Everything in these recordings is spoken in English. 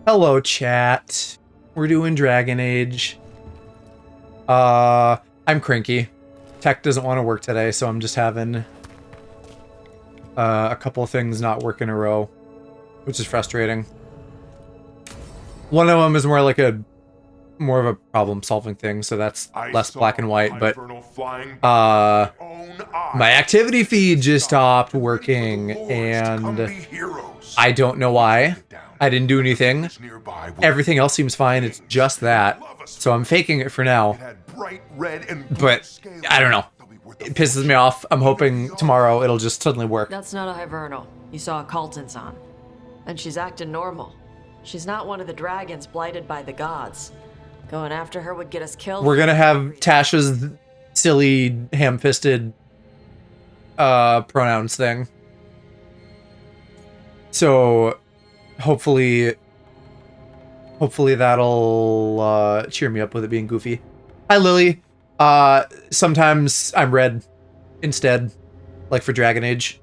Hello, chat. We're doing Dragon Age. I'm cranky. Tech doesn't want to work today, so I'm just having a couple of things not work in a row, which is frustrating. One of them is more like more of a problem-solving thing, so that's less black and white, but my activity feed just stopped working, and I don't know why. I didn't do anything. Everything else seems fine, it's just that. So I'm faking it for now. But, I don't know. It pisses me off. I'm hoping tomorrow it'll just suddenly work. That's not a Hivernal. You saw a Calton's on. And she's acting normal. She's not one of the dragons blighted by the gods. Going after her would get us killed. We're gonna have Tasha's silly, ham-fisted pronouns thing. So, hopefully that'll cheer me up with it being goofy. Hi, Lily. Sometimes I'm red instead, like for Dragon Age.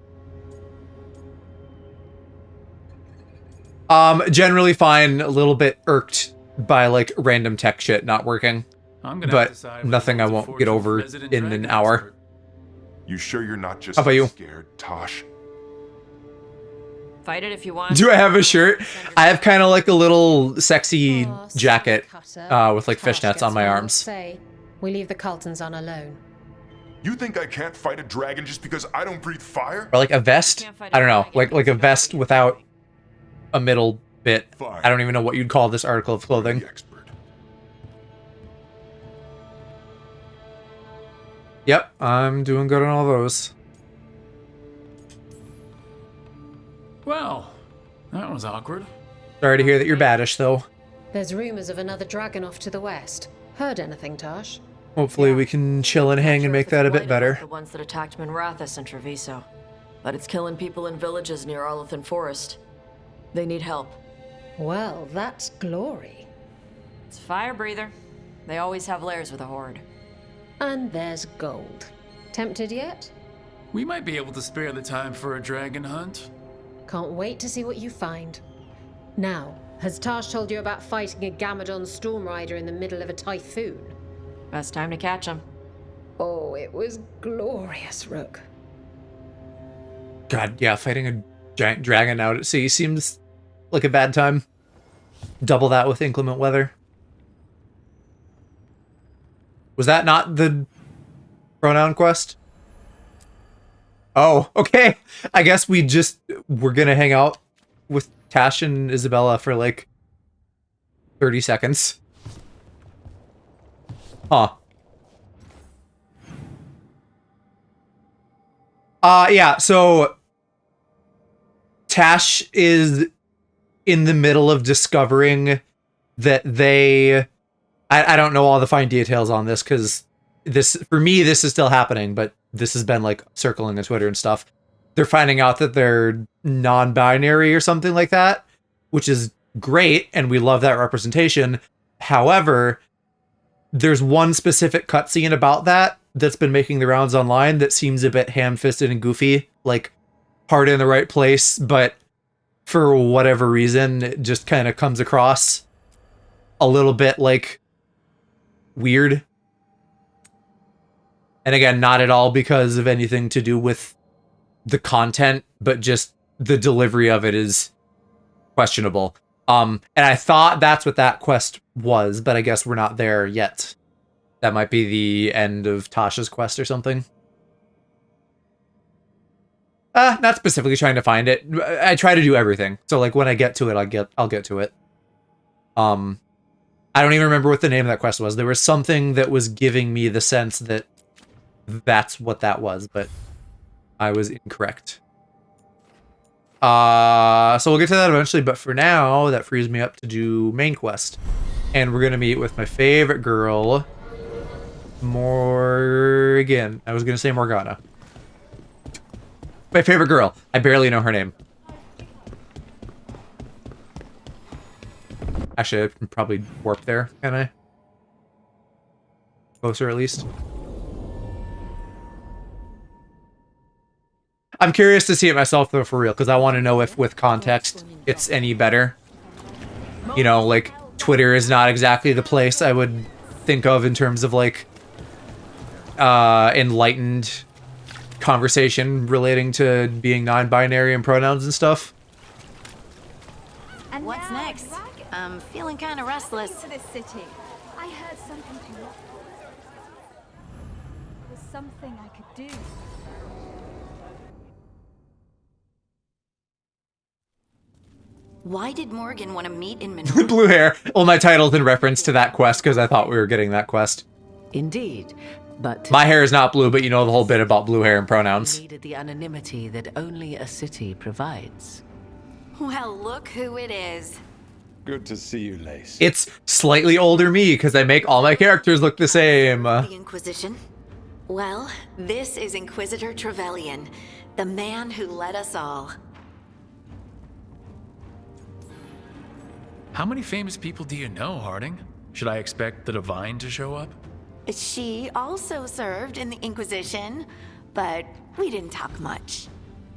Generally fine, a little bit irked by like random tech shit not working, but nothing I won't get over in an hour. You sure you're not just scared, Tosh? Fight it if you want. Do I have a shirt? I have kind of like a little sexy jacket with like fishnets on my arms. Say, we leave the Caltons on alone. You think I can't fight a dragon just because I don't breathe fire? Or like a vest? I don't know, like a vest without a middle bit. I don't even know what you'd call this article of clothing. Yep, I'm doing good on all those. Well, that was awkward. Sorry to hear that you're baddish, though. There's rumors of another dragon off to the west. Heard anything, Tosh? Hopefully we can chill and hang and make that a bit better. The ones that attacked Minrathous and Treviso. But it's killing people in villages near Arlothan Forest. They need help. Well, that's glory. It's a fire breather. They always have lairs with a horde. And there's gold. Tempted yet? We might be able to spare the time for a dragon hunt. Can't wait to see what you find. Now, has Tosh told you about fighting a Gamadon storm rider in the middle of a typhoon? Best time to catch him. Oh, it was glorious, Rook. God, yeah, fighting a giant dragon out at sea seems like a bad time. Double that with inclement weather. Was that not the pronoun quest? Oh, okay. I guess we're gonna hang out with Tash and Isabella for like 30 seconds. Huh. Yeah, so Tash is in the middle of discovering that I don't know all the fine details on this because for me this is still happening, but this has been like circling on Twitter and stuff. They're finding out that they're non-binary or something like that, which is great, and we love that representation. However, there's one specific cutscene about that that's been making the rounds online that seems a bit ham-fisted and goofy, like heart in the right place, but for whatever reason, it just kind of comes across a little bit like weird. And again, not at all because of anything to do with the content, but just the delivery of it is questionable. And I thought that's what that quest was, but I guess we're not there yet. That might be the end of Tasha's quest or something. Not specifically trying to find it. I try to do everything. So like when I get to it, I'll get to it. I don't even remember what the name of that quest was. There was something that was giving me the sense that that's what that was, but I was incorrect. So we'll get to that eventually, but for now, that frees me up to do main quest. And we're gonna meet with my favorite girl, Morgan. I was gonna say Morgana. My favorite girl. I barely know her name. Actually, I can probably warp there, can I? Closer, at least. I'm curious to see it myself, though, for real, because I want to know if, with context, it's any better. you know, like, Twitter is not exactly the place I would think of in terms of, like, enlightened conversation relating to being non-binary and pronouns and stuff. And What's now, next? dragon. I'm feeling kind of restless. To this city. I heard something to look for. There was something I could do. Why did Morgan want to meet in Mineral? Blue hair. Well, my title's in reference to that quest because I thought we were getting that quest. Indeed, but My hair is not blue, but you know the whole bit about blue hair and pronouns. needed the anonymity that only a city provides. Well, look who it is. Good to see you, Lace. It's slightly older me because I make all my characters look the same. The Inquisition? Well, this is Inquisitor Trevelyan, the man who led us all. How many famous people do you know, Harding? Should I expect the Divine to show up? She also served in the Inquisition, but we didn't talk much.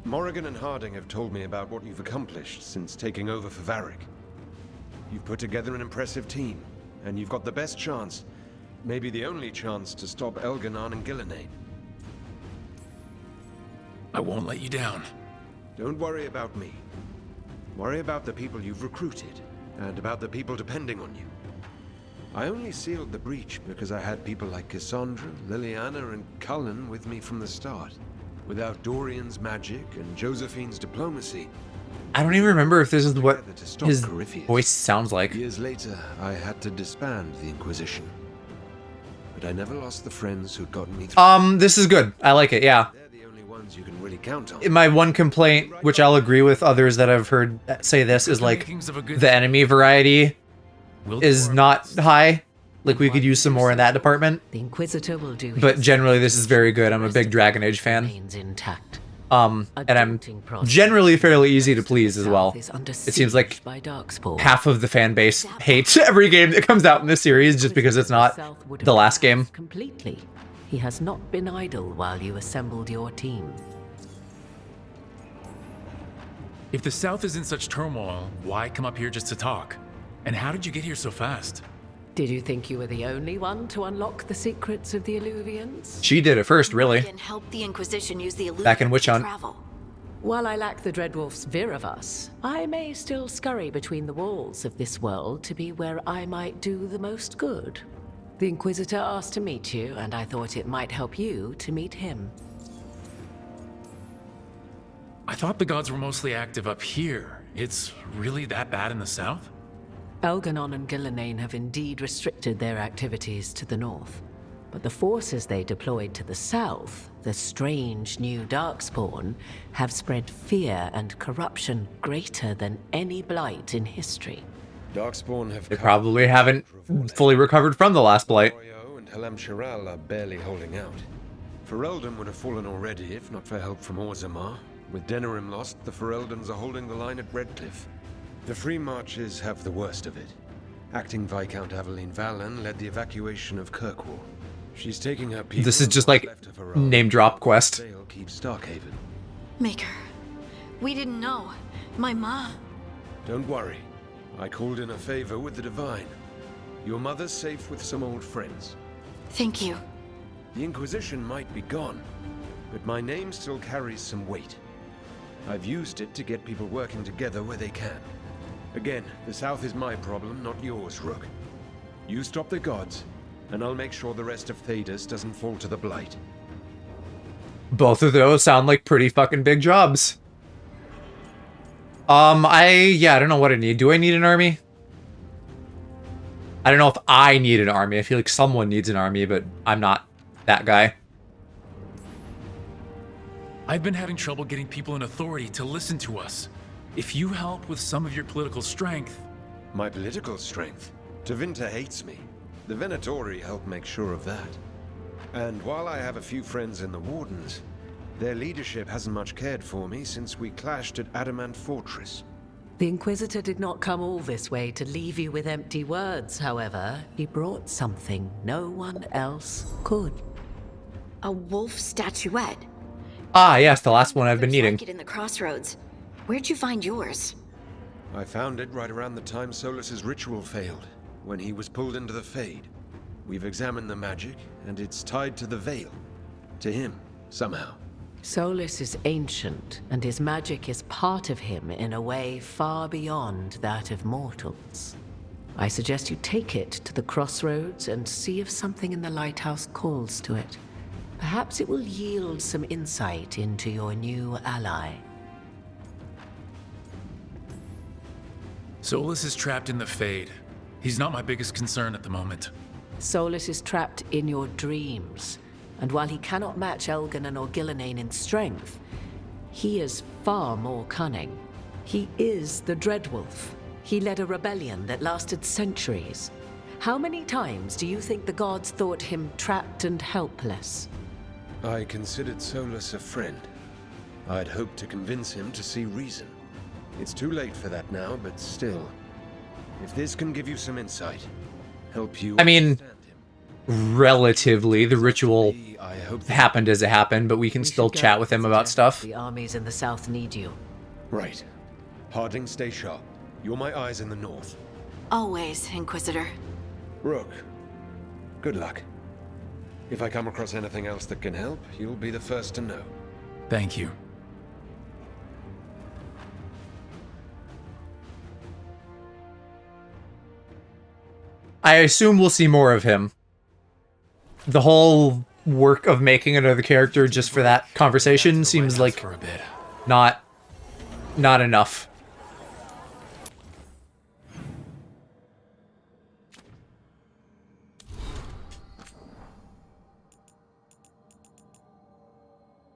Morrigan and Harding have told me about what you've accomplished since taking over for Varric. You've put together an impressive team, and you've got the best chance, maybe the only chance, to stop Elganon and Gillenane. I won't let you down. Don't worry about me. Worry about the people you've recruited, and about the people depending on you. I only sealed the breach because I had people like Cassandra, Liliana, and Cullen with me from the start. Without Dorian's magic and Josephine's diplomacy, I don't even remember if this is what together to stop his Corypheus. voice sounds like. Years later, I had to disband the Inquisition. But I never lost the friends who'd gotten me through. This is good. I like it, yeah. They're the only ones you can really count on. My one complaint, which I'll agree with others that I've heard say this, is like the enemy variety is not high. Like we could use some more in that department. The Inquisitor will do But his generally this is best. very good. I'm a The big rest Dragon Age fan. remains intact. And A I'm daunting process. generally fairly easy to please as well. South is under It seems like siege by Darkspawn. half of the fan base hates every game that comes out in this series just because it's not South would have the last game. collapsed completely. He has not been idle while you assembled your team. If the South is in such turmoil, why come up here just to talk? And how did you get here so fast? Did you think you were the only one to unlock the secrets of the Illuvians? She did it first, really. Morgan helped the Inquisition use the illusion Back in Witch to Hunt. travel. While I lack the Dreadwolf's Viravus, I may still scurry between the walls of this world to be where I might do the most good. The Inquisitor asked to meet you, and I thought it might help you to meet him. I thought the gods were mostly active up here. It's really that bad in the South? Elganon and Gillenane have indeed restricted their activities to the north. But the forces they deployed to the south, the strange new Darkspawn, have spread fear and corruption greater than any blight in history. Darkspawn have They probably haven't fully recovered from the last blight. Arroyo and Halam Shiral are barely holding out. Ferelden would have fallen already if not for help from Orzammar. With Denerim lost, the Fereldans are holding the line at Redcliffe. The Free Marches have the worst of it. Acting Viscount Aveline Valen led the evacuation of Kirkwall. She's taking her people. This is just like left of her own. name drop quest. They'll keep Starkhaven. Maker, we didn't know. My mom. Don't worry. I called in a favor with the Divine. Your mother's safe with some old friends. Thank you. The Inquisition might be gone, but my name still carries some weight. I've used it to get people working together where they can. Again, the South is my problem, not yours, Rook. You stop the gods, and I'll make sure the rest of Thedas doesn't fall to the Blight. Both of those sound like pretty fucking big jobs. I don't know what I need. Do I need an army? I don't know if I need an army. I feel like someone needs an army, but I'm not that guy. I've been having trouble getting people in authority to listen to us. If you help with some of your political strength... My political strength? Tevinter hates me. The Venatori help make sure of that. And while I have a few friends in the Wardens, their leadership hasn't much cared for me since we clashed at Adamant Fortress. The Inquisitor did not come all this way to leave you with empty words, however. He brought something no one else could. A wolf statuette. Ah, yes, the last one I've been Looks needing. like it in the crossroads. Where'd you find yours? I found it right around the time Solus's ritual failed, when he was pulled into the Fade. We've examined the magic, and it's tied to the Veil. To him, somehow. Solus is ancient, and his magic is part of him in a way far beyond that of mortals. I suggest you take it to the crossroads and see if something in the lighthouse calls to it. Perhaps it will yield some insight into your new ally. Solus is trapped in the Fade. He's not my biggest concern at the moment. Solus is trapped in your dreams, and while he cannot match Elganon or Gillenane in strength, he is far more cunning. He is the Dreadwolf. He led a rebellion that lasted centuries. How many times do you think the gods thought him trapped and helpless? I considered Solus a friend. I'd hoped to convince him to see reason. It's too late for that now, but still. If this can give you some insight, help you understand him. Relatively, the ritual I hope happened as it happened, but we can still should go, chat with him about Inquisitor. stuff. The armies in the south need you. Right. Harding, stay sharp. You're my eyes in the north. Always, Inquisitor. Rook, good luck. If I come across anything else that can help, you'll be the first to know. Thank you. I assume we'll see more of him. The whole work of making another character just for that conversation seems like For a bit. not enough.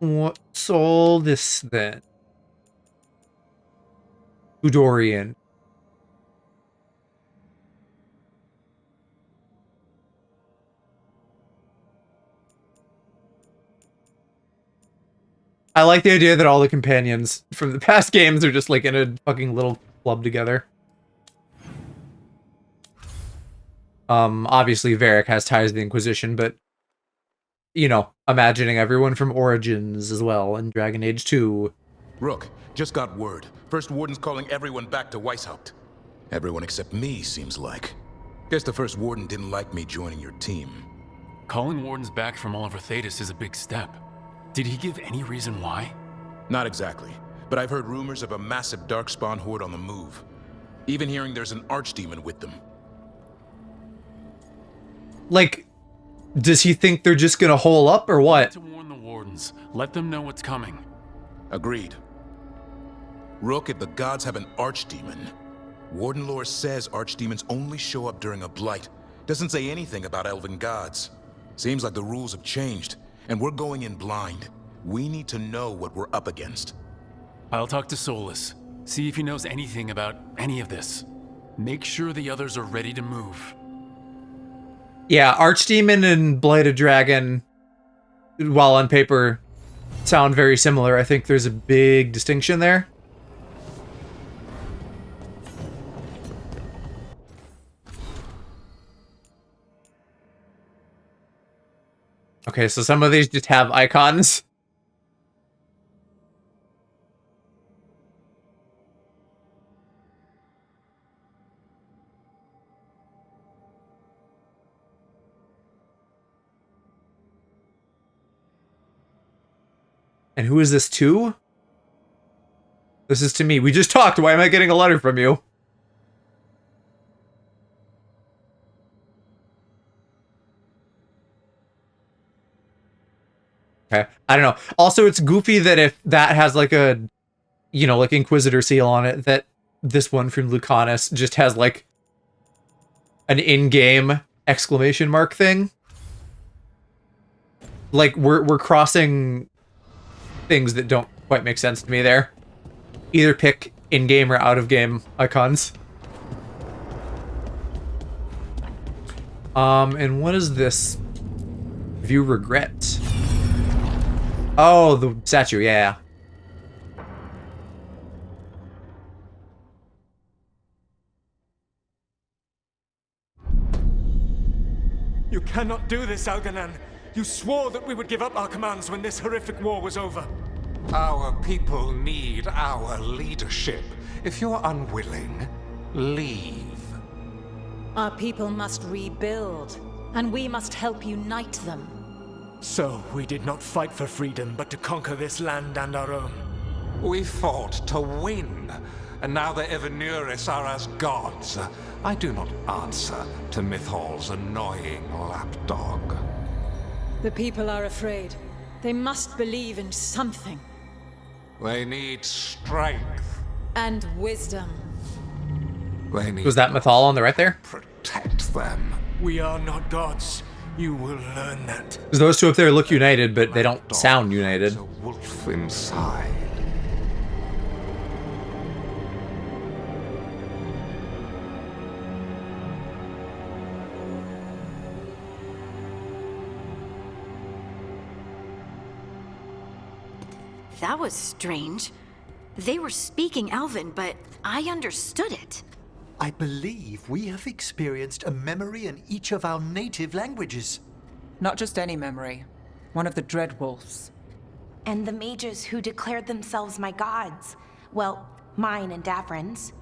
What's all this then? Udorian. I like the idea that all the companions from the past games are just like in a fucking little club together. Obviously Varric has ties to the Inquisition, but you know, imagining everyone from Origins as well and Dragon Age 2. Rook, just got word. First Warden's calling everyone back to Weishaupt. Everyone except me, seems like. Guess the First Warden didn't like me joining your team. Calling wardens back from Oliver Thetis is a big step. Did he give any reason why? Not exactly, but I've heard rumors of a massive Darkspawn horde on the move. Even hearing there's an archdemon with them. Like, does he think they're just gonna hole up or what? To warn the wardens. Let them know what's coming. Agreed. Rook, if the gods have an archdemon, Warden lore says archdemons only show up during a blight. Doesn't say anything about elven gods. Seems like the rules have changed, and we're going in blind. We need to know what we're up against. I'll talk to Solus. See if he knows anything about any of this. Make sure the others are ready to move. Yeah, Archdemon and Blighted Dragon, while on paper sound very similar, I think there's a big distinction there. Okay, so some of these just have icons. And who is this to? This is to me. We just talked. Why am I getting a letter from you? Okay. I don't know. Also, it's goofy that if that has like a, you know, like Inquisitor seal on it, that this one from Lucanus just has like an in-game exclamation mark thing. Like we're crossing things that don't quite make sense to me there. Either pick in-game or out-of-game icons. And what is this? View regret. Oh, the statue, yeah. You cannot do this, Elganon. You swore that we would give up our commands when this horrific war was over. Our people need our leadership. If you're unwilling, leave. Our people must rebuild, and we must help unite them. So, we did not fight for freedom, but to conquer this land and our own. We fought to win, and now the Evenuris are as gods. I do not answer to Mythal's annoying lapdog. The people are afraid. They must believe in something. They need strength. And wisdom. They need Was that Mythal on the right there? protect them. We are not gods. You will learn that. Because those two up there look united, but they don't sound united. There's a wolf inside. That was strange. They were speaking Elven, but I understood it. I believe we have experienced a memory in each of our native languages. Not just any memory. One of the Dread Wolves. And the mages who declared themselves my gods. Well, mine and Davrin's.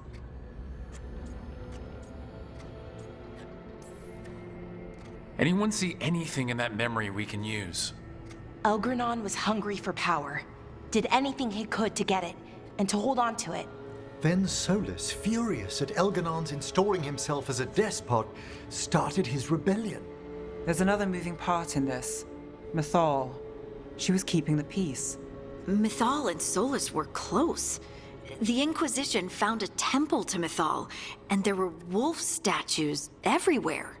Anyone see anything in that memory we can use? Elgranon was hungry for power. Did anything he could to get it, and to hold on to it. Then Solus, furious at Elganon's installing himself as a despot, started his rebellion. There's another moving part in this. Mythal. She was keeping the peace. Mythal and Solus were close. The Inquisition found a temple to Mythal, and there were wolf statues everywhere.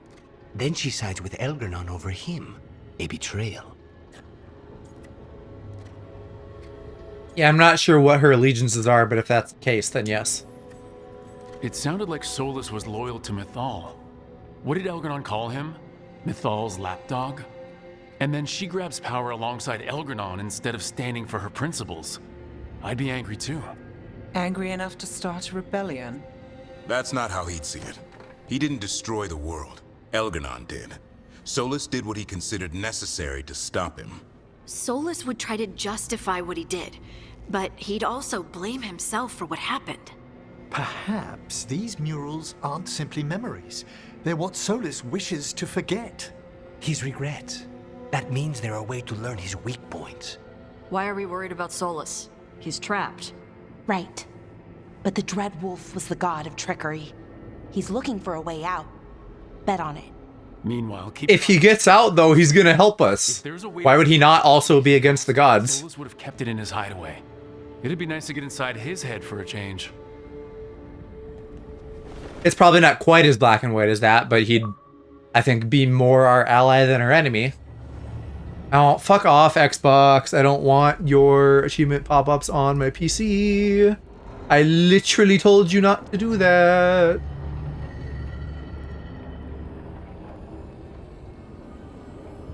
Then she sides with Elgranon over him. A betrayal. Yeah, I'm not sure what her allegiances are, but if that's the case, then yes. It sounded like Solus was loyal to Mythal. What did Elgranon call him? Mythal's lapdog? And then she grabs power alongside Elgranon instead of standing for her principles. I'd be angry too. Angry enough to start a rebellion? That's not how he'd see it. He didn't destroy the world. Elgranon did. Solus did what he considered necessary to stop him. Solus would try to justify what he did, but he'd also blame himself for what happened. Perhaps these murals aren't simply memories. They're what Solus wishes to forget. His regrets. That means they're a way to learn his weak points. Why are we worried about Solus? He's trapped. Right. But the Dread Wolf was the god of trickery. He's looking for a way out. Bet on it. Meanwhile, If he gets out, though, he's gonna help us. Why would he not also be against the gods? Solus would have kept it in his hideaway. It'd be nice to get inside his head for a change. It's probably not quite as black and white as that, but he'd, I think, be more our ally than our enemy. Oh, fuck off, Xbox. I don't want your achievement pop-ups on my PC. I literally told you not to do that.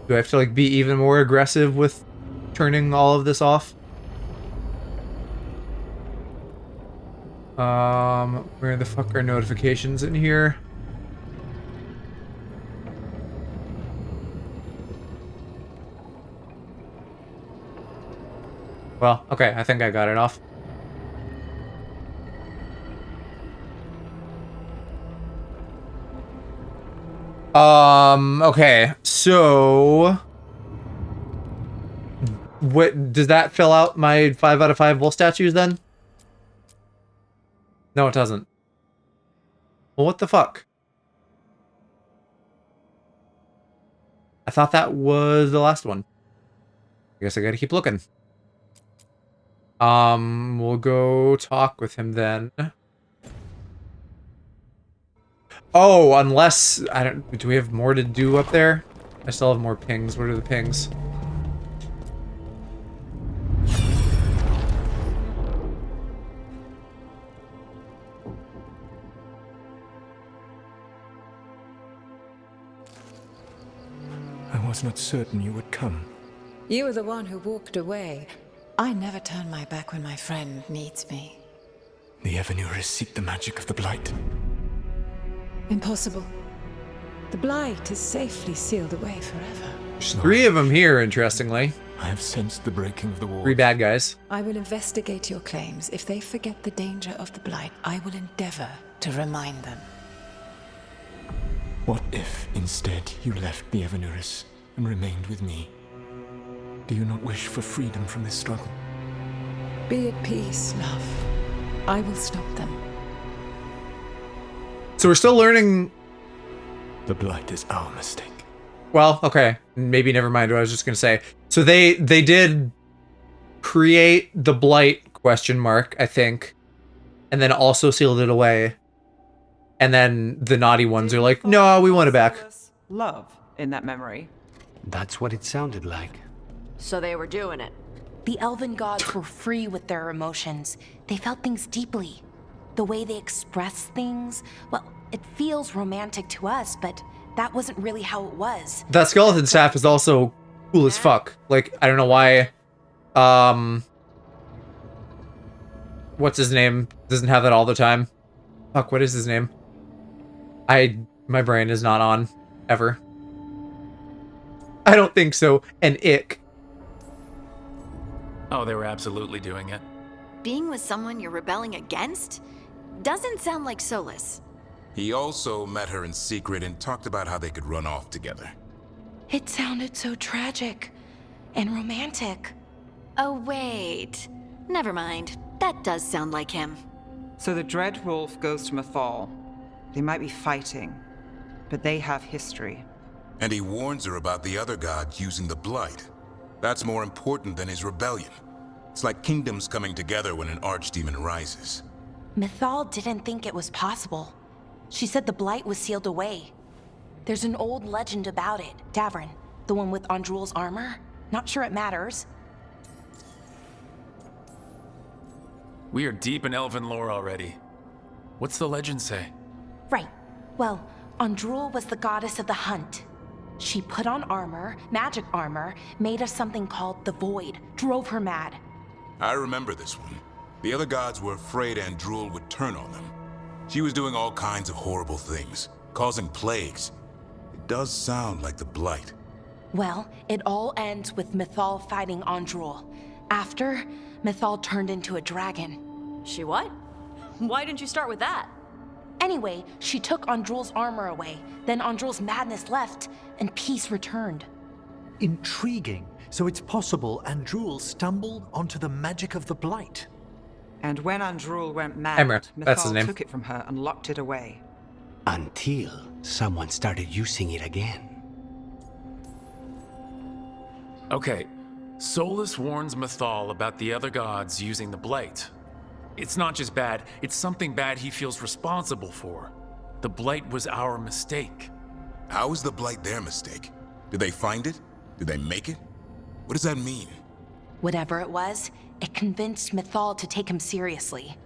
Do I have to, like, be even more aggressive with turning all of this off? Where the fuck are notifications in here? Well, okay, I think I got it off. Okay, so what does that fill out my 5 out of 5 wolf statues then? No, it doesn't. Well, what the fuck? I thought that was the last one. I guess I gotta keep looking. We'll go talk with him then. Oh, unless I don't. Do we have more to do up there? I still have more pings. What are the pings? I was not certain you would come. You were the one who walked away. I never turn my back when my friend needs me. The Evenuris seek the magic of the Blight. Impossible. The Blight is safely sealed away forever. There's 3 of them here, interestingly. I have sensed the breaking of the wall. 3 bad guys. I will investigate your claims. If they forget the danger of the Blight, I will endeavor to remind them. What if, instead, you left the Evanuris and remained with me? Do you not wish for freedom from this struggle? Be at peace, love. I will stop them. So we're still learning. The Blight is our mistake. Well, okay, maybe never mind what I was just gonna say. So they did create the Blight ? I think, and then also sealed it away. And then the naughty ones are like, no, we want it back. Love in that memory. That's what it sounded like. So they were doing it. The elven gods were free with their emotions. They felt things deeply. The way they express things, well, it feels romantic to us, but that wasn't really how it was. That skeleton staff is also cool as fuck. Like, I don't know why. What's his name? Doesn't have that all the time. Fuck, what is his name? My brain is not on. Ever. I don't think so. An ick. Oh, they were absolutely doing it. Being with someone you're rebelling against? Doesn't sound like Solus. He also met her in secret and talked about how they could run off together. It sounded so tragic and romantic. Oh, wait. Never mind. That does sound like him. So the Dread Wolf goes to Mythal. They might be fighting, but they have history. And he warns her about the other gods using the Blight. That's more important than his rebellion. It's like kingdoms coming together when an archdemon rises. Mythal didn't think it was possible. She said the Blight was sealed away. There's an old legend about it. Davrin, the one with Andrul's armor. Not sure it matters. We are deep in elven lore already. What's the legend say? Right. Well, Andrul was the goddess of the hunt. She put on armor, magic armor, made us something called the Void, drove her mad. I remember this one. The other gods were afraid Andrul would turn on them. She was doing all kinds of horrible things, causing plagues. It does sound like the Blight. Well, it all ends with Mythal fighting Andrul. After, Mythal turned into a dragon. She what? Why didn't you start with that? Anyway, she took Andrul's armor away. Then Andrul's madness left, and peace returned. Intriguing. So it's possible Andrul stumbled onto the magic of the Blight. And when Andrul went mad, Emra, that's his Mythal name. took it from her and locked it away. Until someone started using it again. Okay, Solus warns Mythal about the other gods using the Blight. It's not just bad, it's something bad he feels responsible for. The Blight was our mistake. How is the Blight their mistake? Did they find it? Did they make it? What does that mean? Whatever it was, it convinced Mythal to take him seriously.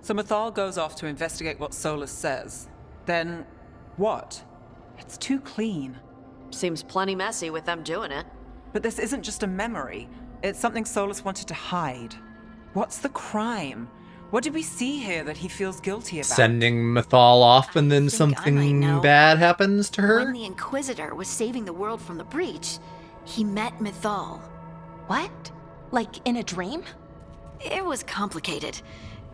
So Mythal goes off to investigate what Solus says. Then, what? It's too clean. Seems plenty messy with them doing it. But this isn't just a memory. It's something Solus wanted to hide. What's the crime? What did we see here that he feels guilty about? Sending Mythal off and then something bad happens to her? When the Inquisitor was saving the world from the breach, he met Mythal. What? Like in a dream? It was complicated.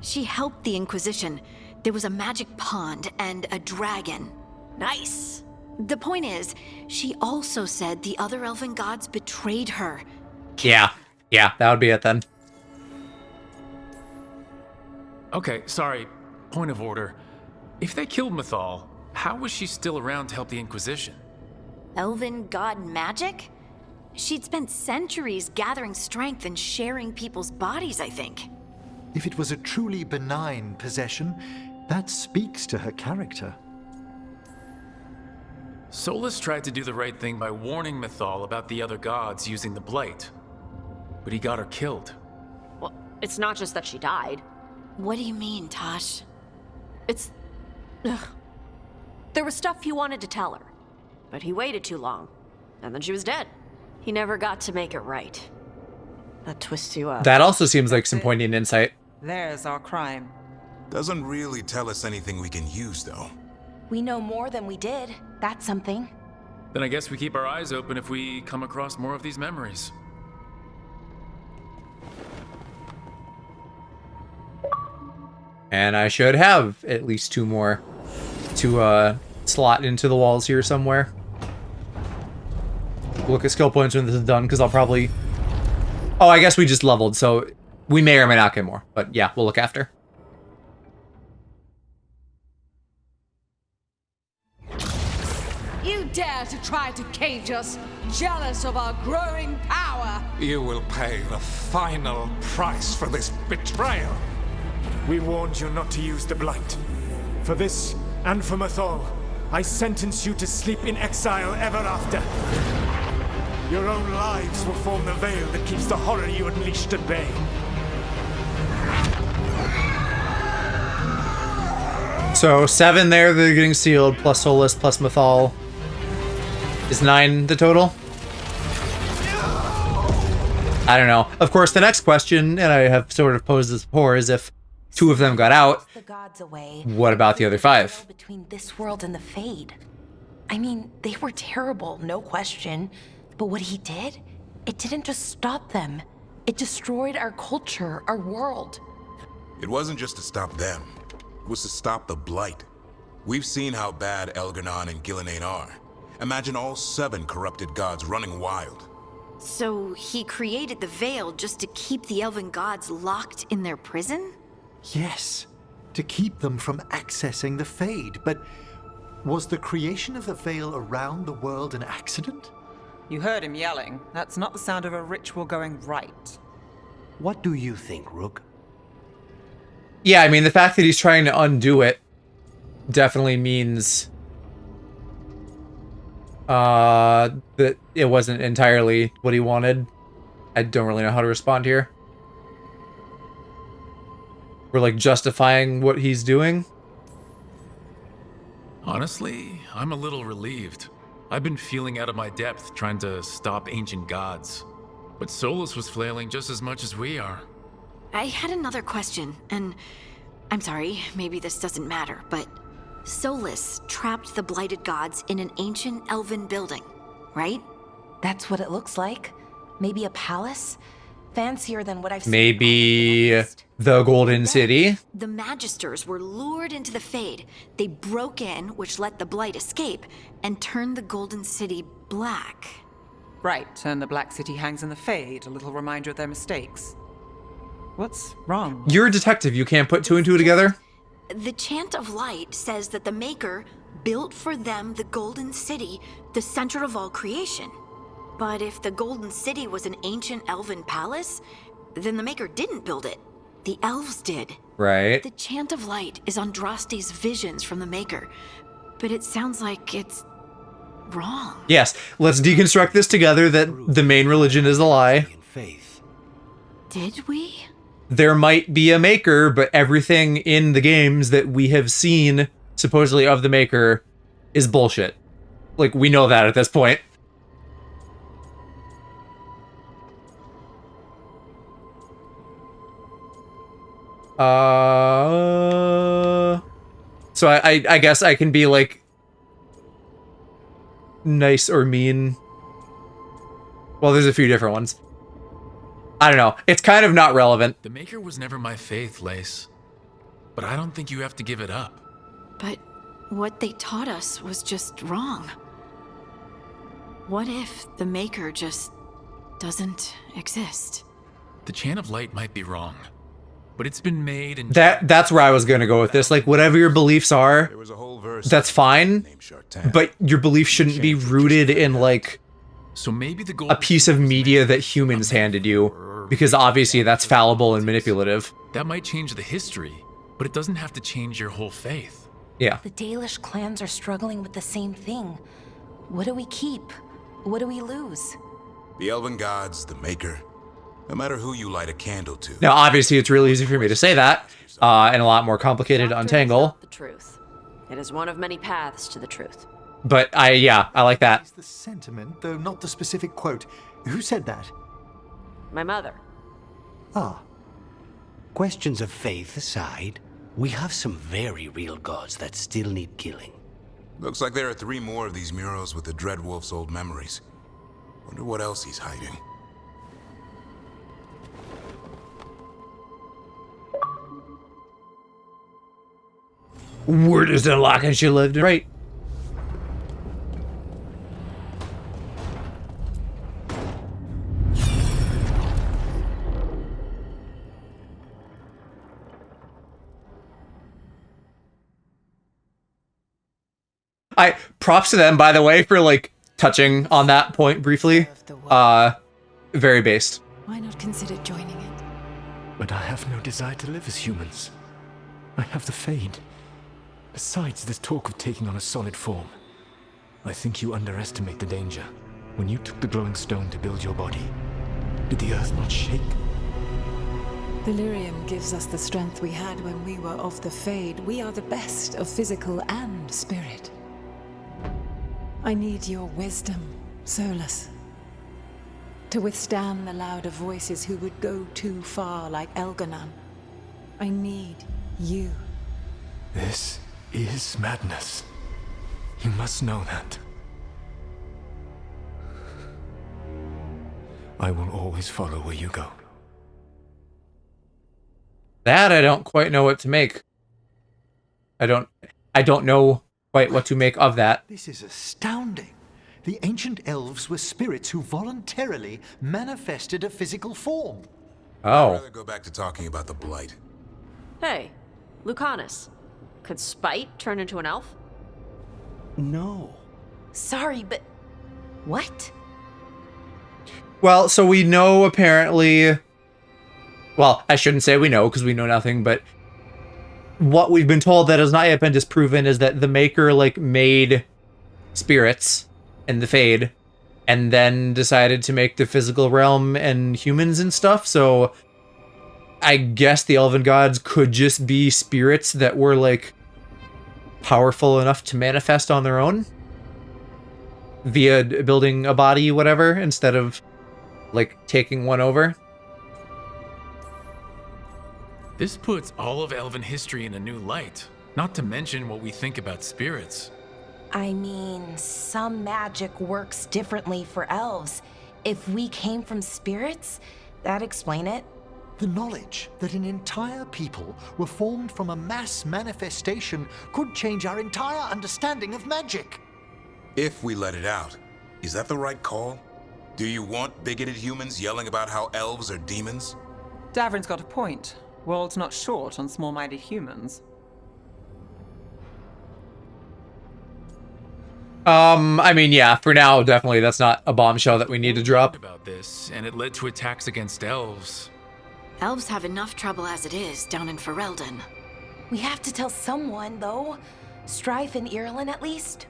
She helped the Inquisition. There was a magic pond and a dragon. Nice. The point is, she also said the other elven gods betrayed her. Yeah, that would be it then. Okay, sorry, point of order. If they killed Mythal, how was she still around to help the Inquisition? Elven god magic? She'd spent centuries gathering strength and sharing people's bodies, I think. If it was a truly benign possession, that speaks to her character. Solus tried to do the right thing by warning Mythal about the other gods using the Blight. But he got her killed. Well, it's not just that she died. What do you mean, Tosh? It's... Ugh. There was stuff he wanted to tell her, but he waited too long, and then she was dead. He never got to make it right. That twists you up. That also seems like some poignant insight. There's our crime. Doesn't really tell us anything we can use, though. We know more than we did. That's something. Then I guess we keep our eyes open if we come across more of these memories. And I should have at least 2 more to slot into the walls here somewhere. Look at skill points when this is done, because I'll probably... Oh, I guess we just leveled, so we may or may not get more. But yeah, we'll look after. You dare to try to cage us, jealous of our growing power. You will pay the final price for this betrayal. We warned you not to use the Blight. For this, and for Mythal, I sentence you to sleep in exile ever after. Your own lives will form the veil that keeps the horror you unleashed at bay. So 7 there that are getting sealed, plus Solus, plus Mythal. Is 9 the total? I don't know. Of course, the next question, and I have sort of posed this before, is if 2 of them got out, what about the other 5? Between this world and the Fade. I mean, they were terrible, no question. But what he did, it didn't just stop them. It destroyed our culture, our world. It wasn't just to stop them. It was to stop the Blight. We've seen how bad Elgar'nan and Gillenane are. Imagine all 7 corrupted gods running wild. So he created the Veil just to keep the elven gods locked in their prison? Yes, to keep them from accessing the Fade. But was the creation of the Veil around the world an accident? You heard him yelling. That's not the sound of a ritual going right. What do you think, Rook? Yeah, I mean, the fact that he's trying to undo it definitely means that it wasn't entirely what he wanted. I don't really know how to respond here. We're like justifying what he's doing. Honestly, I'm a little relieved. I've been feeling out of my depth trying to stop ancient gods. But Solus was flailing just as much as we are. I had another question, and I'm sorry, maybe this doesn't matter, but Solus trapped the blighted gods in an ancient elven building, right? That's what it looks like. Maybe a palace? Fancier than what I've seen. Maybe the Golden City? The Magisters were lured into the Fade. They broke in, which let the Blight escape, and turned the Golden City black. Right, and the Black City hangs in the Fade, a little reminder of their mistakes. What's wrong? You're a detective, you can't put 2 and 2 together? The Chant of Light says that the Maker built for them the Golden City, the center of all creation. But if the Golden City was an ancient elven palace, then the Maker didn't build it. The elves did. Right. The Chant of Light is Andraste's visions from the Maker, but it sounds like it's wrong. Yes, let's deconstruct this together that the main religion is a lie. Did we? There might be a Maker, but everything in the games that we have seen, supposedly of the Maker, is bullshit. Like, we know that at this point. So I guess I can be like nice or mean. Well, there's a few different ones. I don't know. It's kind of not relevant. The Maker was never my faith, Lace. But I don't think you have to give it up. But what they taught us was just wrong. What if the Maker just doesn't exist? The Chant of Light might be wrong, but it's been made and... That's where I was going to go with this. Like, whatever your beliefs are, that's fine, but your beliefs shouldn't be rooted in, like, so maybe a piece of media that humans handed you, because obviously that's fallible and manipulative. That might change the history, but it doesn't have to change your whole faith. Yeah. The Dalish clans are struggling with the same thing. What do we keep? What do we lose? The elven gods, the Maker. No matter who you light a candle to. Now, obviously, it's really easy for me to say that, and a lot more complicated to untangle. The truth. It is one of many paths to the truth. But I like that. It's the sentiment, though not the specific quote. Who said that? My mother. Ah. Questions of faith aside, we have some very real gods that still need killing. Looks like there are 3 more of these murals with the Dreadwolf's old memories. Wonder what else he's hiding. We're just unlocking she lived right. Props to them, by the way, for like touching on that point briefly. Very based. Why not consider joining it? But I have no desire to live as humans. I have the Fade. Besides this talk of taking on a solid form, I think you underestimate the danger. When you took the glowing stone to build your body, did the earth not shake? Delirium gives us the strength we had when we were of the Fade. We are the best of physical and spirit. I need your wisdom, Solus, to withstand the louder voices who would go too far like Elganon. I need you. This is madness. You must know that. I will always follow where you go. That I don't quite know what to make. I don't know quite what to make of that. This is astounding. The ancient elves were spirits who voluntarily manifested a physical form. I'd rather go back to talking about the Blight. Hey, Lucanus. Could Spite turn into an elf? No. Sorry, but what? Well, so we know apparently... Well, I shouldn't say we know, because we know nothing, but what we've been told that has not yet been disproven is that the Maker, like, made spirits in the Fade, and then decided to make the physical realm and humans and stuff, so I guess the Elven Gods could just be spirits that were, like, powerful enough to manifest on their own via building a body, whatever, instead of, like, taking one over. This puts all of elven history in a new light, not to mention what we think about spirits. I mean, some magic works differently for elves. If we came from spirits, that'd explain it. The knowledge that an entire people were formed from a mass manifestation could change our entire understanding of magic. If we let it out, is that the right call? Do you want bigoted humans yelling about how elves are demons? Davrin's got a point. World's not short on small-minded humans. I mean, yeah, for now, definitely that's not a bombshell that we need to drop. About this, and it led to attacks against elves. Elves have enough trouble as it is down in Ferelden. We have to tell someone, though. Strife and Irulan, at least.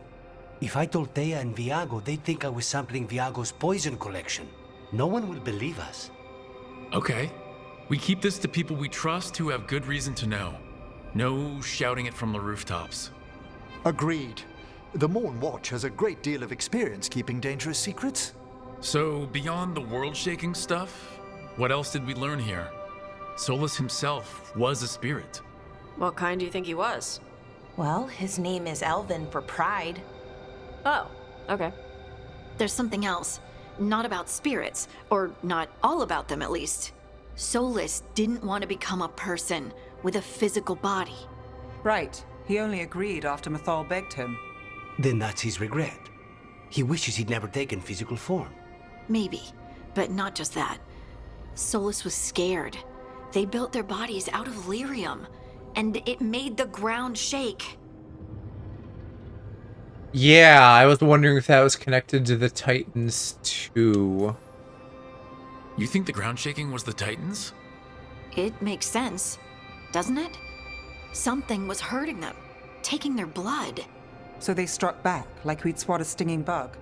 If I told Thea and Viago, they'd think I was sampling Viago's poison collection. No one will believe us. Okay. We keep this to people we trust who have good reason to know. No shouting it from the rooftops. Agreed. The Morn Watch has a great deal of experience keeping dangerous secrets. So, beyond the world-shaking stuff, what else did we learn here? Solus himself was a spirit. What kind do you think he was? Well, his name is Elven for pride. Oh, okay. There's something else. Not about spirits, or not all about them at least. Solus didn't want to become a person with a physical body. Right. He only agreed after Mythal begged him. Then that's his regret. He wishes he'd never taken physical form. Maybe, but not just that. Solus was scared. They built their bodies out of lyrium, and it made the ground shake. Yeah, I was wondering if that was connected to the Titans too. You think the ground shaking was the Titans? It makes sense, doesn't it? Something was hurting them, taking their blood. So they struck back, like we'd swat a stinging bug.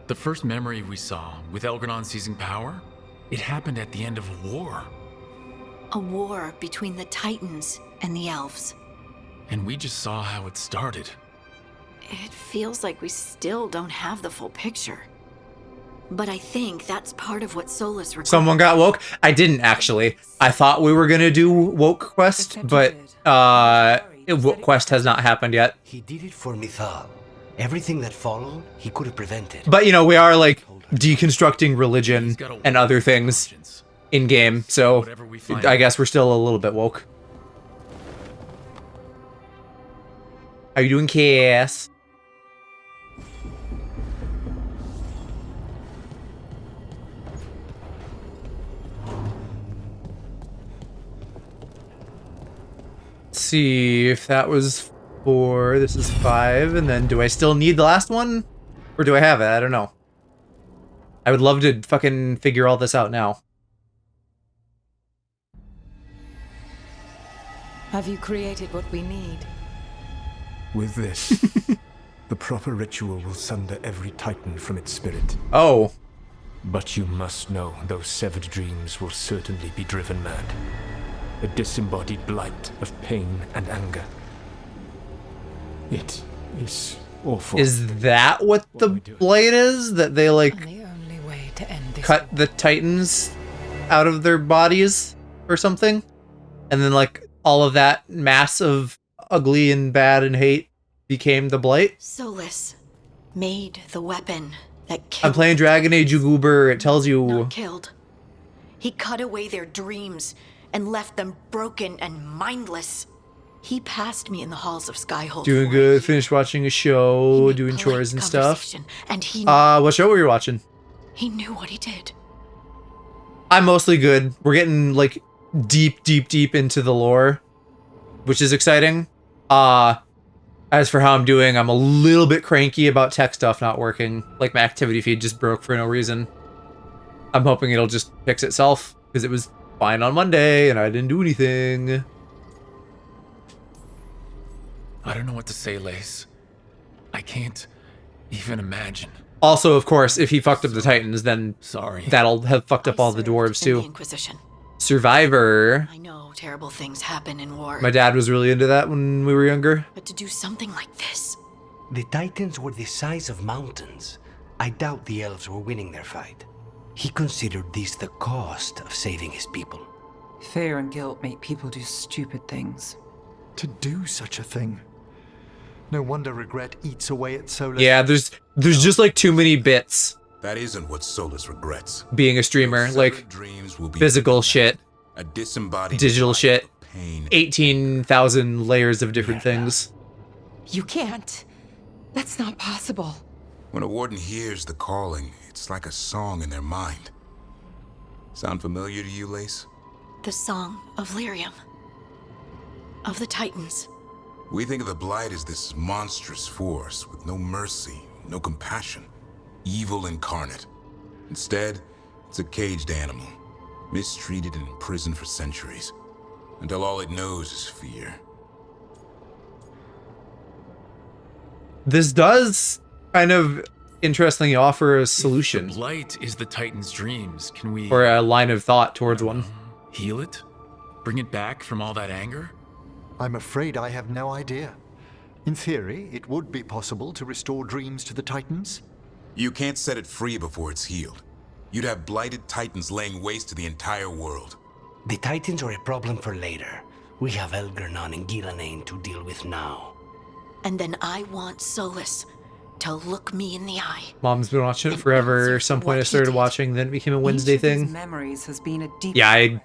The first memory we saw, with Elgranon seizing power, it happened at the end of a war. A war between the Titans and the elves. And we just saw how it started. It feels like we still don't have the full picture. But I think that's part of what Solus requires. Someone got woke? I didn't, actually. I thought we were gonna do Woke Quest, but, Woke Quest has not happened yet. He did it for Mythal. Everything that followed, he could have prevented. But, you know, we are, like, deconstructing religion and other things in-game, so I guess we're still a little bit woke. How you doing, Cass? Let's see if that was 4. This is 5. And then do I still need the last one? Or do I have it? I don't know. I would love to fucking figure all this out now. Have you created what we need? With this, the proper ritual will sunder every titan from its spirit. Oh. But you must know those severed dreams will certainly be driven mad. A disembodied blight of pain and anger. It is awful. Is that what the blight is? That they like cut the titans out of their bodies or something? And then like all of that mass of ugly and bad and hate became the blight? Solus made the weapon that killed. I'm playing Dragon Age Uber. It tells you. Not killed. He cut away their dreams and left them broken and mindless. He passed me in the halls of Skyhold. Doing good. Finished watching a show, doing chores and stuff. And he what show were you watching? He knew what he did. I'm mostly good. We're getting like deep into the lore, which is exciting. As for how I'm doing, I'm a little bit cranky about tech stuff not working. Like my activity feed just broke for no reason. I'm hoping it'll just fix itself because it was fine on Monday and I didn't do anything. I don't know what to say, Lace. I can't even imagine. Also, of course, if he fucked up the Titans, then sorry, that'll have fucked up all the dwarves too. Inquisition. Survivor. I know terrible things happen in war. My dad was really into that when we were younger. But to do something like this. The Titans were the size of mountains. I doubt the elves were winning their fight. He considered this the cost of saving his people. Fear and guilt make people do stupid things. To do such a thing. No wonder regret eats away at Solus. Yeah, there's just like too many bits. That isn't what Solus regrets. Being a streamer, like physical shit, a disembodied digital shit, 18,000 layers of different things. You can't. That's not possible. When a warden hears the calling, it's like a song in their mind. Sound familiar to you, Lace? The song of Lyrium. Of the Titans. We think of the Blight as this monstrous force with no mercy, no compassion. Evil incarnate. Instead, it's a caged animal, mistreated and imprisoned for centuries, until all it knows is fear. This does kind of interestingly offer a solution. If the Blight is the Titan's dreams. Can we... Or a line of thought towards one. Heal it? Bring it back from all that anger? I'm afraid I have no idea. In theory, it would be possible to restore dreams to the Titans. You can't set it free before it's healed. You'd have blighted Titans laying waste to the entire world. The Titans are a problem for later. We have Elgernon and Gillanane to deal with now. And then I want Solus to look me in the eye. Mom's been watching it forever. Some point I started watching, then it became a Wednesday thing. Memories has been a deep yeah, I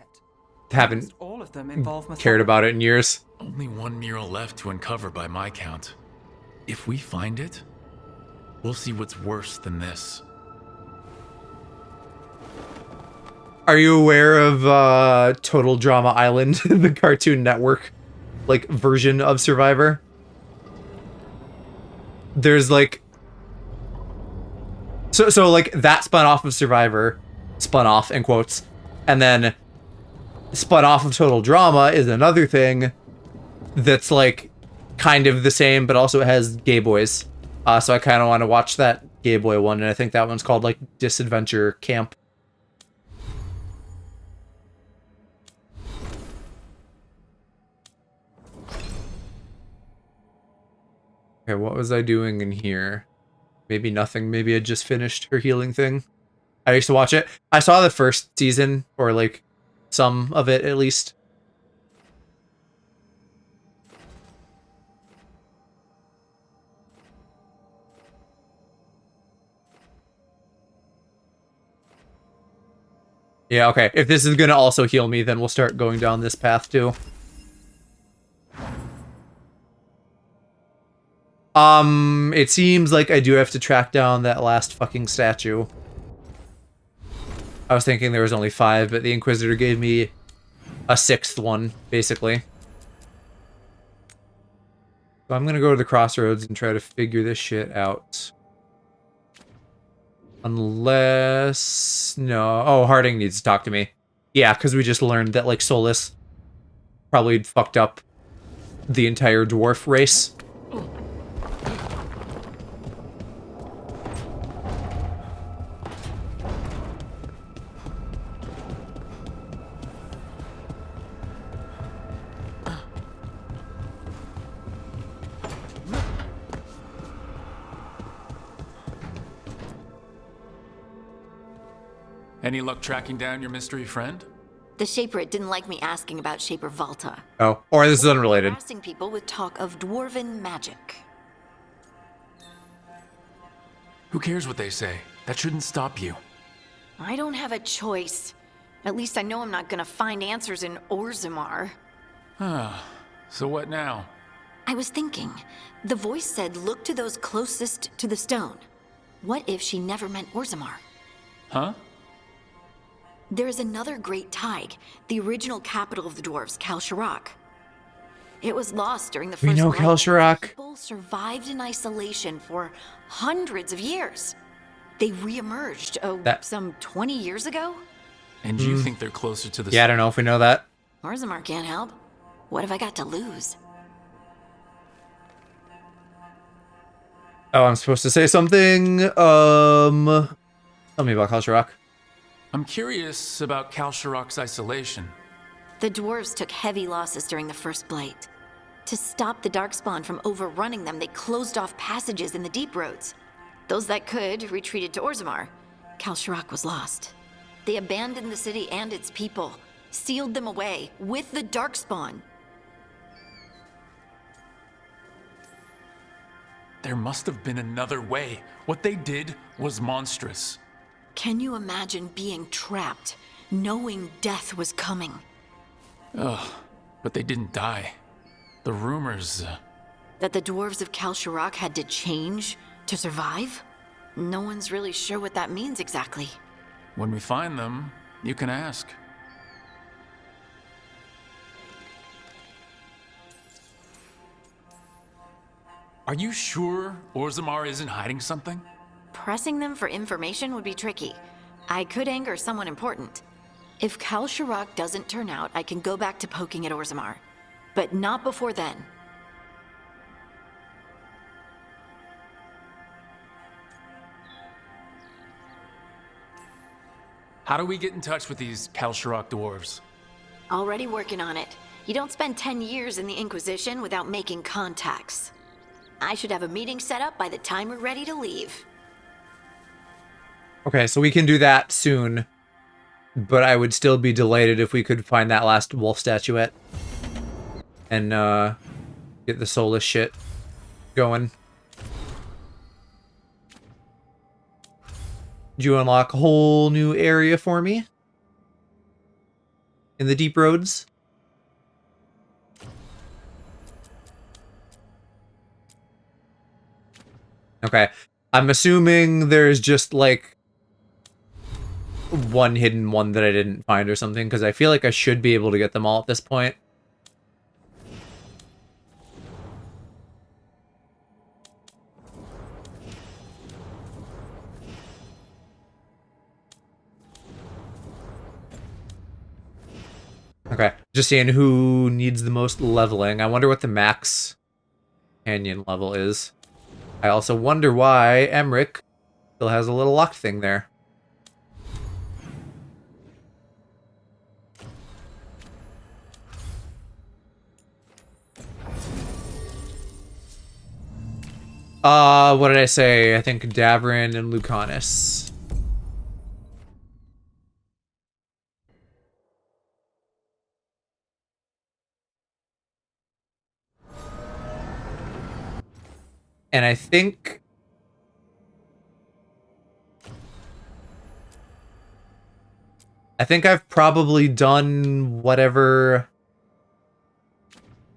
haven't all of them involve cared about it in years. Only one mural left to uncover by my count. If we find it, we'll see what's worse than this. Are you aware of Total Drama Island, the Cartoon Network, like version of Survivor? There's like, so like that spun off of Survivor, spun off in quotes, and then spun off of Total Drama is another thing that's like kind of the same, but also it has gay boys. So I kind of want to watch that gay boy one, and I think that one's called like Disadventure Camp. Okay, what was I doing in here? Maybe nothing. Maybe I just finished her healing thing. I used to watch it. I saw the first season, or like some of it at least. Yeah, okay. If this is gonna also heal me, then we'll start going down this path too. It seems like I do have to track down that last fucking statue. I was thinking there was only 5, but the Inquisitor gave me a 6th one, basically. So I'm gonna go to the crossroads and try to figure this shit out. Unless... No. Oh, Harding needs to talk to me. Yeah, because we just learned that, like, Solus probably fucked up the entire dwarf race. Any luck tracking down your mystery friend? The Shaper didn't like me asking about Shaper Valta. Oh, or this is unrelated. Harassing people with talk of dwarven magic. Who cares what they say? That shouldn't stop you. I don't have a choice. At least I know I'm not gonna find answers in Orzammar. So what now? I was thinking, the voice said look to those closest to the stone. What if she never meant Orzammar? Huh? There is another great Tig, the original capital of the dwarves, Kalsharak. It was lost during the First We know Blight. Kalsharak. People survived in isolation for hundreds of years. They re-emerged, some 20 years ago? And you think they're closer to the... Yeah, I don't know if we know that. Orzammar can't help. What have I got to lose? Oh, I'm supposed to say something. Tell me about Kalsharak. I'm curious about Kalsharak's isolation. The dwarves took heavy losses during the First Blight. To stop the Darkspawn from overrunning them, they closed off passages in the deep roads. Those that could retreated to Orzammar. Kalsharak was lost. They abandoned the city and its people, sealed them away with the Darkspawn. There must have been another way. What they did was monstrous. Can you imagine being trapped, knowing death was coming? Ugh, but they didn't die. The rumors... That the dwarves of Kalsharak had to change to survive? No one's really sure what that means exactly. When we find them, you can ask. Are you sure Orzammar isn't hiding something? Pressing them for information would be tricky. I could anger someone important. If Kalsharak doesn't turn out, I can go back to poking at Orzammar. But not before then. How do we get in touch with these Kalsharak dwarves? Already working on it. You don't spend 10 years in the Inquisition without making contacts. I should have a meeting set up by the time we're ready to leave. Okay, so we can do that soon. But I would still be delighted if we could find that last wolf statuette. And, get the soulless shit going. Did you unlock a whole new area for me? In the deep roads? Okay. I'm assuming there's just, like, one hidden one that I didn't find or something, because I feel like I should be able to get them all at this point. Okay, just seeing who needs the most leveling. I wonder what the max canyon level is. I also wonder why Emmerich still has a little locked thing there. What did I say? I think Davrin and Lucanus. And I think I've probably done whatever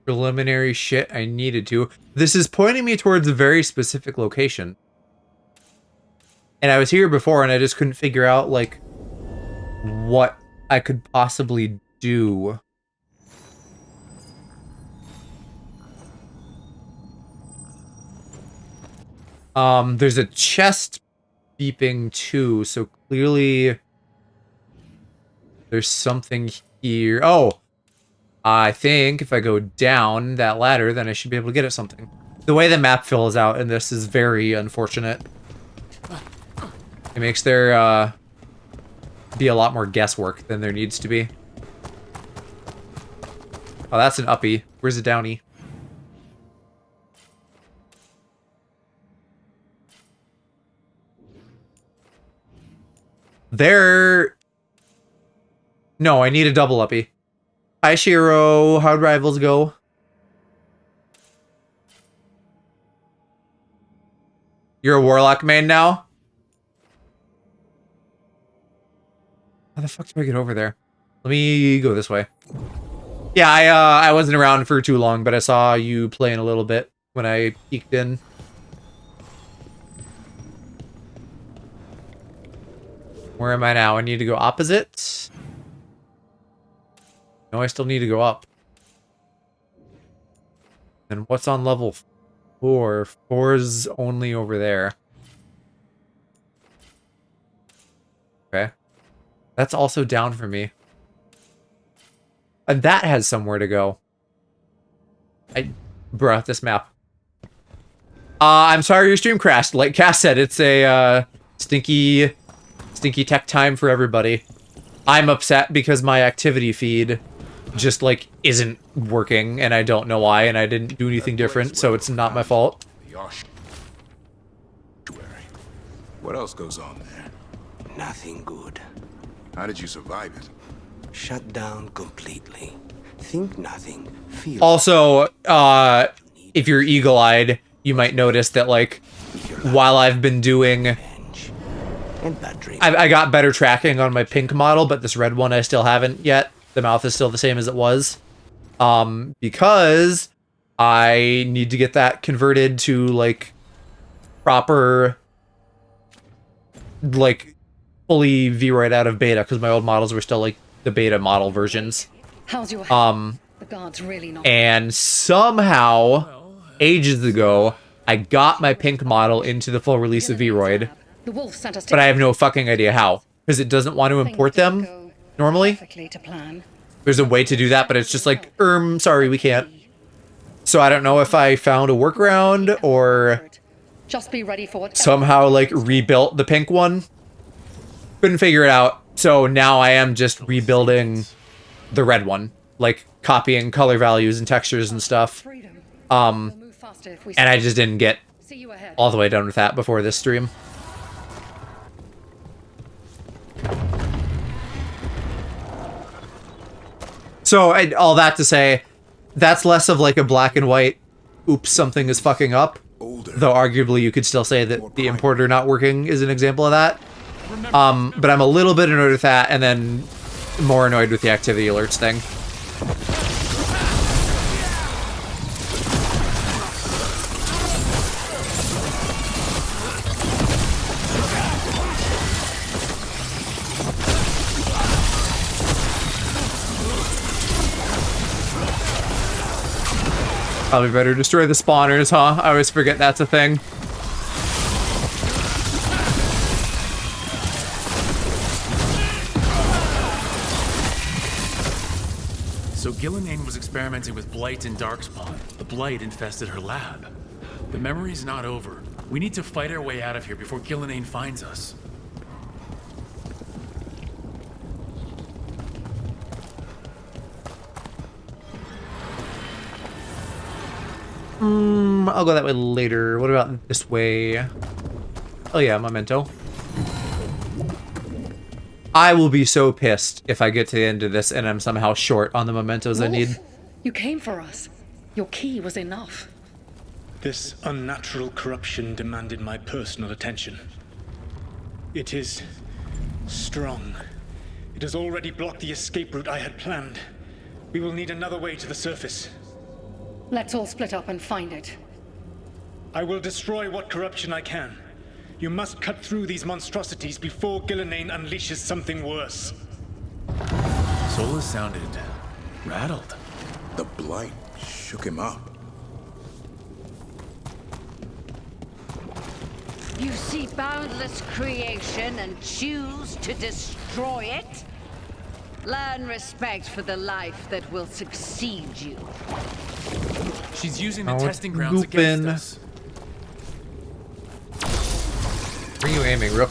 preliminary shit I needed to. This is pointing me towards a very specific location. And I was here before and I just couldn't figure out, like, what I could possibly do. There's a chest beeping too, so clearly there's something here. Oh, I think if I go down that ladder, then I should be able to get at something. The way the map fills out in this is very unfortunate. It makes there be a lot more guesswork than there needs to be. Oh, that's an uppie. Where's the downy? There... No, I need a double uppie. Hi, Shiro. How'd rivals go? You're a warlock main now? How the fuck do I get over there? Let me go this way. Yeah, I wasn't around for too long, but I saw you playing a little bit when I peeked in. Where am I now? I need to go opposite? No, I still need to go up. And what's on level 4? 4's only over there. Okay. That's also down for me. And that has somewhere to go. Bruh, this map. I'm sorry your stream crashed. Like Cass said, it's a stinky tech time for everybody. I'm upset because my activity feed just like isn't working and I don't know why and I didn't do anything different, so it's not my fault. What else goes on there? Nothing good. How did you survive it? Shut down completely. Think nothing. Feel. Also, if you're eagle-eyed, you might notice that, like, while I've been doing... I got better tracking on my pink model, but this red one I still haven't yet. The mouth is still the same as it was. Because I need to get that converted to, like, proper... like, fully V-right out of beta, because my old models were still, like, the beta model versions. How's your health? The guard's really not. And somehow, ages ago, I got my pink model into the full release of V-Roid, The wolf sent us to but I have no fucking idea how, because it doesn't want to import them normally. to plan. There's a way to do that, but it's just like, sorry, we can't. So I don't know if I found a workaround or Just be ready for what somehow like rebuilt the pink one. Couldn't figure it out. So now I am just rebuilding the red one, like copying color values and textures and stuff. And I just didn't get all the way done with that before this stream. So all that to say, that's less of like a black and white, oops, something is fucking up. Though arguably you could still say that the importer not working is an example of that. But I'm a little bit annoyed with that, and then more annoyed with the activity alerts thing. Probably better destroy the spawners, huh? I always forget that's a thing. So Gillenane was experimenting with Blight and Darkspawn. The Blight infested her lab. The memory's not over. We need to fight our way out of here before Gillenane finds us. I'll go that way later. What about this way? Oh yeah, memento. I will be so pissed if I get to the end of this and I'm somehow short on the mementos I need. You came for us. Your key was enough. This unnatural corruption demanded my personal attention. It is strong. It has already blocked the escape route I had planned. We will need another way to the surface. Let's all split up and find it. I will destroy what corruption I can. You must cut through these monstrosities before Gillenane unleashes something worse. Solus sounded rattled. The blight shook him up. You see boundless creation and choose to destroy it? Learn respect for the life that will succeed you. She's using the Oh, testing grounds against us. Where are you aiming, Rook?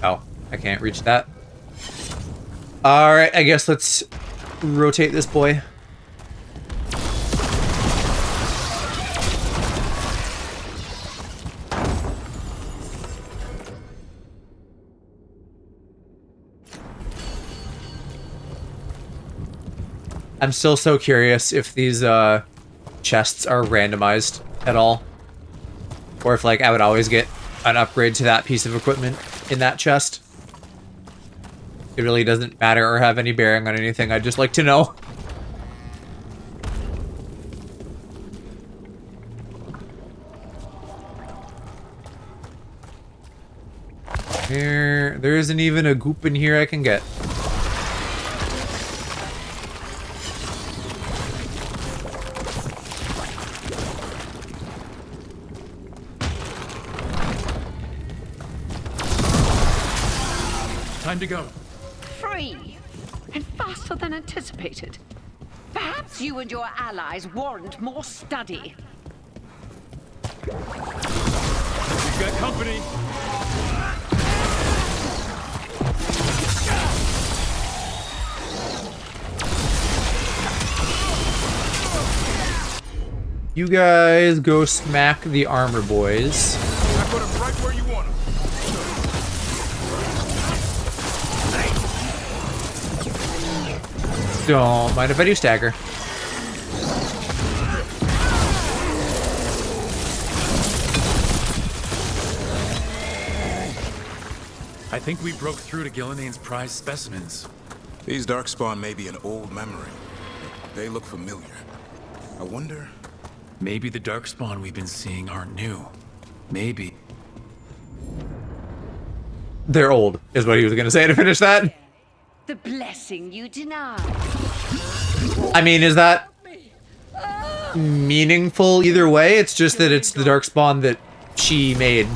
Oh, I can't reach that. Alright, I guess let's rotate this boy. I'm still so curious if these chests are randomized at all. Or if like I would always get an upgrade to that piece of equipment in that chest. It really doesn't matter or have any bearing on anything. I'd just like to know. There isn't even a goop in here I can get. Time to go. Free! And faster than anticipated. Perhaps you and your allies warrant more study. We've got company. You guys go smack the armor boys. I put them right where you want them. Don't mind if I do stagger. I think we broke through to Gillenane's prized specimens. These darkspawn may be an old memory. They look familiar. I wonder... Maybe the darkspawn we've been seeing aren't new. Maybe. They're old, is what he was gonna say to finish that. The blessing you deny. I mean, is that meaningful either way? It's just that it's the darkspawn that she made.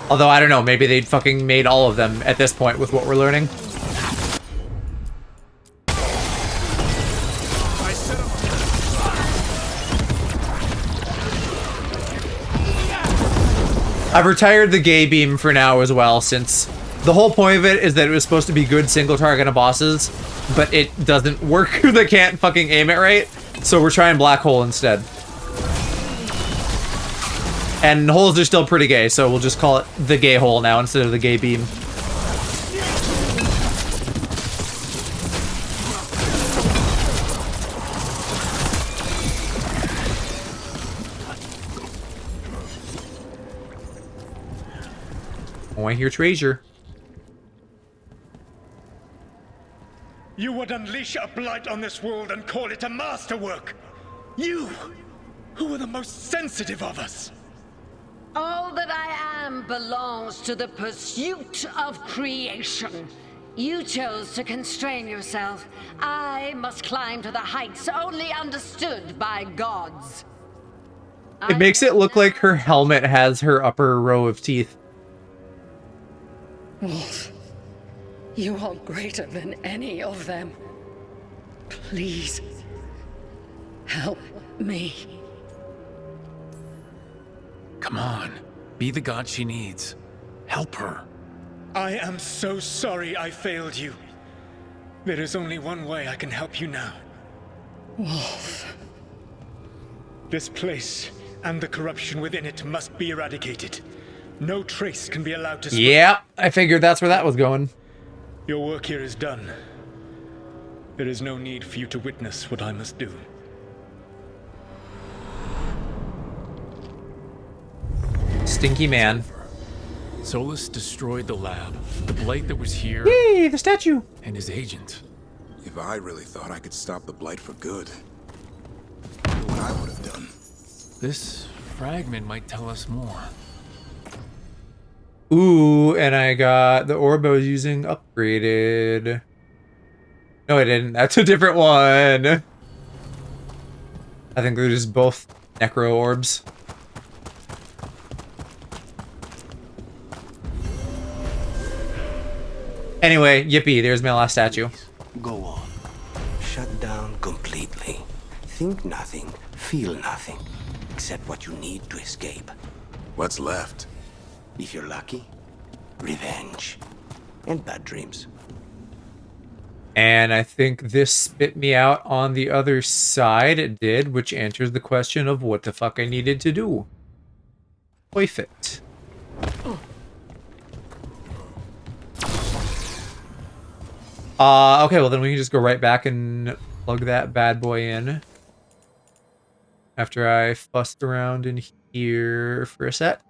Although, I don't know, maybe they'd fucking made all of them at this point with what we're learning. I've retired the gay beam for now as well, since the whole point of it is that it was supposed to be good single target on bosses, but it doesn't work. They can't fucking aim it right, so we're trying black hole instead. And holes are still pretty gay, so we'll just call it the gay hole now instead of the gay beam. Oh, I hear treasure. You would unleash a blight on this world and call it a masterwork. You, who are the most sensitive of us. All that I am belongs to the pursuit of creation. You chose to constrain yourself. I must climb to the heights only understood by gods. It makes it look like her helmet has her upper row of teeth. Wolf, you are greater than any of them. Please, help me. Come on. Be the god she needs. Help her. I am so sorry I failed you. There is only one way I can help you now. Wolf. This place and the corruption within it must be eradicated. No trace can be allowed to spread. Yeah, I figured that's where that was going. Your work here is done. There is no need for you to witness what I must do. Stinky man. Solus destroyed the lab, the blight that was here. Yay, the statue! And his agent. If I really thought I could stop the blight for good, look what I would have done. This fragment might tell us more. Ooh, and I got the orb I was using upgraded. No, I didn't. That's a different one. I think they're just both necro orbs. Anyway, yippee, there's my last statue. Go on. Shut down completely. Think nothing, feel nothing, except what you need to escape. What's left? If you're lucky, revenge. And bad dreams. And I think this spit me out on the other side. It did, which answers the question of what the fuck I needed to do. Perfect. Okay, well then we can just go right back and plug that bad boy in. After I fussed around in here for a set.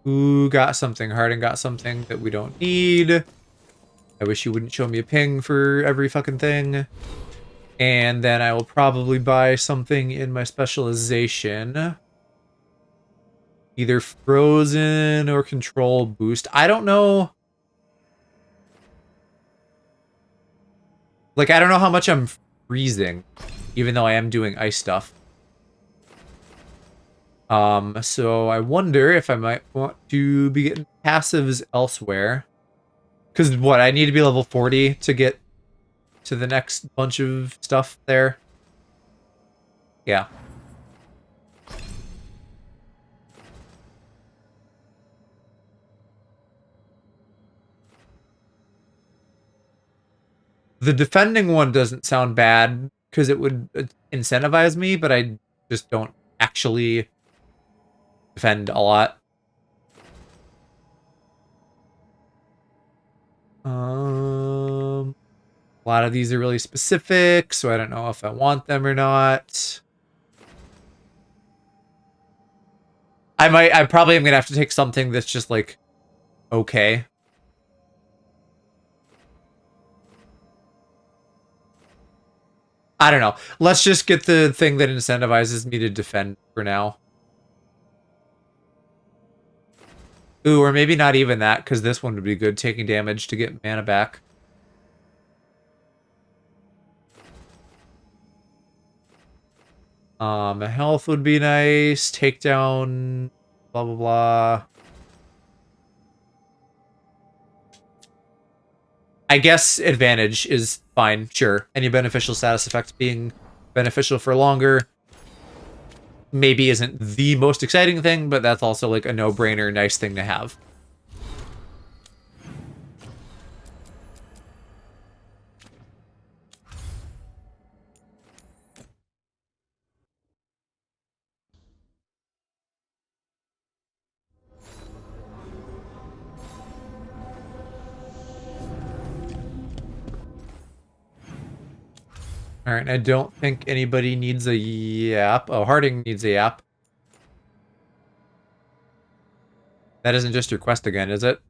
Ooh, got something. Harding got something that we don't need. I wish you wouldn't show me a ping for every fucking thing. And then I will probably buy something in my specialization. Either frozen or control boost. I don't know. Like, I don't know how much I'm freezing, even though I am doing ice stuff. So I wonder if I might want to be getting passives elsewhere. Because what, I need to be level 40 to get to the next bunch of stuff there? Yeah. The defending one doesn't sound bad because it would incentivize me, but I just don't actually defend a lot. A lot of these are really specific, so I don't know if I want them or not. I probably am gonna have to take something that's just like okay. I don't know. Let's just get the thing that incentivizes me to defend for now. Ooh, or maybe not even that, because this one would be good, taking damage to get mana back. Health would be nice. Takedown, blah, blah, blah. I guess advantage is fine, sure. Any beneficial status effects being beneficial for longer maybe isn't the most exciting thing, but that's also like a no-brainer, nice thing to have. Alright, I don't think anybody needs a yap. Oh, Harding needs a yap. That isn't just your quest again, is it?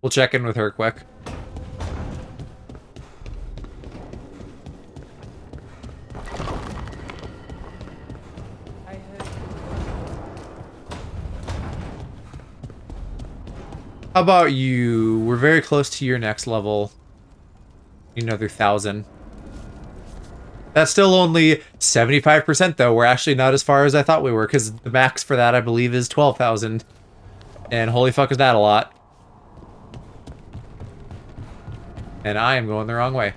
We'll check in with her quick. How about you? We're very close to your next level. Another 1,000. That's still only 75% though. We're actually not as far as I thought we were, because the max for that, I believe, is 12,000. And holy fuck is that a lot. And I am going the wrong way.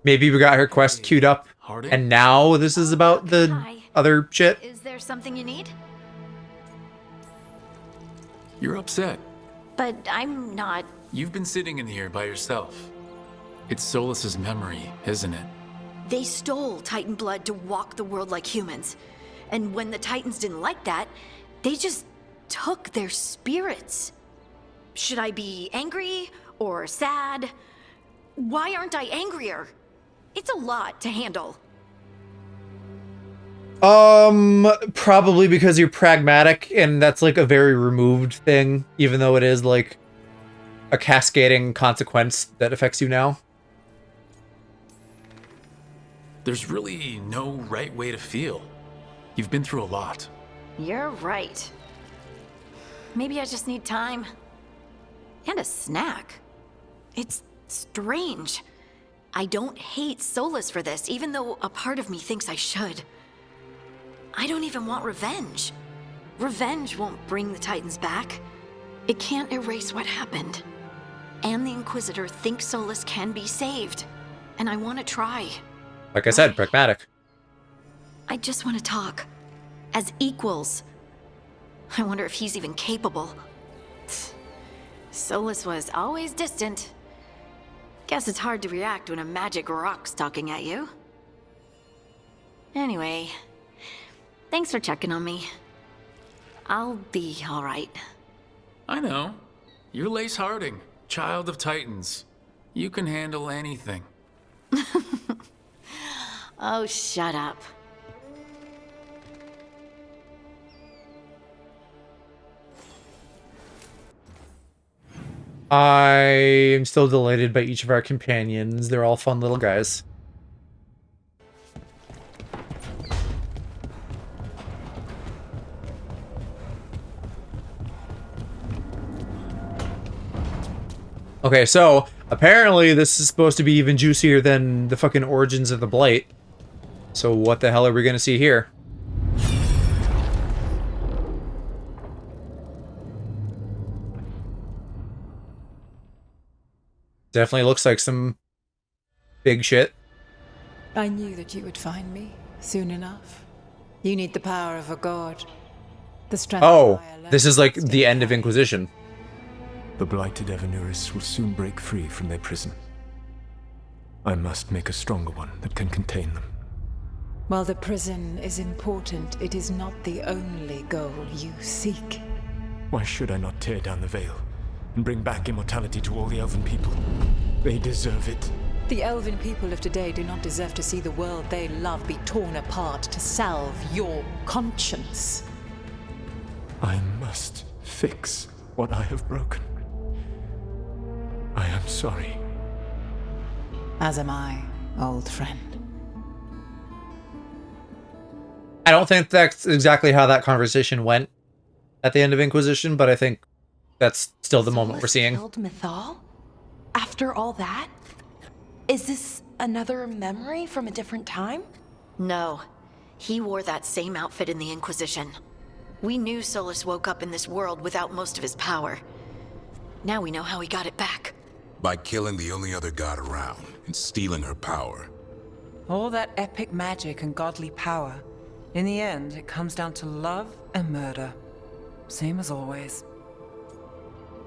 Maybe we got her quest queued up, and now this is about the other shit. Is there something you need? You're upset. But I'm not. You've been sitting in here by yourself. It's Solus's memory, isn't it? They stole Titan blood to walk the world like humans. And when the Titans didn't like that, they just took their spirits. Should I be angry or sad? Why aren't I angrier? It's a lot to handle. Probably because you're pragmatic, and that's like a very removed thing, even though it is like a cascading consequence that affects you now. There's really no right way to feel. You've been through a lot. You're right. Maybe I just need time. And a snack. It's strange. I don't hate Solus for this, even though a part of me thinks I should. I don't even want revenge. Revenge won't bring the Titans back. It can't erase what happened. And the Inquisitor thinks Solus can be saved. And I want to try. Like I said, pragmatic. I just want to talk. As equals. I wonder if he's even capable. Solus was always distant. Guess it's hard to react when a magic rock's talking at you. Anyway, thanks for checking on me. I'll be alright. I know. You're Lace Harding, child of Titans. You can handle anything. Oh, shut up. I am still delighted by each of our companions. They're all fun little guys. Okay, so apparently this is supposed to be even juicier than the fucking origins of the Blight. So what the hell are we gonna see here? Definitely looks like some big shit. I knew that you would find me soon enough. You need the power of a god. The strength Oh, this is like the end of Inquisition. The blighted Evanuris will soon break free from their prison. I must make a stronger one that can contain them. While the prison is important, it is not the only goal you seek. Why should I not tear down the veil and bring back immortality to all the Elven people? They deserve it. The Elven people of today do not deserve to see the world they love be torn apart to salve your conscience. I must fix what I have broken. I am sorry. As am I, old friend. I don't think that's exactly how that conversation went at the end of Inquisition, but I think that's still the moment we're seeing. Killed Mythal? After all that? Is this another memory from a different time? No. He wore that same outfit in the Inquisition. We knew Solus woke up in this world without most of his power. Now we know how he got it back. By killing the only other god around and stealing her power. All that epic magic and godly power. In the end, it comes down to love and murder. Same as always.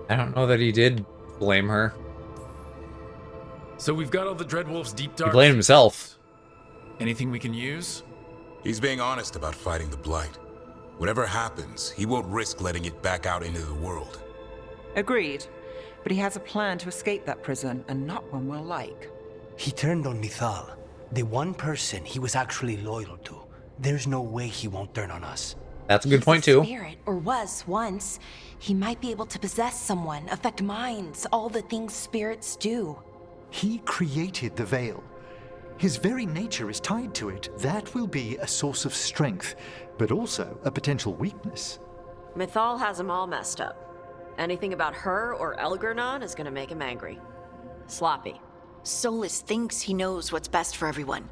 I don't know that he did blame her. So we've got all the Dreadwolf's deep dark. He blamed himself. Anything we can use? He's being honest about fighting the Blight. Whatever happens, he won't risk letting it back out into the world. Agreed. But he has a plan to escape that prison, and not one we'll like. He turned on Mythal, the one person he was actually loyal to. There's no way he won't turn on us. That's a good point too. Spirit, or was once. He might be able to possess someone, affect minds, all the things spirits do. He created the veil. His very nature is tied to it. That will be a source of strength, but also a potential weakness. Mythal has him all messed up. Anything about her or Elgernon is gonna make him angry. Sloppy. Solus thinks he knows what's best for everyone.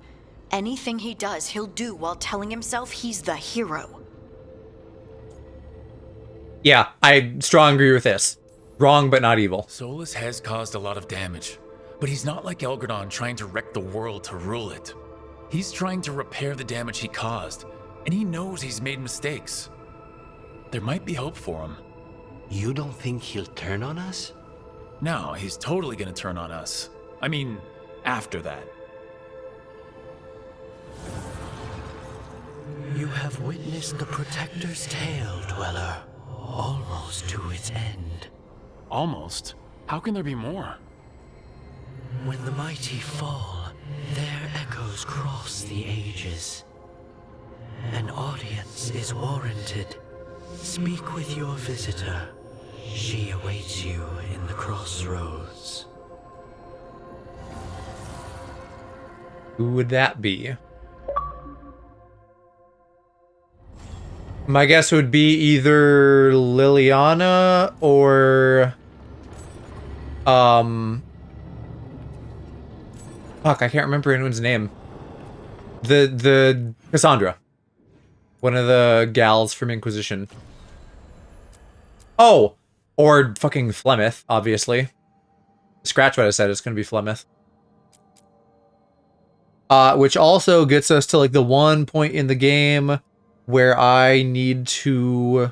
Anything he does, he'll do while telling himself he's the hero. Yeah, I strongly agree with this. Wrong, but not evil. Solus has caused a lot of damage, but he's not like Elgernon trying to wreck the world to rule it. He's trying to repair the damage he caused, and he knows he's made mistakes. There might be hope for him. You don't think he'll turn on us? No, he's totally gonna turn on us. I mean, after that. You have witnessed the Protector's tale, Dweller. almost to its end. Almost? How can there be more? When the mighty fall, their echoes cross the ages. An audience is warranted. Speak with your visitor. She awaits you in the crossroads. Who would that be? My guess would be either Liliana or fuck, I can't remember anyone's name. The Cassandra. One of the gals from Inquisition. Oh! Or fucking Flemeth, obviously. Scratch what I said, it's gonna be Flemeth. Which also gets us to like the one point in the game where I need to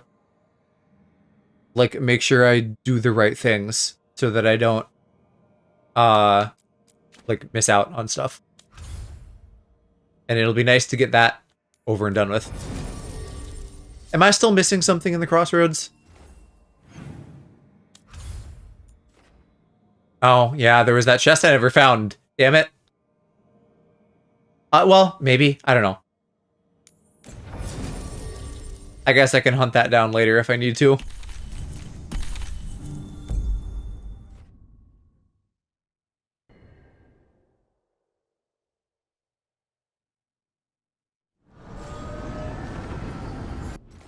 like make sure I do the right things so that I don't like miss out on stuff. And it'll be nice to get that over and done with. Am I still missing something in the crossroads? Oh, yeah, there was that chest I never found. Damn it. Well, maybe. I don't know. I guess I can hunt that down later if I need to.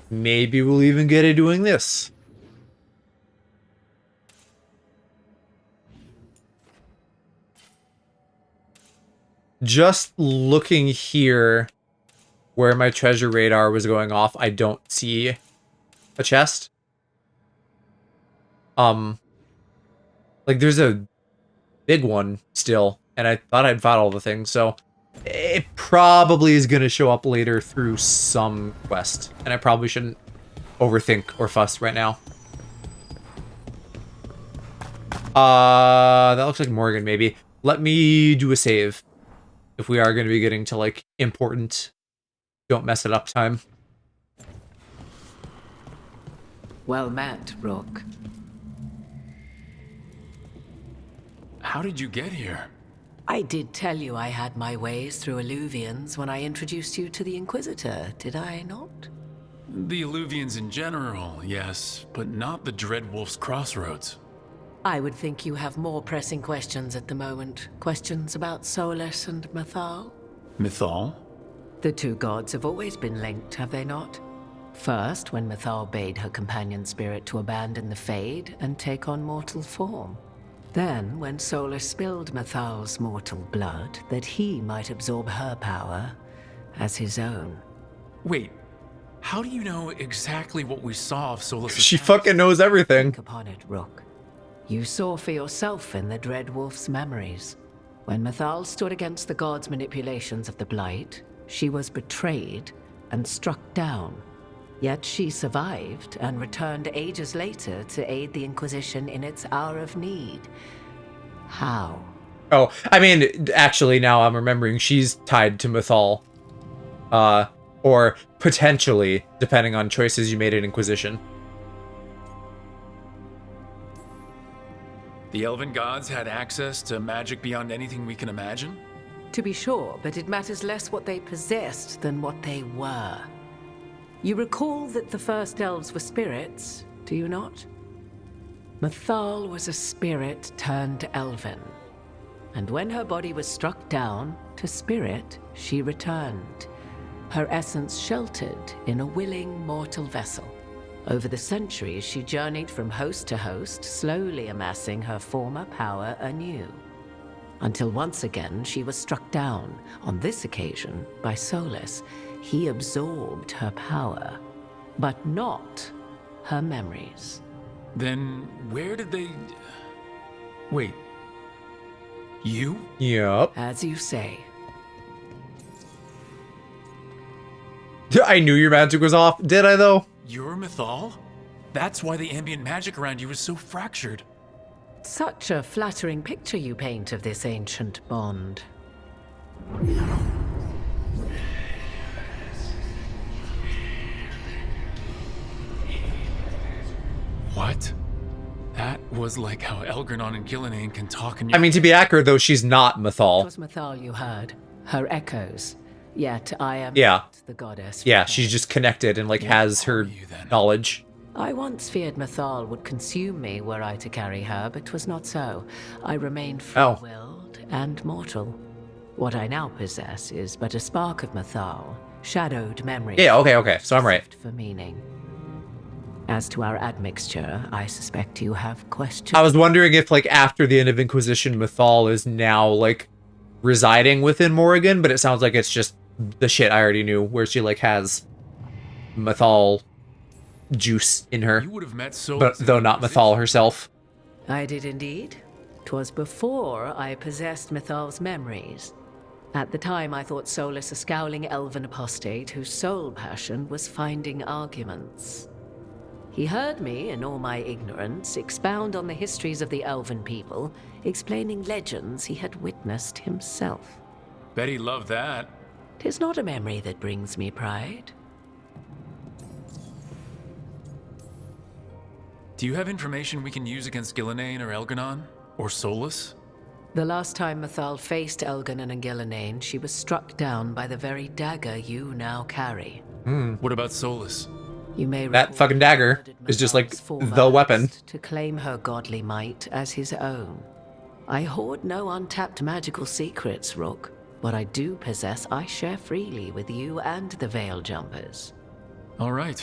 Maybe we'll even get it doing this. Just looking here where my treasure radar was going off, I don't see a chest. Like there's a big one still, and I thought I'd found all the things, so it probably is going to show up later through some quest, and I probably shouldn't overthink or fuss right now. That looks like Morgan, maybe. Let me do a save. If we are going to be getting to, like, important, don't mess it up time. Well met, Rook. How did you get here? I did tell you I had my ways through Illuvians when I introduced you to the Inquisitor, did I not? The Illuvians in general, yes, but not the Dreadwolf's Crossroads. I would think you have more pressing questions at the moment. Questions about Solus and Mythal? Mythal? The two gods have always been linked, have they not? First, when Mythal bade her companion spirit to abandon the Fade and take on mortal form. Then, when Solus spilled Mythal's mortal blood, that he might absorb her power as his own. Wait, how do you know exactly what we saw of Solus'? She fucking knows everything. Think upon it, Rook. You saw for yourself in the Dreadwolf's memories. When Mythal stood against the gods' manipulations of the Blight, she was betrayed and struck down. Yet she survived and returned ages later to aid the Inquisition in its hour of need. How? Oh, I mean, actually, now I'm remembering she's tied to Mythal. Or potentially, depending on choices you made in Inquisition. The Elven gods had access to magic beyond anything we can imagine? To be sure, but it matters less what they possessed than what they were. You recall that the first elves were spirits, do you not? Mythal was a spirit turned elven. And when her body was struck down, to spirit, she returned. Her essence sheltered in a willing mortal vessel. Over the centuries, she journeyed from host to host, slowly amassing her former power anew. Until once again, she was struck down, on this occasion, by Solus. He absorbed her power, but not her memories. Then where did they... Wait. You? Yup. As you say. I knew your magic was off. Did I, though? You're Mythal? That's why the ambient magic around you is so fractured. Such a flattering picture you paint of this ancient bond. What? That was like how Elgranon and Gillenane can talk in I mean, to be accurate, though, she's not It Mythal. was Mythal you heard. Her echoes. Yet I am Yeah. not the goddess. Yeah, she's just connected and, like, has her knowledge. I once feared Mythal would consume me were I to carry her, but 'twas not so. I remained free-willed and mortal. What I now possess is but a spark of Mythal, shadowed memory. Yeah, okay, so I'm right. For meaning. As to our admixture, I suspect you have questions. I was wondering if, like, after the end of Inquisition, Mythal is now, like, residing within Morrigan, but it sounds like it's just the shit I already knew, where she, like, has Mythal juice in her. You would have met Solus, but though not Mythal herself. I did indeed. 'Twas before I possessed Mythal's memories. At the time, I thought Solus a scowling elven apostate whose sole passion was finding arguments. He heard me, in all my ignorance, expound on the histories of the elven people, explaining legends he had witnessed himself. Bet he loved that. 'Tis not a memory that brings me pride. Do you have information we can use against Gillenane or Elgranon? Or Solus? The last time Mythal faced Elganon and Gillenane, she was struck down by the very dagger you now carry. What about Solus? You may That fucking dagger is just, like, the weapon. to claim her godly might as his own. I hoard no untapped magical secrets, Rook. What I do possess, I share freely with you and the Veil Jumpers. All right.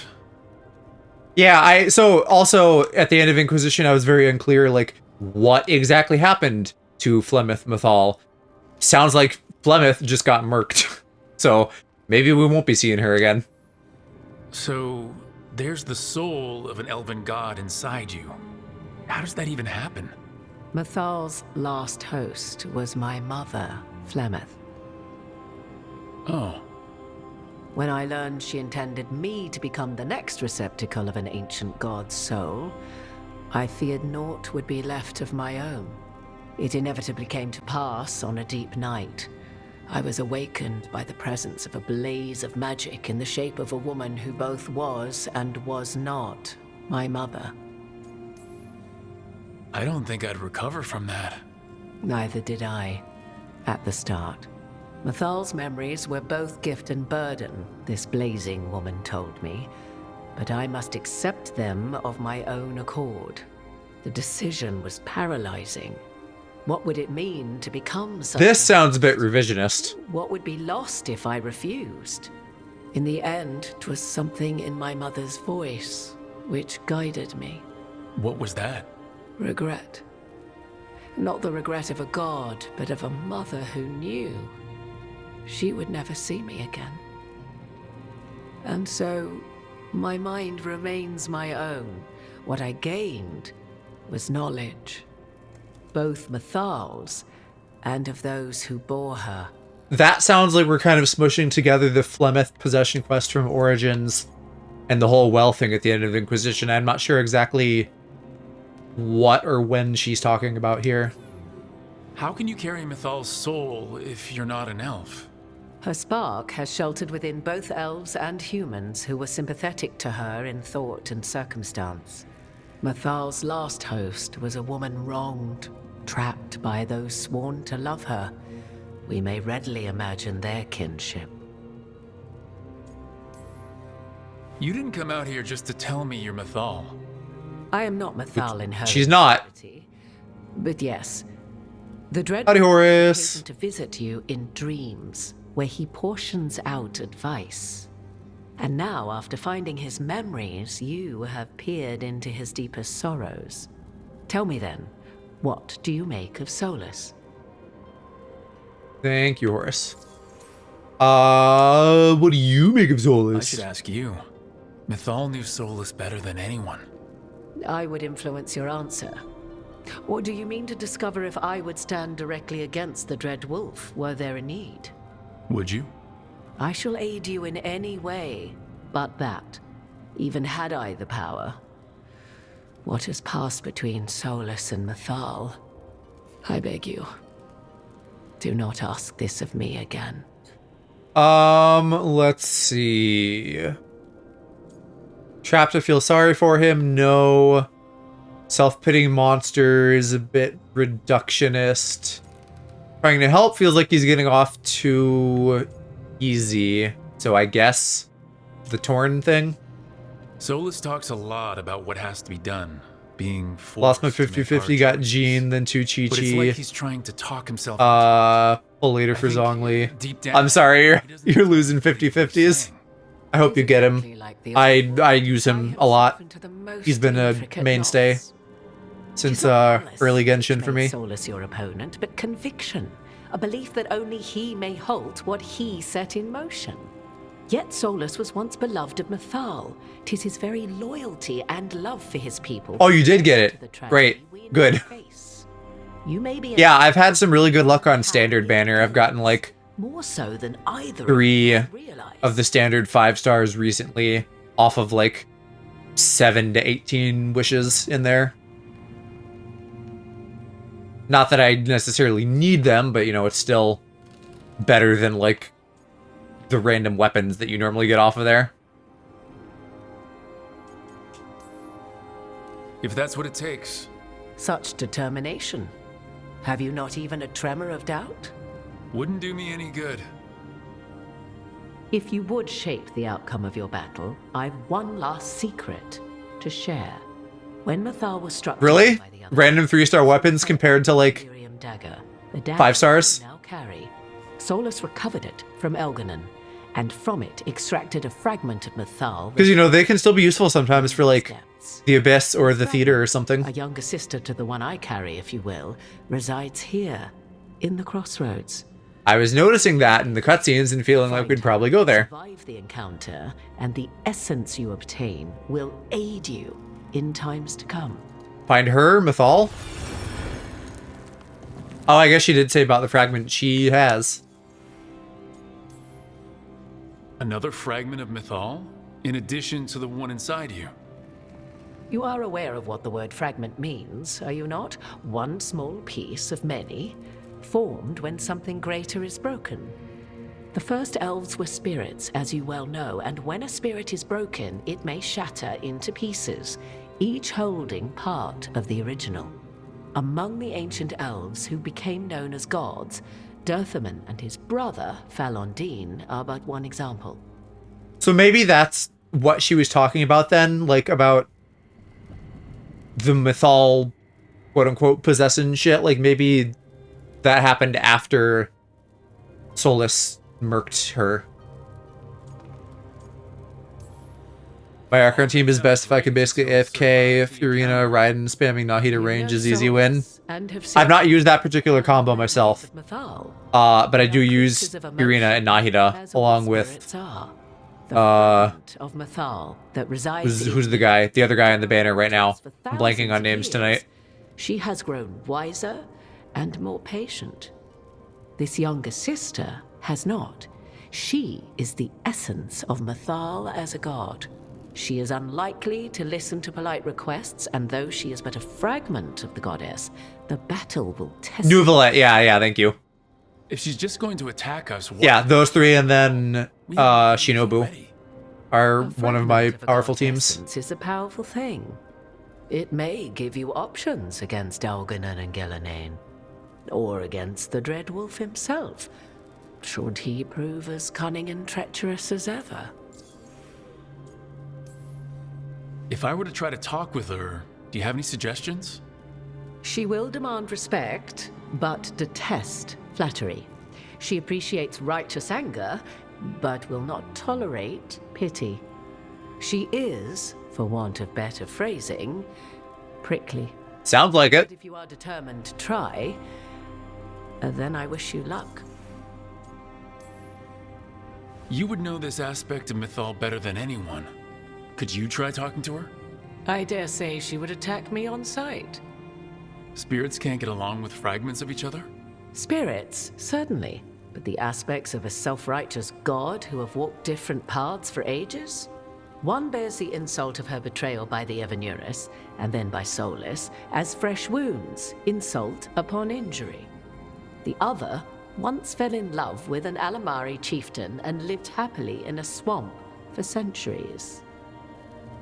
Yeah, so also at the end of Inquisition, I was very unclear, like, what exactly happened to Flemeth Mythal. Sounds like Flemeth just got murked. So maybe we won't be seeing her again. So, there's the soul of an elven god inside you. How does that even happen? Mythal's last host was my mother, Flemeth. Oh. When I learned she intended me to become the next receptacle of an ancient god's soul, I feared naught would be left of my own. It inevitably came to pass on a deep night. I was awakened by the presence of a blaze of magic in the shape of a woman who both was and was not my mother. I don't think I'd recover from that. Neither did I, at the start. Mythal's memories were both gift and burden, this blazing woman told me, but I must accept them of my own accord. The decision was paralyzing. What would it mean to become such This sounds a bit revisionist. What would be lost if I refused? In the end, 'twas something in my mother's voice which guided me. What was that? Regret. Not the regret of a god, but of a mother who knew she would never see me again. And so, my mind remains my own. What I gained was knowledge, both Mythal's and of those who bore her. That sounds like we're kind of smushing together the Flemeth possession quest from Origins and the whole well thing at the end of Inquisition. I'm not sure exactly what or when she's talking about here. How can you carry Mythal's soul if you're not an elf? Her spark has sheltered within both elves and humans who were sympathetic to her in thought and circumstance. Mythal's last host was a woman wronged, trapped by those sworn to love her. We may readily imagine their kinship. You didn't come out here just to tell me you're Mythal. I am not Mythal in her She's not. entirety, but yes, the dread Howdy, Horace. has chosen to visit you in dreams, where he portions out advice. And now, after finding his memories, you have peered into his deepest sorrows. Tell me then, what do you make of Solus? Thank you, Horace. What do you make of I Solus? should ask you. Mythal knew Solus better than anyone. I would influence your answer. Or do you mean to discover if I would stand directly against the Dread Wolf, were there a need? Would you? I shall aid you in any way but that, even had I the power. What has passed between Solus and Mythal? I beg you, do not ask this of me again. Let's see. Trapped to feel sorry for him? No. Self-pitying monster is a bit reductionist. Trying to help feels like he's getting off too easy. So I guess the torn thing. Solus talks a lot about what has to be done. Being Lost my forced to make 50-50, hard got choices. Jean, then 2 Chi But it's like Chi. he's trying to talk himself Full later for Zhongli. deep down, I'm sorry, you're losing 50-50s. I hope you get him. I use him a lot. He's been a mainstay since early Genshin for me. Solus your opponent, but conviction. A belief that only he may halt what he set in motion. Yet Solus was once beloved of Mythal. 'Tis his very loyalty and love for his people. Oh, you did get it. Great. Good. You may be Yeah, I've had some really good luck on standard banner. I've gotten like more so than either 3 of the standard 5 stars recently off of like 7 to 18 wishes in there. Not that I necessarily need them, but you know, it's still better than like the random weapons that you normally get off of there. If that's what it takes. Such determination. Have you not even a tremor of doubt? Wouldn't do me any good. If you would shape the outcome of your battle, I've one last secret to share. When Mythal was struck Really? by the other Random 3-star weapons compared to like dagger, the dagger 5 stars? you now carry. Solus recovered it from Elganon, and from it extracted a fragment of Mythal. Because, you know, they can still be useful sometimes for like the Abyss or the Theater or something. A younger sister to the one I carry, if you will, resides here, in the crossroads. I was noticing that in the cutscenes and feeling like we'd probably go there. Survive the encounter, and the essence you obtain will aid you in times to come. Find her, Mythal? Oh, I guess she did say about the fragment she has. Another fragment of Mythal? In addition to the one inside you? You are aware of what the word fragment means, are you not? One small piece of many, formed when something greater is broken. The first elves were spirits, as you well know, and when a spirit is broken, it may shatter into pieces, each holding part of the original. Among the ancient elves who became known as gods, Dirthaman and his brother, Falondine, are but one example. So maybe that's what she was talking about then, like about the Mythal, quote-unquote, possession shit. Like maybe that happened after Solus murked her. My Archon team is best if I could basically AFK, Furina, Raiden, spamming Nahida range is easy win. I've not used that particular combo myself. But I do use Furina and Nahida along with Of Mythal that resides who's the guy? The other guy on the banner right now. I'm blanking on names tonight. She has grown wiser and more patient. This younger sister has not. She is the essence of Mythal as a god. She is unlikely to listen to polite requests, and though she is but a fragment of the goddess, the battle will test her. Nouvelet, yeah, thank you. If she's just going to attack us, what? Yeah, those 3 and then Shinobu are one of my powerful teams. Essence is a powerful thing. It may give you options against Elganon and Gillenane, or against the Dread Wolf himself, should he prove as cunning and treacherous as ever. If I were to try to talk with her, do you have any suggestions? She will demand respect, but detest flattery. She appreciates righteous anger, but will not tolerate pity. She is, for want of better phrasing, prickly. Sounds like it. But if you are determined to try, then I wish you luck. You would know this aspect of Mythal better than anyone. Could you try talking to her? I dare say she would attack me on sight. Spirits can't get along with fragments of each other? Spirits, certainly. But the aspects of a self-righteous god who have walked different paths for ages? One bears the insult of her betrayal by the Evanurus, and then by Solus, as fresh wounds, insult upon injury. The other once fell in love with an Alamari chieftain and lived happily in a swamp for centuries.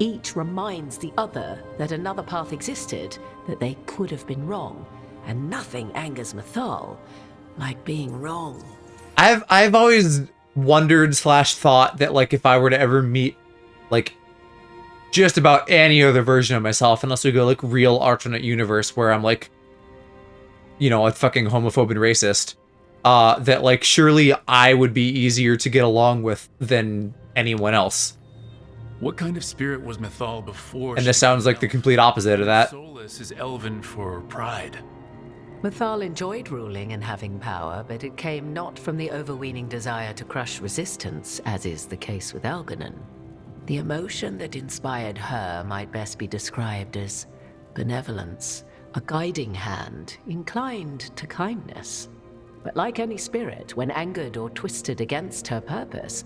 Each reminds the other that another path existed, that they could have been wrong, and nothing angers Mythal like being wrong. I've always wondered / thought that, like, if I were to ever meet, like, just about any other version of myself, unless we go, like, real alternate universe where I'm, like, you know, a fucking homophobe and racist, that, like, surely I would be easier to get along with than anyone else. What kind of spirit was Mythal before? And this sounds like the complete opposite of that. Solus is Elven for pride. Mythal enjoyed ruling and having power, but it came not from the overweening desire to crush resistance, as is the case with Algernon. The emotion that inspired her might best be described as benevolence, a guiding hand inclined to kindness. But like any spirit, when angered or twisted against her purpose,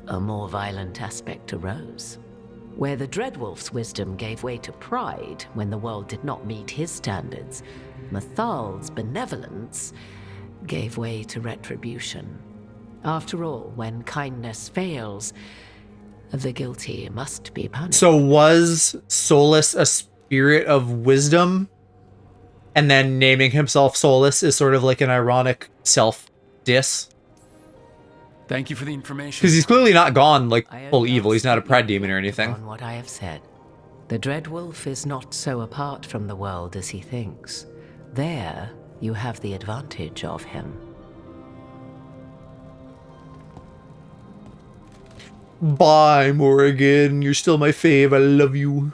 a more violent aspect arose. Where the Dreadwolf's wisdom gave way to pride when the world did not meet his standards, Mythal's benevolence gave way to retribution. After all, when kindness fails, the guilty must be punished. So was Solus a spirit of wisdom? And then naming himself Solus is sort of like an ironic self-diss? Thank you for the information. Because he's clearly not gone, like, full evil. He's not a pride demon or anything. On what I have said, the Dreadwolf is not so apart from the world as he thinks. There, you have the advantage of him. Bye, Morrigan. You're still my fave. I love you.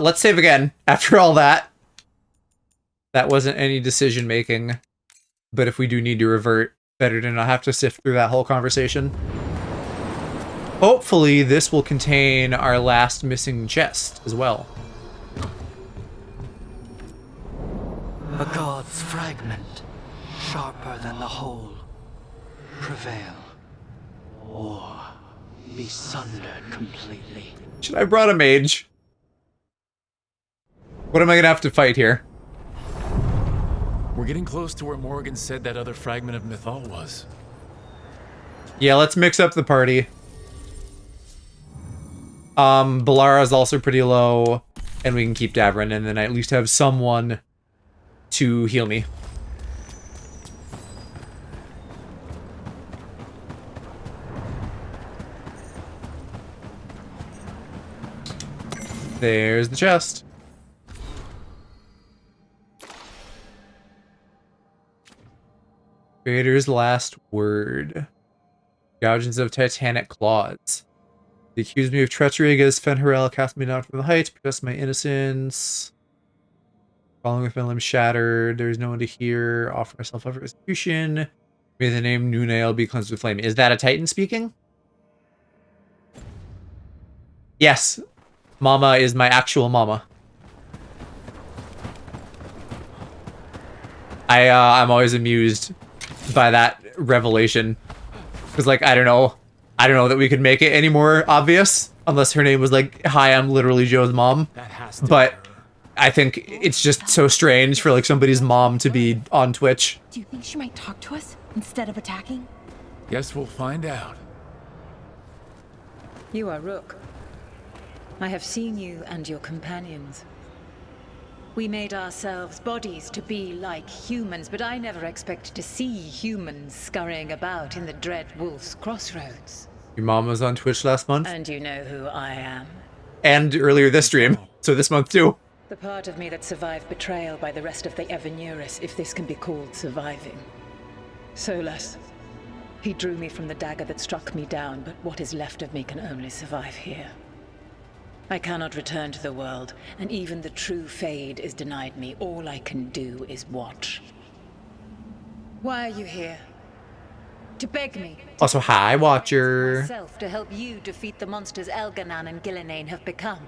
Let's save again. After all that. That wasn't any decision making. But if we do need to revert, better to not have to sift through that whole conversation. Hopefully this will contain our last missing chest as well. A god's fragment, sharper than the whole, prevail, or be sundered completely. Should I have brought a mage? What am I gonna have to fight here? We're getting close to where Morrigan said that other fragment of Mythal was. Yeah, let's mix up the party. Balara's also pretty low, and we can keep Davrin, and then I at least have someone to heal me. There's the chest. Creator's last word. Gougings of titanic claws. They accused me of treachery against Fenrirel, cast me down from the heights, protest my innocence. Following with my limbs shattered, there is no one to hear. Offer myself up for execution. May the name Nunael be cleansed with flame. Is that a Titan speaking? Yes. Mama is my actual mama. I'm always amused by that revelation. Because, like, I don't know that we could make it any more obvious. Unless her name was like, hi, I'm literally Joe's mom. But I think it's just so strange for, like, somebody's mom to be on Twitch. Do you think she might talk to us instead of attacking? Guess we'll find out. You are Rook. I have seen you and your companions. We made ourselves bodies to be like humans, but I never expected to see humans scurrying about in the Dread Wolf's crossroads. Your mom was on Twitch last month? And you know who I am. And earlier this stream. So this month too. The part of me that survived betrayal by the rest of the Evanuris, if this can be called surviving. Solus. He drew me from the dagger that struck me down, but what is left of me can only survive here. I cannot return to the world, and even the true Fade is denied me. All I can do is watch. Why are you here? To beg me? Also, hi, Watcher. Myself to help you defeat the monsters Elganon and Gillinane have become?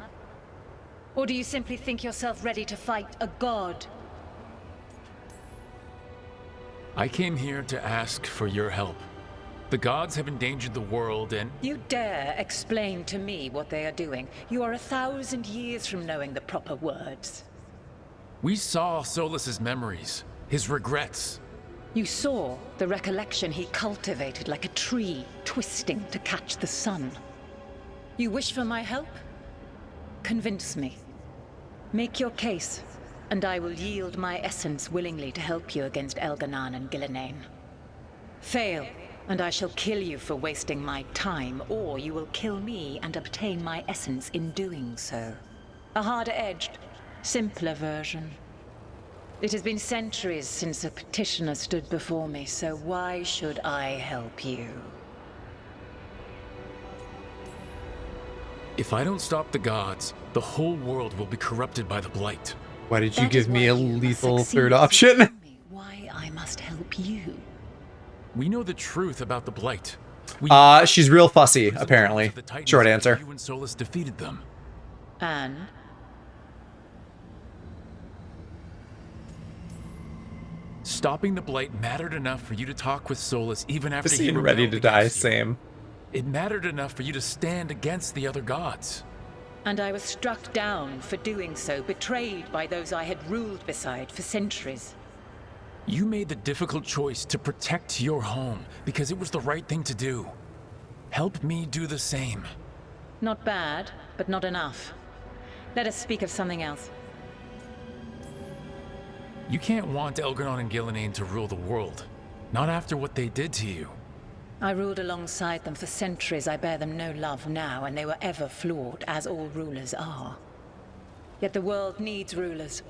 Or do you simply think yourself ready to fight a god? I came here to ask for your help. The gods have endangered the world and... You dare explain to me what they are doing? You are 1,000 years from knowing the proper words. We saw Solus's memories, his regrets. You saw the recollection he cultivated like a tree, twisting to catch the sun. You wish for my help? Convince me. Make your case, and I will yield my essence willingly to help you against Elganon and Gillenane. Fail, and I shall kill you for wasting my time, or you will kill me and obtain my essence in doing so. A harder-edged, simpler version. It has been centuries since a petitioner stood before me, so why should I help you? If I don't stop the gods, the whole world will be corrupted by the Blight. Why did you give me a lethal third option? Why I must help you? We know the truth about the Blight. She's real fussy, apparently. Short answer. You and Solus defeated them. And? Stopping the Blight mattered enough for you to talk with Solus even after he Seen rebelled ready to die, against you. same. It mattered enough for you to stand against the other gods. And I was struck down for doing so, betrayed by those I had ruled beside for centuries. You made the difficult choice to protect your home because it was the right thing to do. Help me do the same. Not bad, but not enough. Let us speak of something else. You can't want Elganon and Gillenane to rule the world. Not after what they did to you. I ruled alongside them for centuries. I bear them no love now, and they were ever flawed, as all rulers are. Yet the world needs rulers.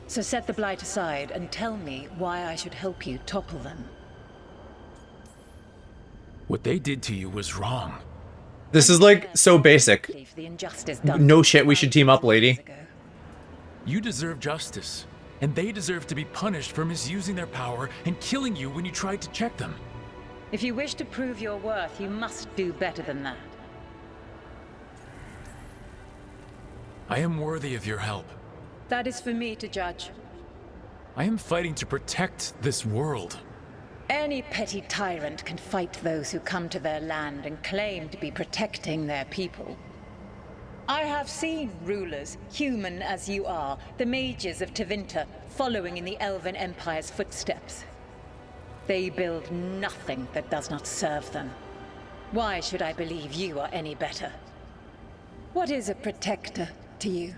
So set the Blight aside and tell me why I should help you topple them. What they did to you was wrong. This is like so basic. The injustice done No shit, we should team up, lady. You deserve justice, and they deserve to be punished for misusing their power and killing you when you tried to check them. If you wish to prove your worth, you must do better than that. I am worthy of your help. That is for me to judge. I am fighting to protect this world. Any petty tyrant can fight those who come to their land and claim to be protecting their people. I have seen rulers, human as you are, the mages of Tevinter, following in the Elven Empire's footsteps. They build nothing that does not serve them. Why should I believe you are any better? What is a protector to you?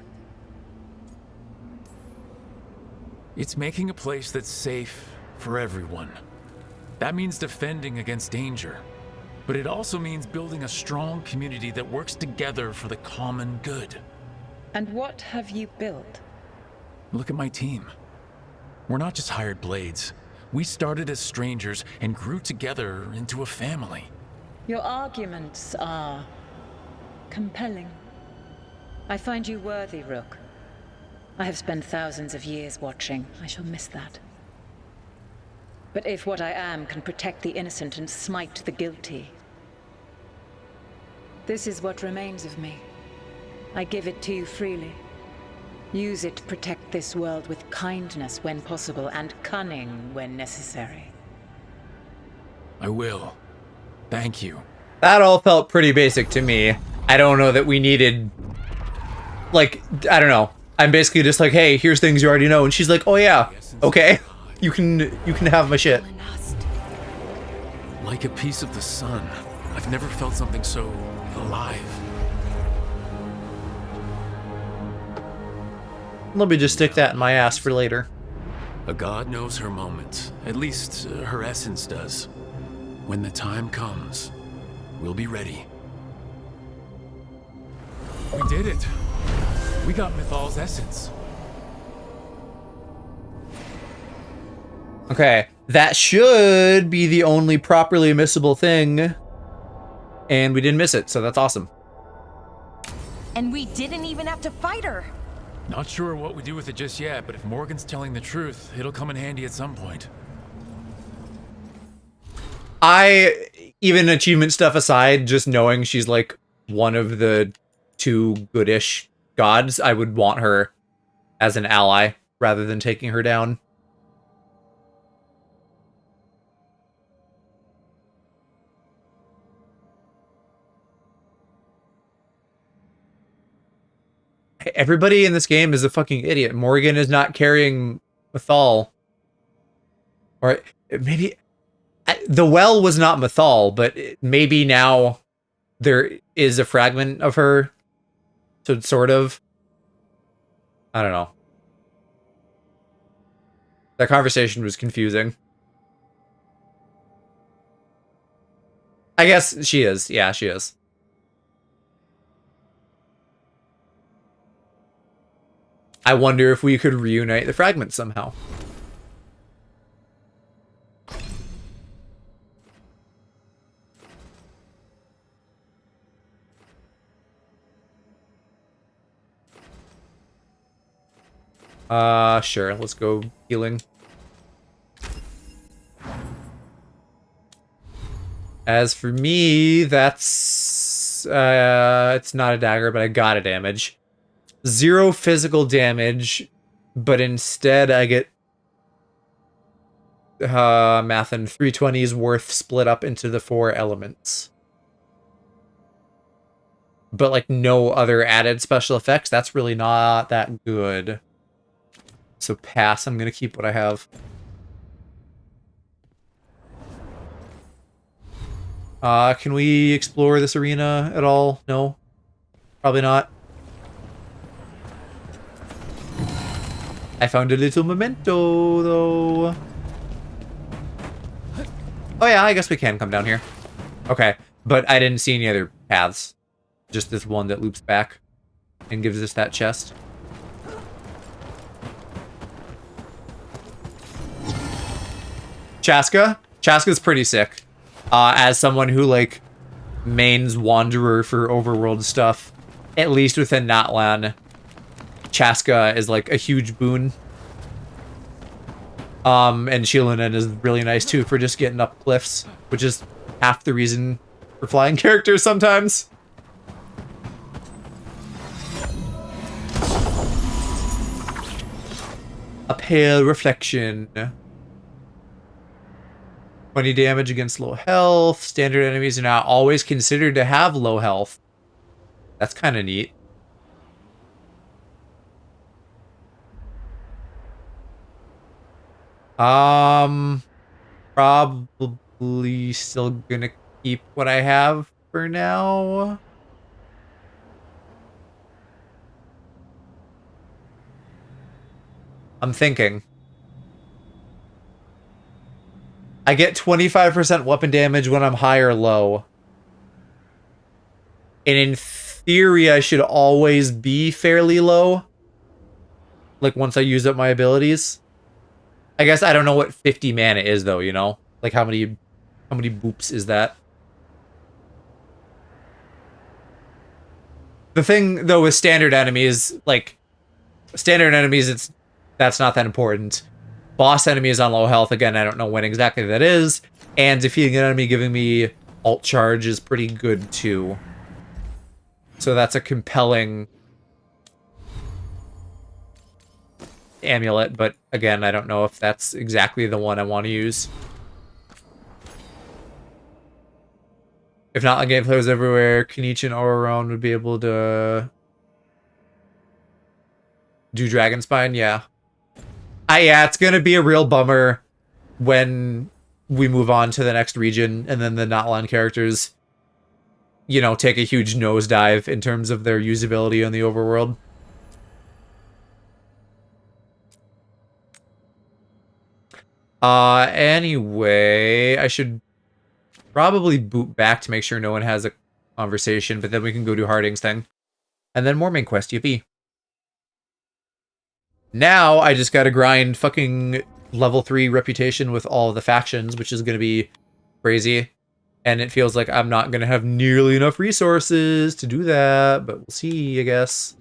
It's making a place that's safe for everyone. That means defending against danger. But it also means building a strong community that works together for the common good. And what have you built? Look at my team. We're not just hired blades. We started as strangers and grew together into a family. Your arguments are compelling. I find you worthy, Rook. I have spent thousands of years watching. I shall miss that. But if what I am can protect the innocent and smite the guilty, this is what remains of me. I give it to you freely. Use it to protect this world with kindness when possible and cunning when necessary. I will. Thank you. That all felt pretty basic to me. I don't know that we needed... Like, I don't know. I'm basically just like, hey, here's things you already know. And she's like, oh yeah, okay. You can have my shit. Like a piece of the sun. I've never felt something so alive. Let me just stick that in my ass for later. A god knows her moment. At least her essence does. When the time comes, we'll be ready. We did it. We got Mythal's essence. Okay, that should be the only properly missable thing. And we didn't miss it, so that's awesome. And we didn't even have to fight her. Not sure what we do with it just yet, but if Morgan's telling the truth, it'll come in handy at some point. Even achievement stuff aside, just knowing she's like one of the two goodish gods, I would want her as an ally rather than taking her down. Everybody in this game is a fucking idiot. Morgan is not carrying Mythal. Or maybe... The well was not Mythal, but maybe now there is a fragment of her. So sort of. I don't know. That conversation was confusing. I guess she is. Yeah, she is. I wonder if we could reunite the fragments somehow. Sure. Let's go healing. As for me, that's... it's not a dagger, but I got a damage. 0 physical damage, but instead I get... math and 320's worth split up into the 4 elements. But, like, no other added special effects. That's really not that good. So pass. I'm gonna keep what I have. Can we explore this arena at all? No? Probably not. I found a little memento, though. Oh yeah, I guess we can come down here. Okay, but I didn't see any other paths. Just this one that loops back and gives us that chest. Chaska? Chaska's pretty sick. As someone who, like, mains Wanderer for overworld stuff, at least within Natlan, Chaska is, like, a huge boon. And Shilonen is really nice, too, for just getting up cliffs, which is half the reason for flying characters sometimes. A pale reflection. 20 damage against low health. Standard enemies are not always considered to have low health. That's kind of neat. Probably still gonna keep what I have for now. I'm thinking. I get 25% weapon damage when I'm high or low. And in theory, I should always be fairly low. Like, once I use up my abilities. I guess I don't know what 50 mana is, though, you know? Like, how many boops is that? The thing, though, with standard enemies, like, standard enemies, that's not that important. Boss enemies on low health, again, I don't know when exactly that is. And defeating an enemy giving me alt charge is pretty good, too. So that's a compelling amulet, but again, I don't know if that's exactly the one I want to use. If not, like, game players everywhere, Kenichi and Auron would be able to do Dragonspine, yeah. Yeah, it's gonna be a real bummer when we move on to the next region and then the Natlan characters, you know, take a huge nosedive in terms of their usability on the overworld. Anyway, I should probably boot back to make sure no one has a conversation, but then we can go do Harding's thing. And then more main quest, yippee. Now, I just gotta grind fucking level 3 reputation with all of the factions, which is gonna be crazy. And it feels like I'm not gonna have nearly enough resources to do that, but we'll see, I guess.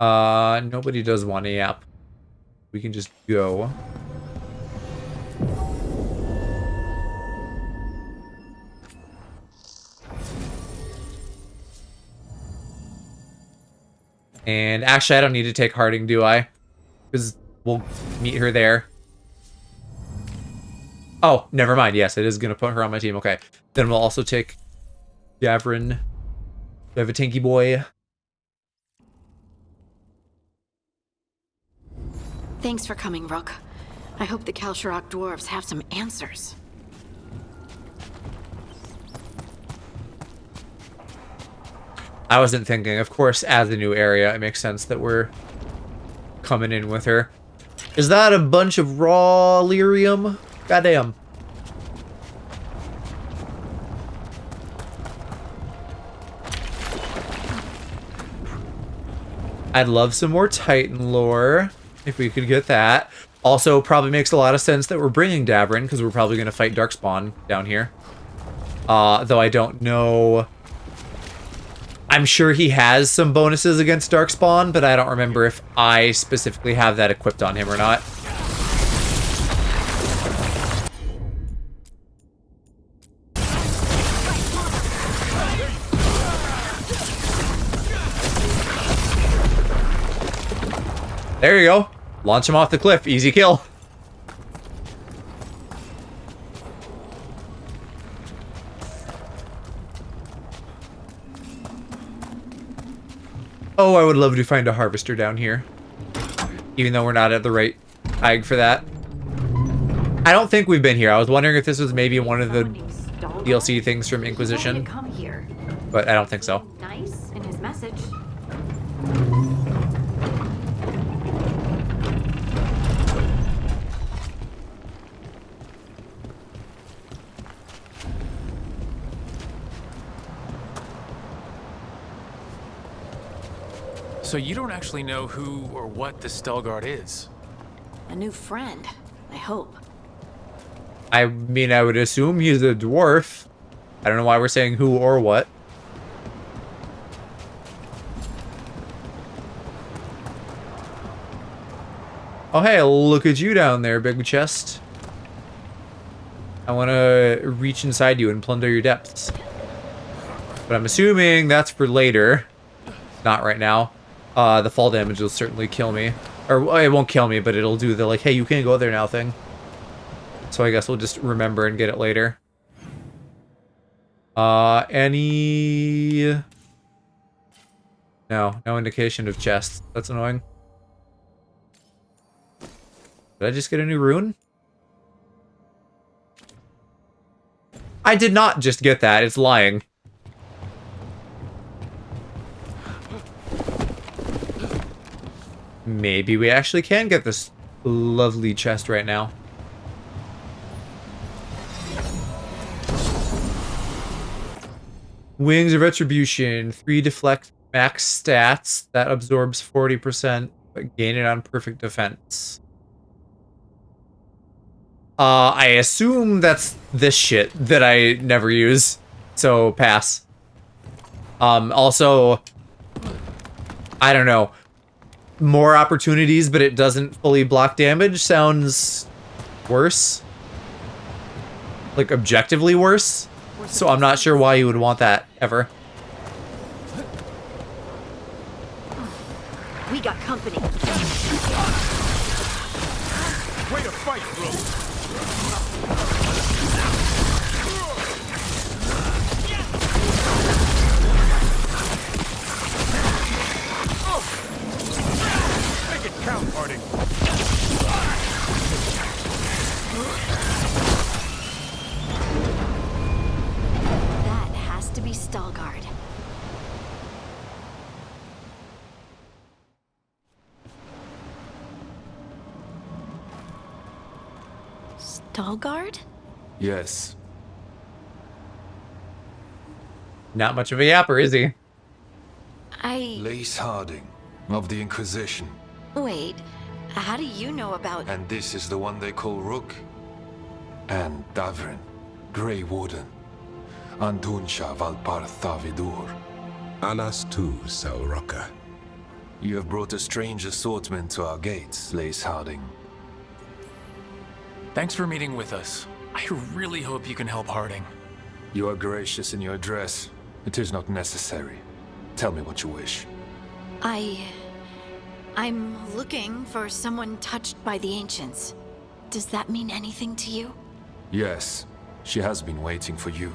Nobody does want a app. We can just go. And actually, I don't need to take Harding, do I? Because we'll meet her there. Oh, never mind. Yes, it is going to put her on my team. Okay. Then we'll also take Gavrin. We have a Tinky Boy. Thanks for coming, Rook. I hope the Kalsharak dwarves have some answers. I wasn't thinking. Of course, as a new area, it makes sense that we're coming in with her. Is that a bunch of raw lyrium? Goddamn. I'd love some more Titan lore, if we could get that. Also, probably makes a lot of sense that we're bringing Davrin, because we're probably going to fight Darkspawn down here. Though I don't know... I'm sure he has some bonuses against Darkspawn, but I don't remember if I specifically have that equipped on him or not. There you go. Launch him off the cliff. Easy kill. Oh, I would love to find a harvester down here. Even though we're not at the right tag for that. I don't think we've been here. I was wondering if this was maybe one of the DLC things from Inquisition. But I don't think so. Nice in his message. So you don't actually know who or what the Stelguard is? A new friend, I hope. I mean, I would assume he's a dwarf. I don't know why we're saying who or what. Oh, hey, look at you down there, big chest. I want to reach inside you and plunder your depths. But I'm assuming that's for later. Not right now. The fall damage will certainly kill me. Or, it won't kill me, but it'll do the, like, hey, you can't go there now thing. So I guess we'll just remember and get it later. Any... No indication of chests. That's annoying. Did I just get a new rune? I did not just get that. It's lying. Maybe we actually can get this lovely chest right now. Wings of Retribution. 3 deflect max stats. That absorbs 40%, but gain it on perfect defense. I assume that's this shit that I never use. So, pass. Also, I don't know. More opportunities, but it doesn't fully block damage sounds worse. Like, objectively worse. So I'm not sure why you would want that, ever. We got company. Way to fight, bro. Make it count, Harding. That has to be Stelguard. Stelguard? Yes. Not much of a yapper, is he? Lace Harding, of the Inquisition. Wait, how do you know about... And this is the one they call Rook? And Davrin, Grey Warden. Antunsha Valpartha Vidur. Alas tu, Salroka. You have brought a strange assortment to our gates, Lace Harding. Thanks for meeting with us. I really hope you can help Harding. You are gracious in your address. It is not necessary. Tell me what you wish. I'm looking for someone touched by the Ancients. Does that mean anything to you? Yes, she has been waiting for you.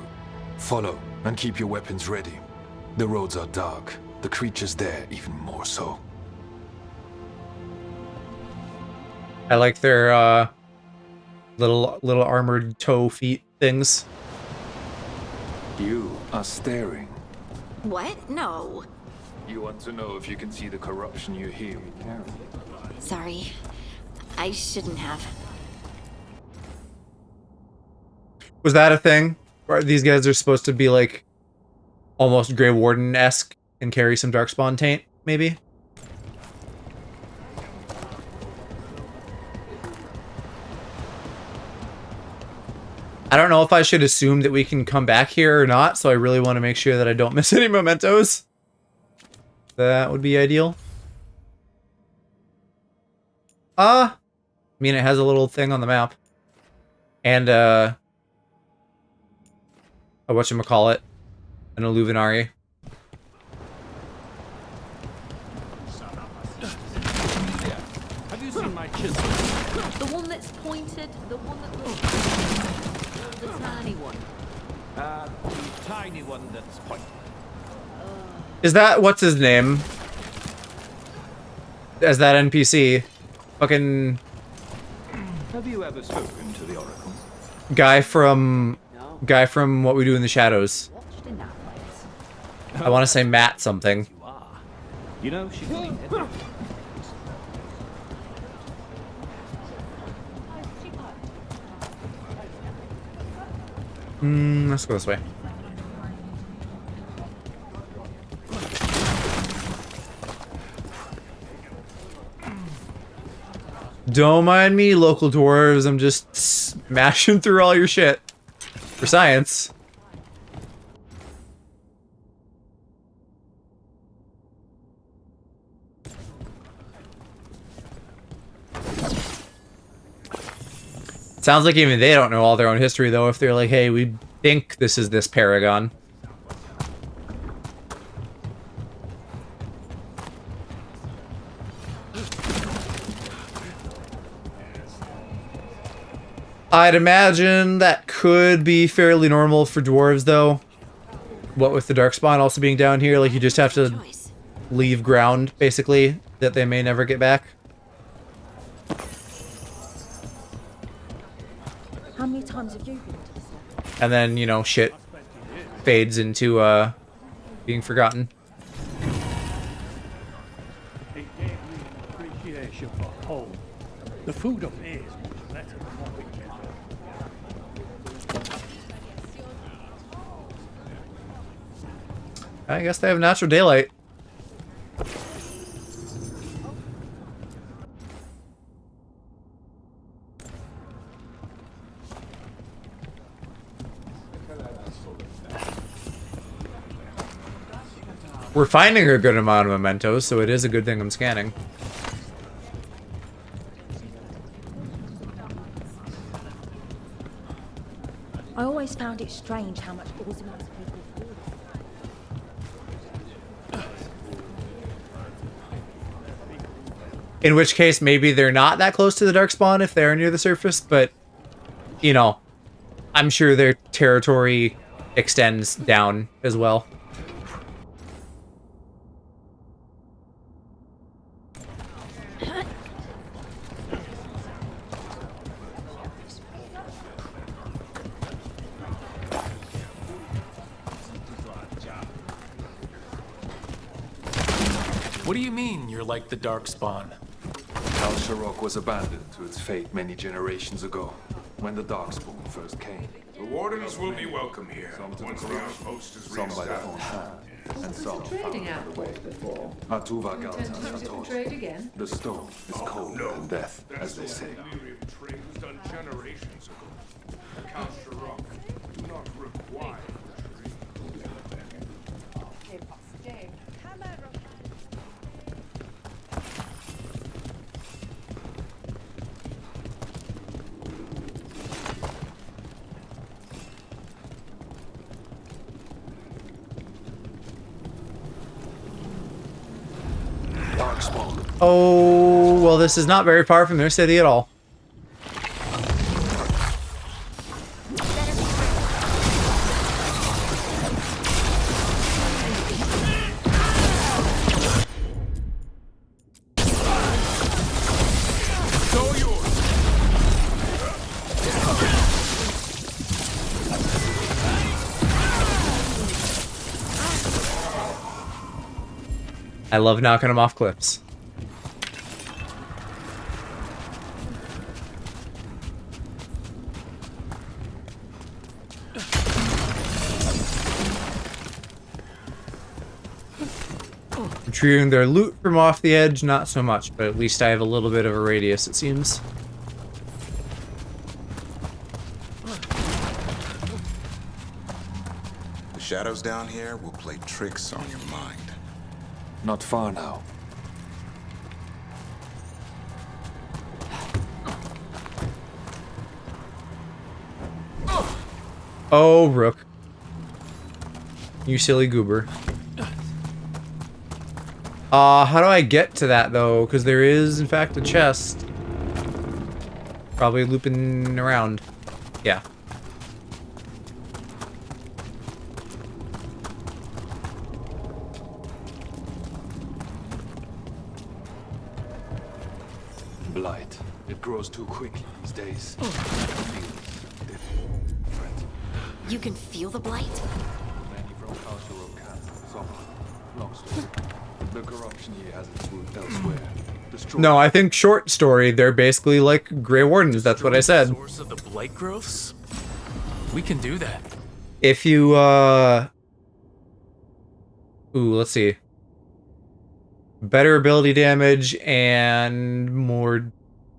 Follow, and keep your weapons ready. The roads are dark, the creatures there even more so. I like their little armored toe feet things. You are staring. What? No. You want to know if you can see the corruption you hear me carry. Sorry. I shouldn't have. Was that a thing? Where these guys are supposed to be like almost Grey Warden-esque and carry some Darkspawn taint, maybe? I don't know if I should assume that we can come back here or not, so I really want to make sure that I don't miss any mementos. That would be ideal. I mean, it has a little thing on the map. And, whatchamacallit, an Illuminari. Have you seen my chisel? The one that's pointed, the one that looks... the tiny one. The tiny one that's pointed. Is that, what's his name? As that NPC. Fucking... Have you ever spoken to the Oracle? Guy from What We Do in the Shadows. I want to say Matt something. You know, she cleaned it. Let's go this way. Don't mind me, local dwarves. I'm just smashing through all your shit. For science. Sounds like even they don't know all their own history, though, if they're like, hey, we think this is this paragon. I'd imagine that could be fairly normal for dwarves, though. What with the Darkspawn also being down here, like, you just have to leave ground, basically, that they may never get back. How many times have you been to the circus? And then, you know, shit fades into, being forgotten. It gave me an appreciation for home. The food up here is much better than what we get. I guess they have natural daylight. We're finding a good amount of mementos, so it is a good thing I'm scanning. I always found it strange how much Ozymandias people feel. In which case, maybe they're not that close to the Darkspawn if they're near the surface, but, you know, I'm sure their territory extends down as well. What do you mean, you're like the Darkspawn? Al Sharok was abandoned to its fate many generations ago, when the Darkspawn first came. The Wardens will be welcome here once the outpost is Some by their own reestablished. hand, and some found another way. Intend Atuva to use it to Galtan trade again? The stone is cold and death, as they say. Trade was done generations ago. Count Sharok do not require Oh, well, this is not very far from their city at all. It's all yours. I love knocking them off cliffs. Retrieving their loot from off the edge, not so much, but at least I have a little bit of a radius, it seems. The shadows down here will play tricks on your mind. Not far now. Oh, Rook. You silly goober. How do I get to that, though? Because there is, in fact, a chest. Probably looping around. Yeah. Blight. It grows too quickly these days. You can feel the blight? The corruption here has its root elsewhere. No, I think short story, they're basically like Grey Wardens, that's what I said. Source of the blight growths? We can do that. If you, Ooh, let's see. Better ability damage and more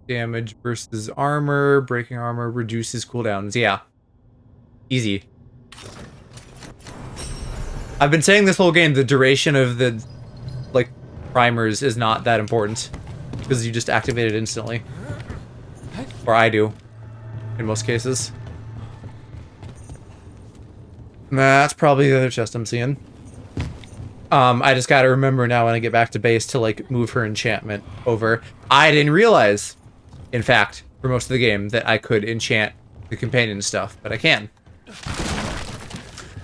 damage versus armor. Breaking armor reduces cooldowns. Yeah. Easy. I've been saying this whole game, the duration of the, like, primers is not that important. Because you just activate it instantly. Or I do. In most cases. That's probably the other chest I'm seeing. I just gotta remember now when I get back to base to, like, move her enchantment over. I didn't realize, in fact, for most of the game, that I could enchant the companion stuff, but I can.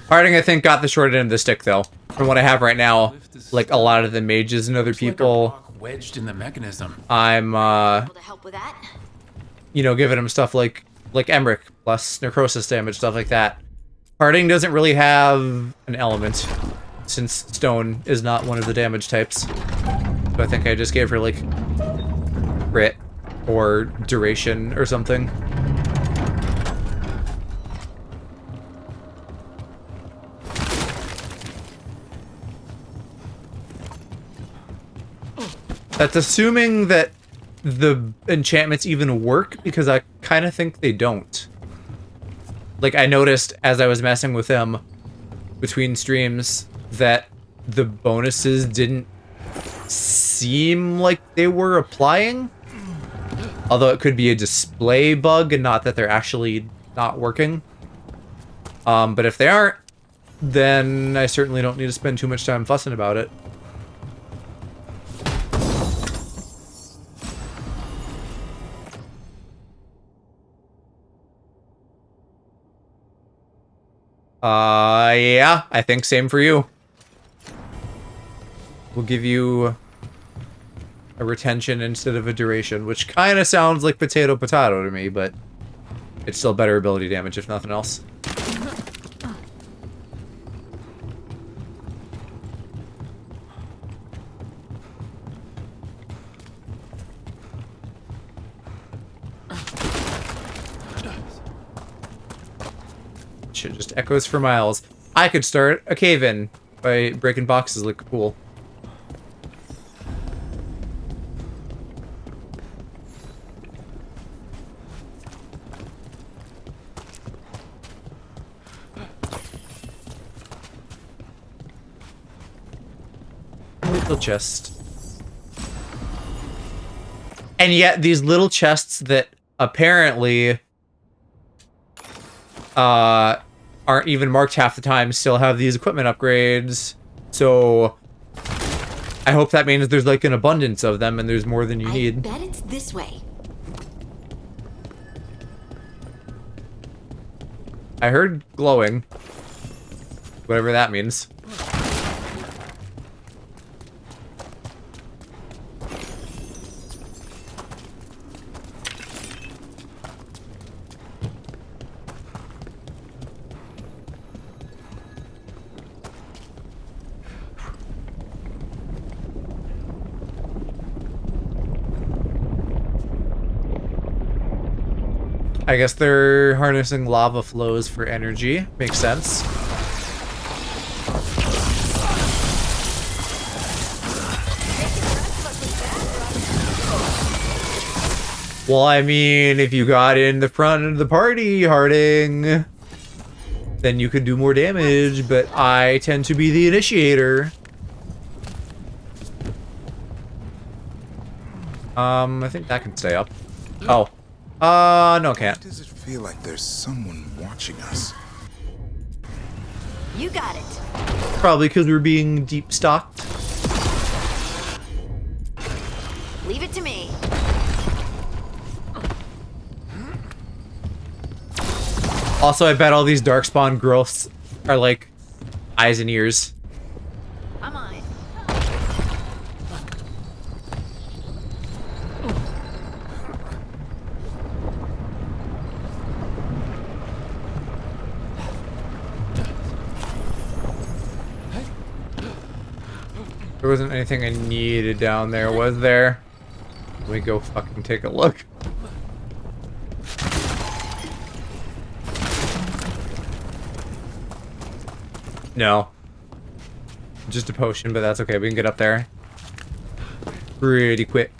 Harding, I think, got the short end of the stick, though. From what I have right now, like, a lot of the mages and other people... wedged in the mechanism. I'm, you know, giving him stuff like Emmerich, plus necrosis damage, stuff like that. Harding doesn't really have an element, since stone is not one of the damage types. So I think I just gave her, like, crit or duration or something. That's assuming that the enchantments even work, because I kind of think they don't. Like, I noticed as I was messing with them between streams that the bonuses didn't seem like they were applying. Although it could be a display bug and not that they're actually not working. But if they aren't, then I certainly don't need to spend too much time fussing about it. Yeah, I think same for you. We'll give you a retention instead of a duration, which kind of sounds like potato to me, but it's still better ability damage if nothing else. Shit just echoes for miles. I could start a cave-in by breaking boxes. Look cool. Little chest. And yet these little chests that apparently aren't even marked half the time still have these equipment upgrades. So I hope that means there's like an abundance of them and there's more than you need. I bet it's this way. I heard glowing. Whatever that means. I guess they're harnessing lava flows for energy. Makes sense. Well, I mean, if you got in the front of the party, Harding, then you could do more damage, but I tend to be the initiator. I think that can stay up. Oh. No, it can't. Why does it feel like there's someone watching us? You got it. Probably because we're being deep stocked. Leave it to me. Also, I bet all these darkspawn growths are like eyes and ears. I'm on it. There wasn't anything I needed down there, was there? Let me go fucking take a look. No. Just a potion, but that's okay. We can get up there pretty quick.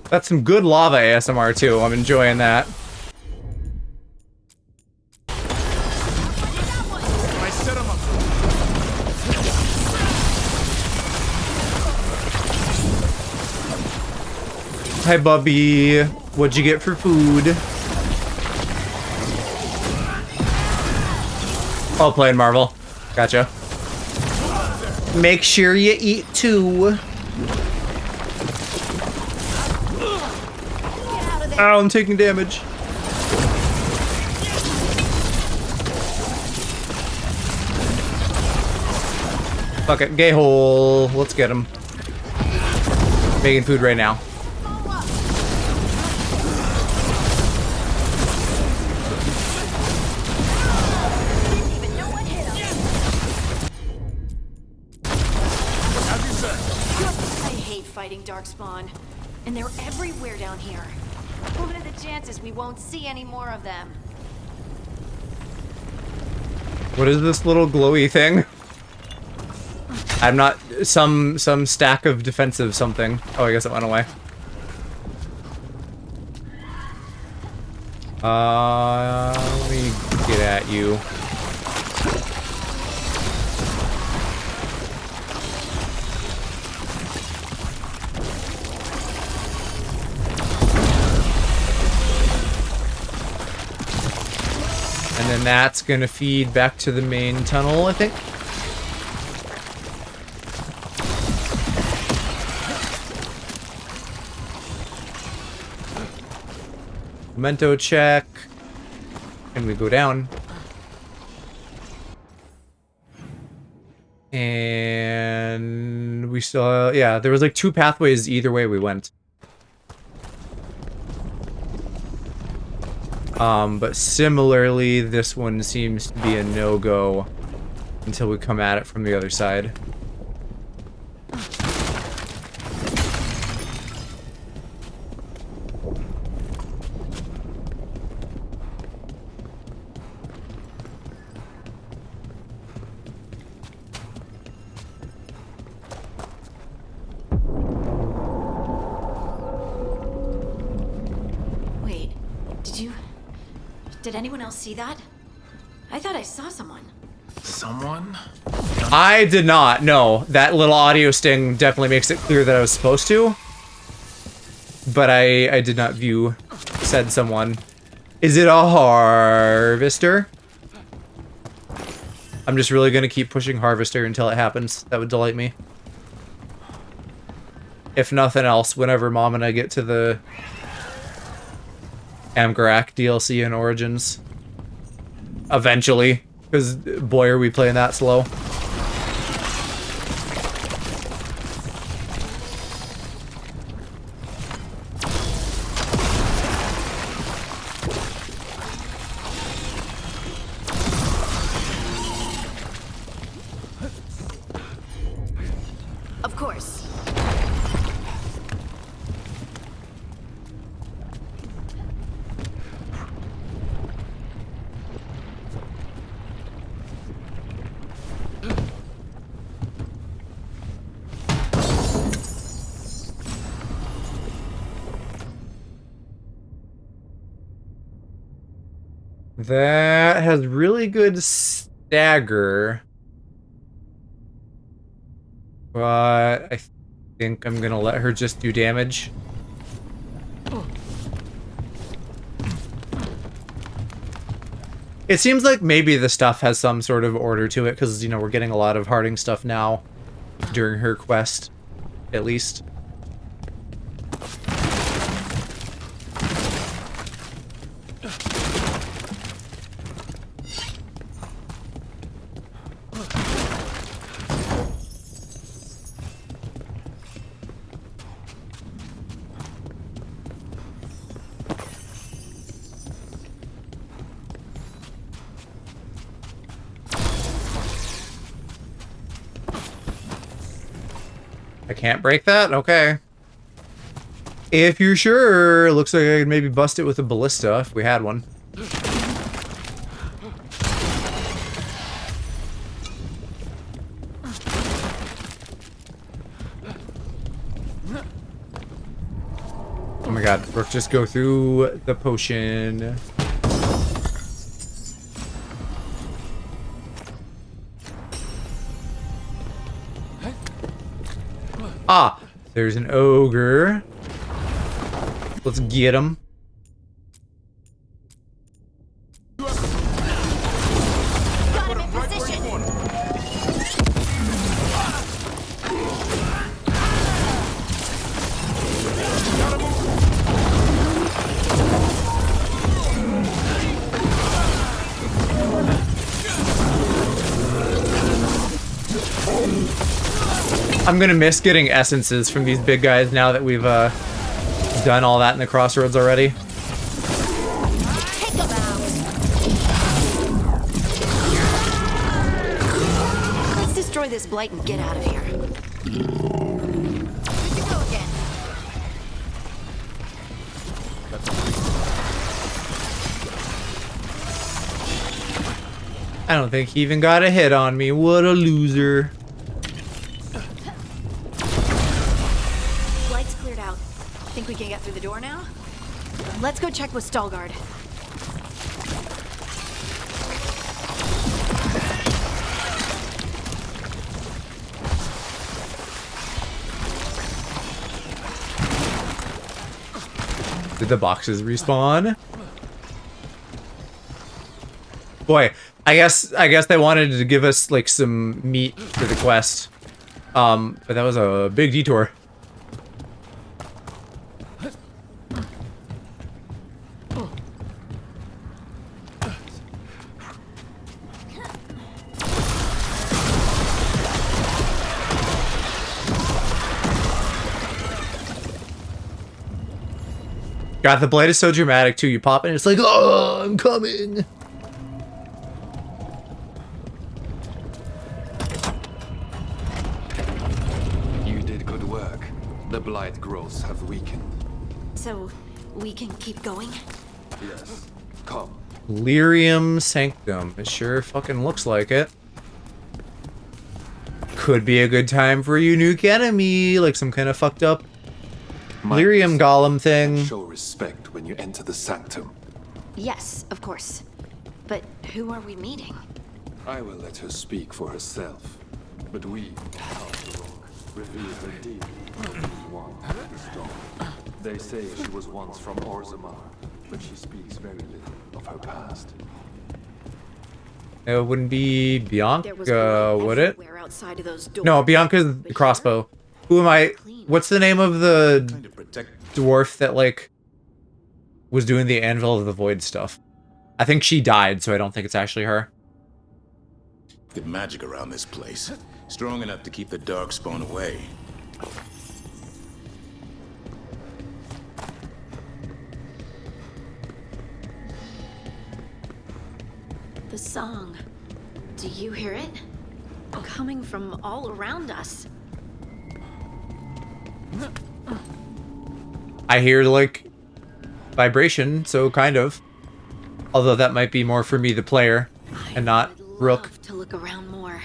That's some good lava ASMR too. I'm enjoying that. I set him up. Hi, Bubby. What'd you get for food? Oh, playing Marvel. Gotcha. Make sure you eat too. Ow, I'm taking damage. Fuck it, gay hole. Let's get him. Making food right now. I hate fighting darkspawn, and they're everywhere down here. What are the chances we won't see any more of them? What is this little glowy thing? I'm not... Some stack of defensive something. Oh, I guess it went away. Let me get at you. And then that's gonna feed back to the main tunnel, I think. Memento check. And we go down. And we still, yeah, there was like 2 pathways either way we went. But similarly, this one seems to be a no-go until we come at it from the other side. Did anyone else see that? I thought I saw someone. Someone? I did not. No, that little audio sting definitely makes it clear that I was supposed to. But I did not view said someone. Is it a harvester? I'm just really gonna keep pushing harvester until it happens. That would delight me. If nothing else, whenever Mom and I get to the Amgarak DLC in Origins. Eventually. Because, boy, are we playing that slow. Of course. That has really good stagger. But I think I'm gonna let her just do damage. It seems like maybe the stuff has some sort of order to it, because, you know, we're getting a lot of Harding stuff now during her quest, at least. I can't break that? Okay. If you're sure, looks like I could maybe bust it with a ballista if we had one. Oh my god, Brooke, just go through the potion. Ah, there's an ogre. Let's get him. I'm gonna miss getting essences from these big guys now that we've done all that in the crossroads already. Let's destroy this blight and get out of here. Go again. I don't think he even got a hit on me. What a loser. Light's cleared out. Think we can get through the door now? Let's go check with Veilguard. Did the boxes respawn? Boy, I guess they wanted to give us like some meat for the quest. But that was a big detour. God, the blade is so dramatic too. You pop it and it's like, oh, I'm coming. You did good work. The blight growths have weakened. So, we can keep going? Yes. Come. Lyrium Sanctum. It sure fucking looks like it. Could be a good time for a unique enemy, like some kind of fucked up Lyrium golem thing. Show respect when you enter the sanctum. Yes, of course. But who are we meeting? I will let her speak for herself. But we, House the Rock, reveal her deep one the strong. They say she was once from Orzammar, but she speaks very little of her past. It wouldn't be Bianca, would it? Outside of those doors. No, Bianca's the crossbow. Who am I? What's the name of the dwarf that, like, was doing the Anvil of the Void stuff. I think she died, so I don't think it's actually her. The magic around this place. Strong enough to keep the darkspawn away. The song. Do you hear it? Coming from all around us. I hear, like, vibration, so kind of. Although that might be more for me, the player, and not Rook. To look around more.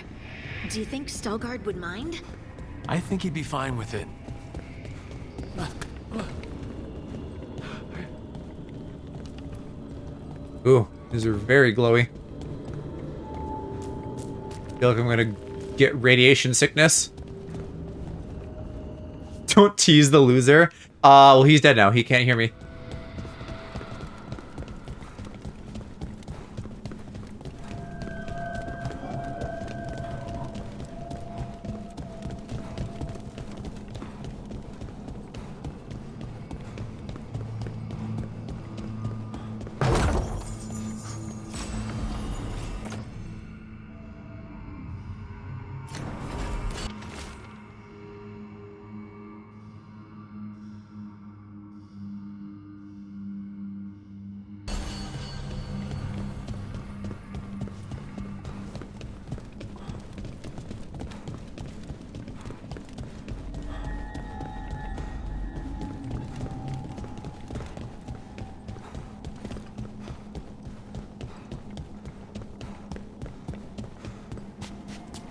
Do you think Stelgard would mind? I think he'd be fine with it. Ooh, these are very glowy. Feel like I'm gonna get radiation sickness. Don't tease the loser. Well, he's dead now. He can't hear me.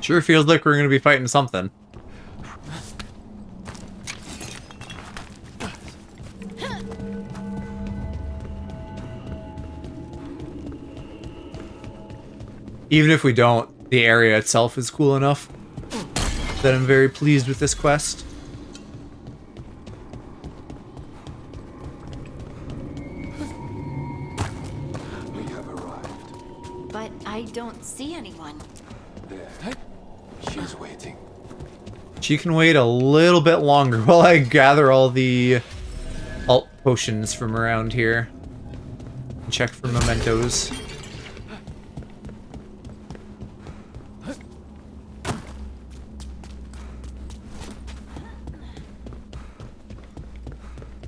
Sure feels like we're gonna be fighting something. Even if we don't, the area itself is cool enough that I'm very pleased with this quest. We have arrived. But I don't see anyone. There. She's waiting. She can wait a little bit longer while I gather all the alt potions from around here. Check for mementos.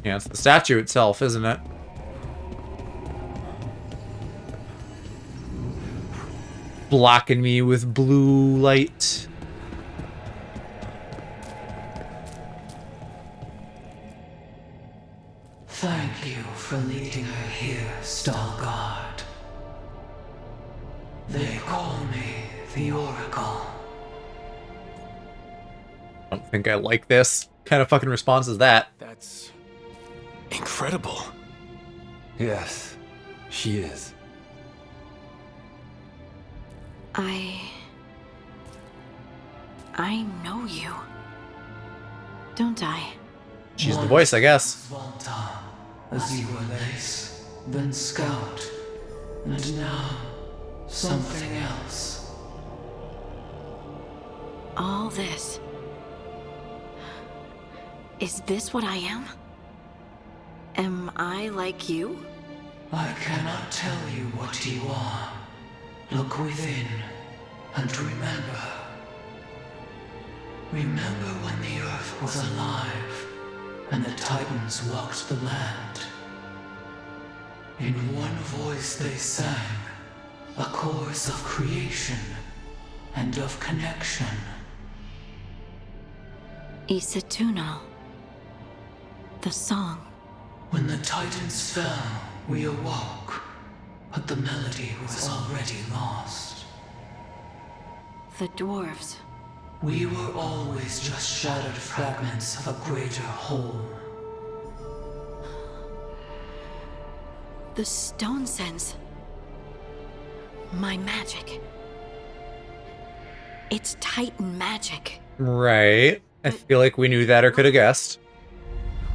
Yeah, it's the statue itself, isn't it? Blocking me with blue light. Thank you for leading her here, Stalgard. They call me the Oracle. I don't think I like this. What kind of fucking response is that? That's incredible. Yes, she is. I know you. Don't I? She's the voice, I guess. Volta, as you were Lace, then Scout, and now something else. All this. Is this what I am? Am I like you? I cannot tell you what you are. Look within and remember. Remember when the Earth was alive and the Titans walked the land. In one voice they sang, a chorus of creation and of connection. Isatunal. The song. When the Titans fell, we awoke, but the melody was already lost. The dwarves. We were always just shattered fragments of a greater whole. The stone sense. My magic. It's Titan magic. Right. I feel like we knew that or could have guessed.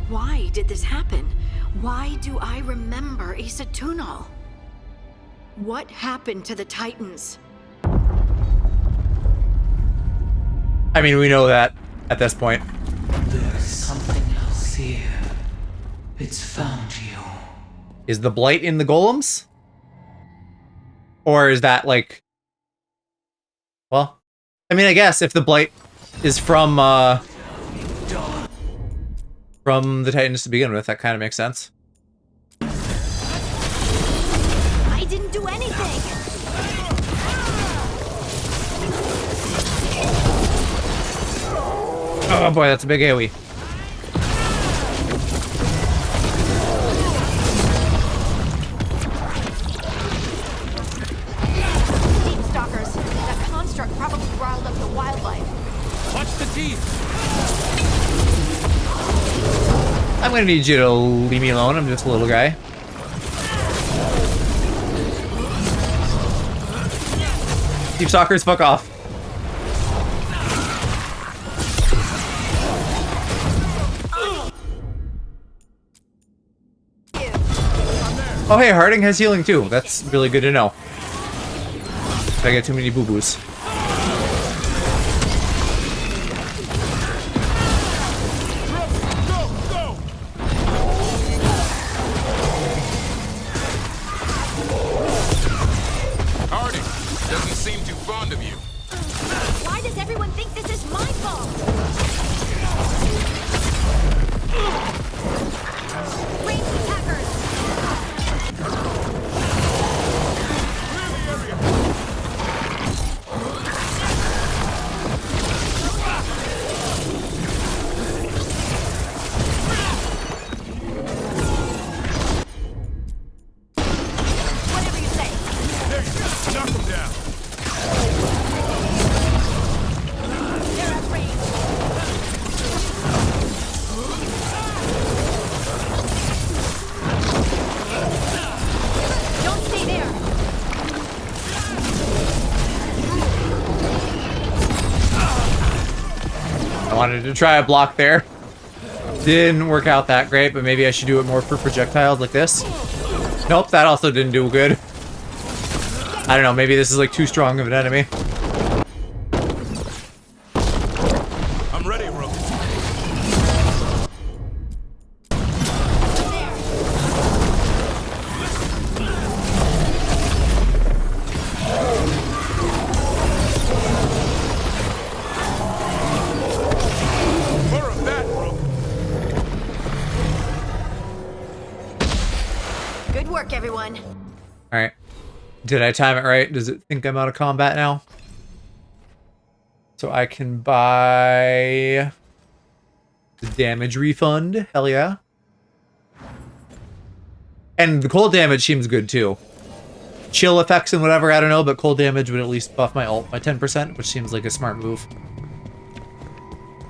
Why did this happen? Why do I remember Isatunal? What happened to the Titans? I mean, we know that at this point. There's something else here. It's found you. Is the blight in the golems? Or is that like... Well, I mean, I guess if the blight is from the Titans to begin with, that kind of makes sense. I didn't do anything. Oh boy, that's a big AoE. Deep stalkers. That construct probably riled up the wildlife. Watch the teeth. I'm gonna need you to leave me alone. I'm just a little guy. Deep stalkers, fuck off. Oh hey, Harding has healing too. That's really good to know. If I get too many boo-boos. Harding doesn't seem too fond of you. Why does everyone think this is my fault? Ranged attackers! Whatever you say. Knock him down. They're at range. Don't stay there. I wanted to try a block there. Didn't work out that great, but maybe I should do it more for projectiles like this. Nope, that also didn't do good. I don't know, maybe this is like too strong of an enemy. I'm ready, Rook. More of that, Rook. Good work, everyone. Alright. Did I time it right? Does it think I'm out of combat now? So I can buy the damage refund. Hell yeah. And the cold damage seems good too. Chill effects and whatever, I don't know, but cold damage would at least buff my ult by 10%, which seems like a smart move.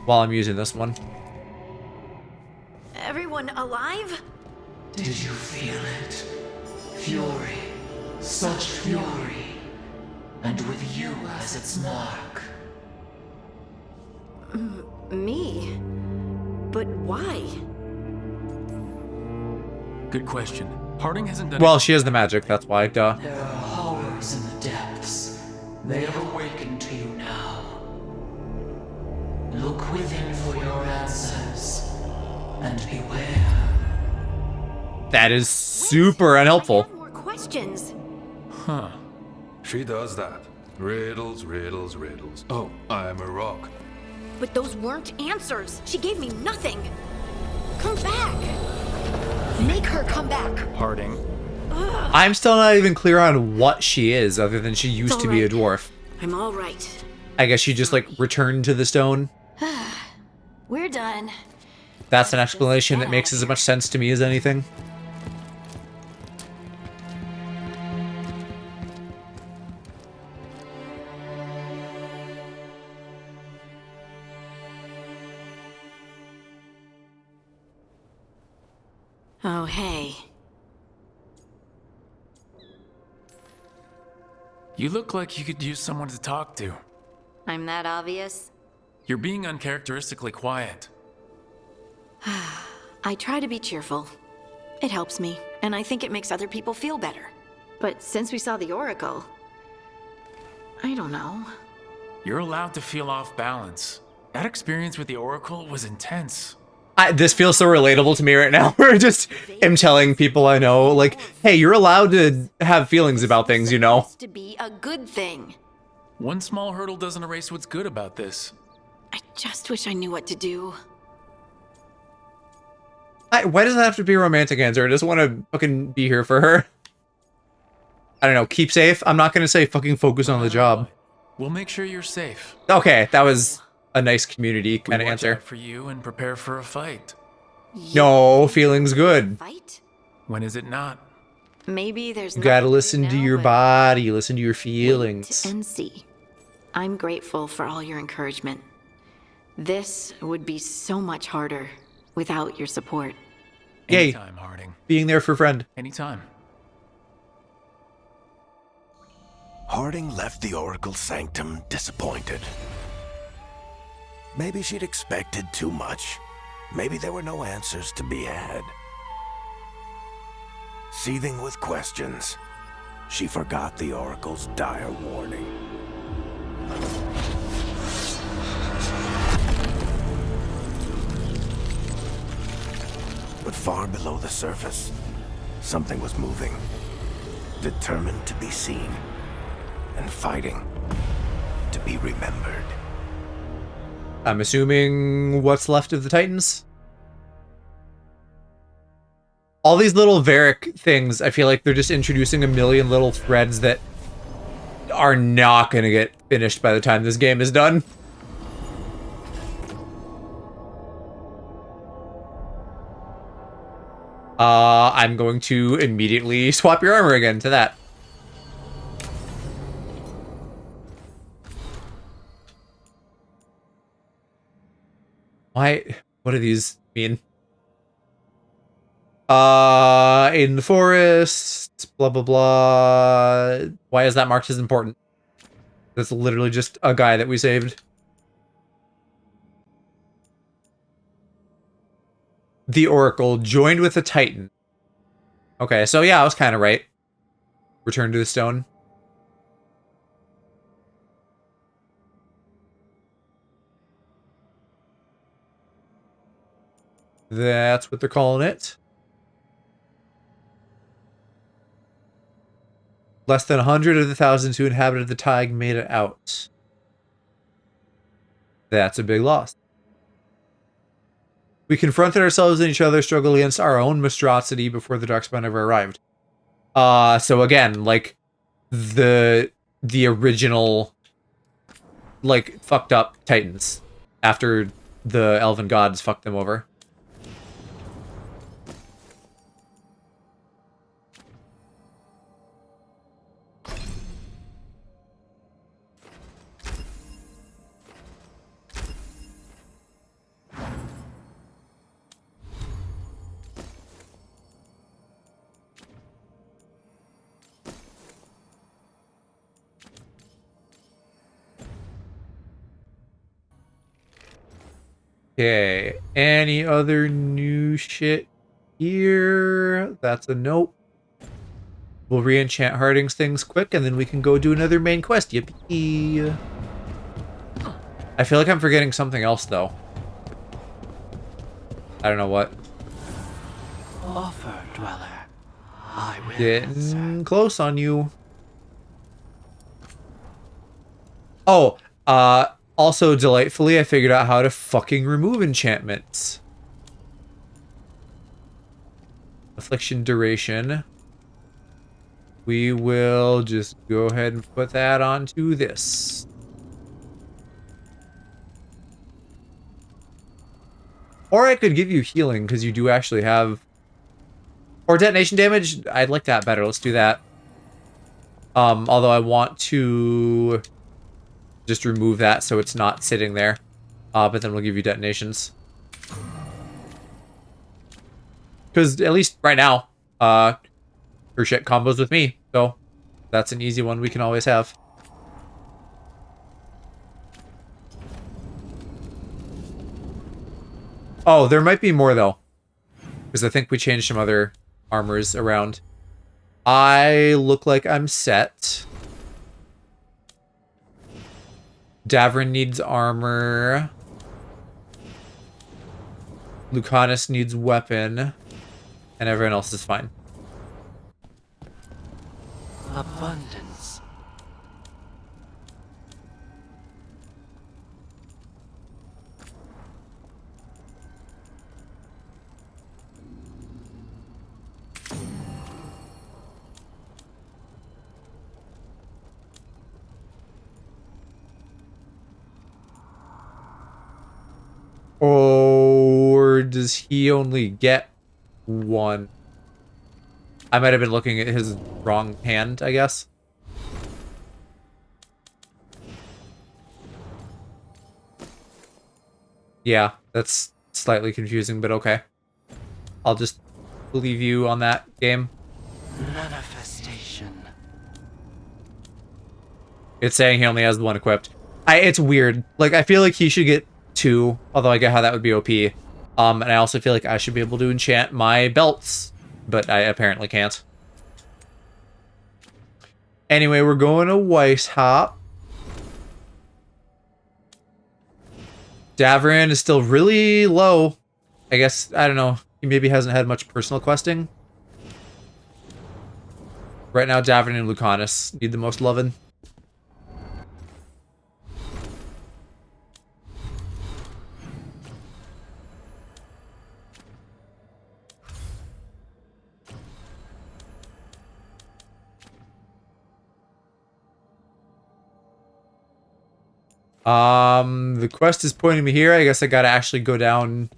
While I'm using this one. Everyone alive? Did you feel it? Fury. Such fury. And with you as its mark. Me? But why? Good question. Harding hasn't done Well, she has the magic, that's why, duh. There are horrors in the depths. They have awakened to you now. Look within for your answers. And beware. That is super unhelpful. More questions. Huh. She does that. Riddles, riddles, riddles. Oh, I'm a rock. But those weren't answers. She gave me nothing. Come back. Make her come back. Harding. I'm still not even clear on what she is, other than she used to be a dwarf. I'm all right. I guess she just, like, returned to the stone. We're done. That's an explanation that makes as much sense to me as anything. Oh, hey. You look like you could use someone to talk to. I'm that obvious? You're being uncharacteristically quiet. I try to be cheerful. It helps me, and I think it makes other people feel better. But since we saw the Oracle, I don't know. You're allowed to feel off balance. That experience with the Oracle was intense. This feels so relatable to me right now. Where just am telling people I know, like, hey, you're allowed to have feelings about things, you know. To be a good thing. One small hurdle doesn't erase what's good about this. I just wish I knew what to do. Why does it have to be a romantic answer? I just want to fucking be here for her. I don't know. Keep safe. I'm not going to say fucking focus on the job. We'll make sure you're safe. Okay, that was a nice community kind of Watch answer. out for you and prepare for a fight. No, feeling's good. Fight? When is it not? Maybe there's You gotta nothing listen to now, your but body, listen to your wait feelings. and see. I'm grateful for all your encouragement. This would be so much harder without your support. Yay. Anytime, Harding. Being there for friend. Anytime. Harding left the Oracle Sanctum disappointed. Maybe she'd expected too much. Maybe there were no answers to be had. Seething with questions, she forgot the Oracle's dire warning. But far below the surface, something was moving, determined to be seen, and fighting to be remembered. I'm assuming what's left of the Titans? All these little Varric things, I feel like they're just introducing a million little threads that are not going to get finished by the time this game is done. I'm going to immediately swap your armor again to that. Why? What do these mean? In the forest, blah, blah, blah. Why is that marked as important? That's literally just a guy that we saved. The Oracle joined with the Titan. Okay, so yeah, I was kind of right. Return to the stone. That's what they're calling it. Less than 100 of the thousands who inhabited the Tig made it out. That's a big loss. We confronted ourselves and each other, struggled against our own monstrosity before the Darkspawn ever arrived. So again, like, the original, like, fucked up Titans after the Elven gods fucked them over. Okay, any other new shit here? That's a nope. We'll re-enchant Harding's things quick, and then we can go do another main quest. Yippee! I feel like I'm forgetting something else, though. I don't know what. Offer, Dweller. I will. Getting close on you. Oh, also, delightfully, I figured out how to fucking remove enchantments. Affliction duration. We will just go ahead and put that onto this. Or I could give you healing, because you do actually have... Or detonation damage. I'd like that better. Let's do that. Although I want to... just remove that so it's not sitting there. But then we'll give you detonations. Because at least right now, her shit combos with me. So that's an easy one we can always have. Oh, there might be more though. Because I think we changed some other armors around. I look like I'm set. Davrin needs armor. Lucanus needs weapon, and everyone else is fine. Abundance. Or does he only get one? I might have been looking at his wrong hand, I guess. Yeah, that's slightly confusing, but okay. I'll just believe you on that game. Manifestation. It's saying he only has the one equipped. It's weird. Like, I feel like he should get 2, although I get how that would be OP. And I also feel like I should be able to enchant my belts, but I apparently can't. Anyway, we're going to Weishaupt. Davrin is still really low. I guess, I don't know. He maybe hasn't had much personal questing. Right now, Davrin and Lucanus need the most loving. The quest is pointing me here. I guess I gotta actually go down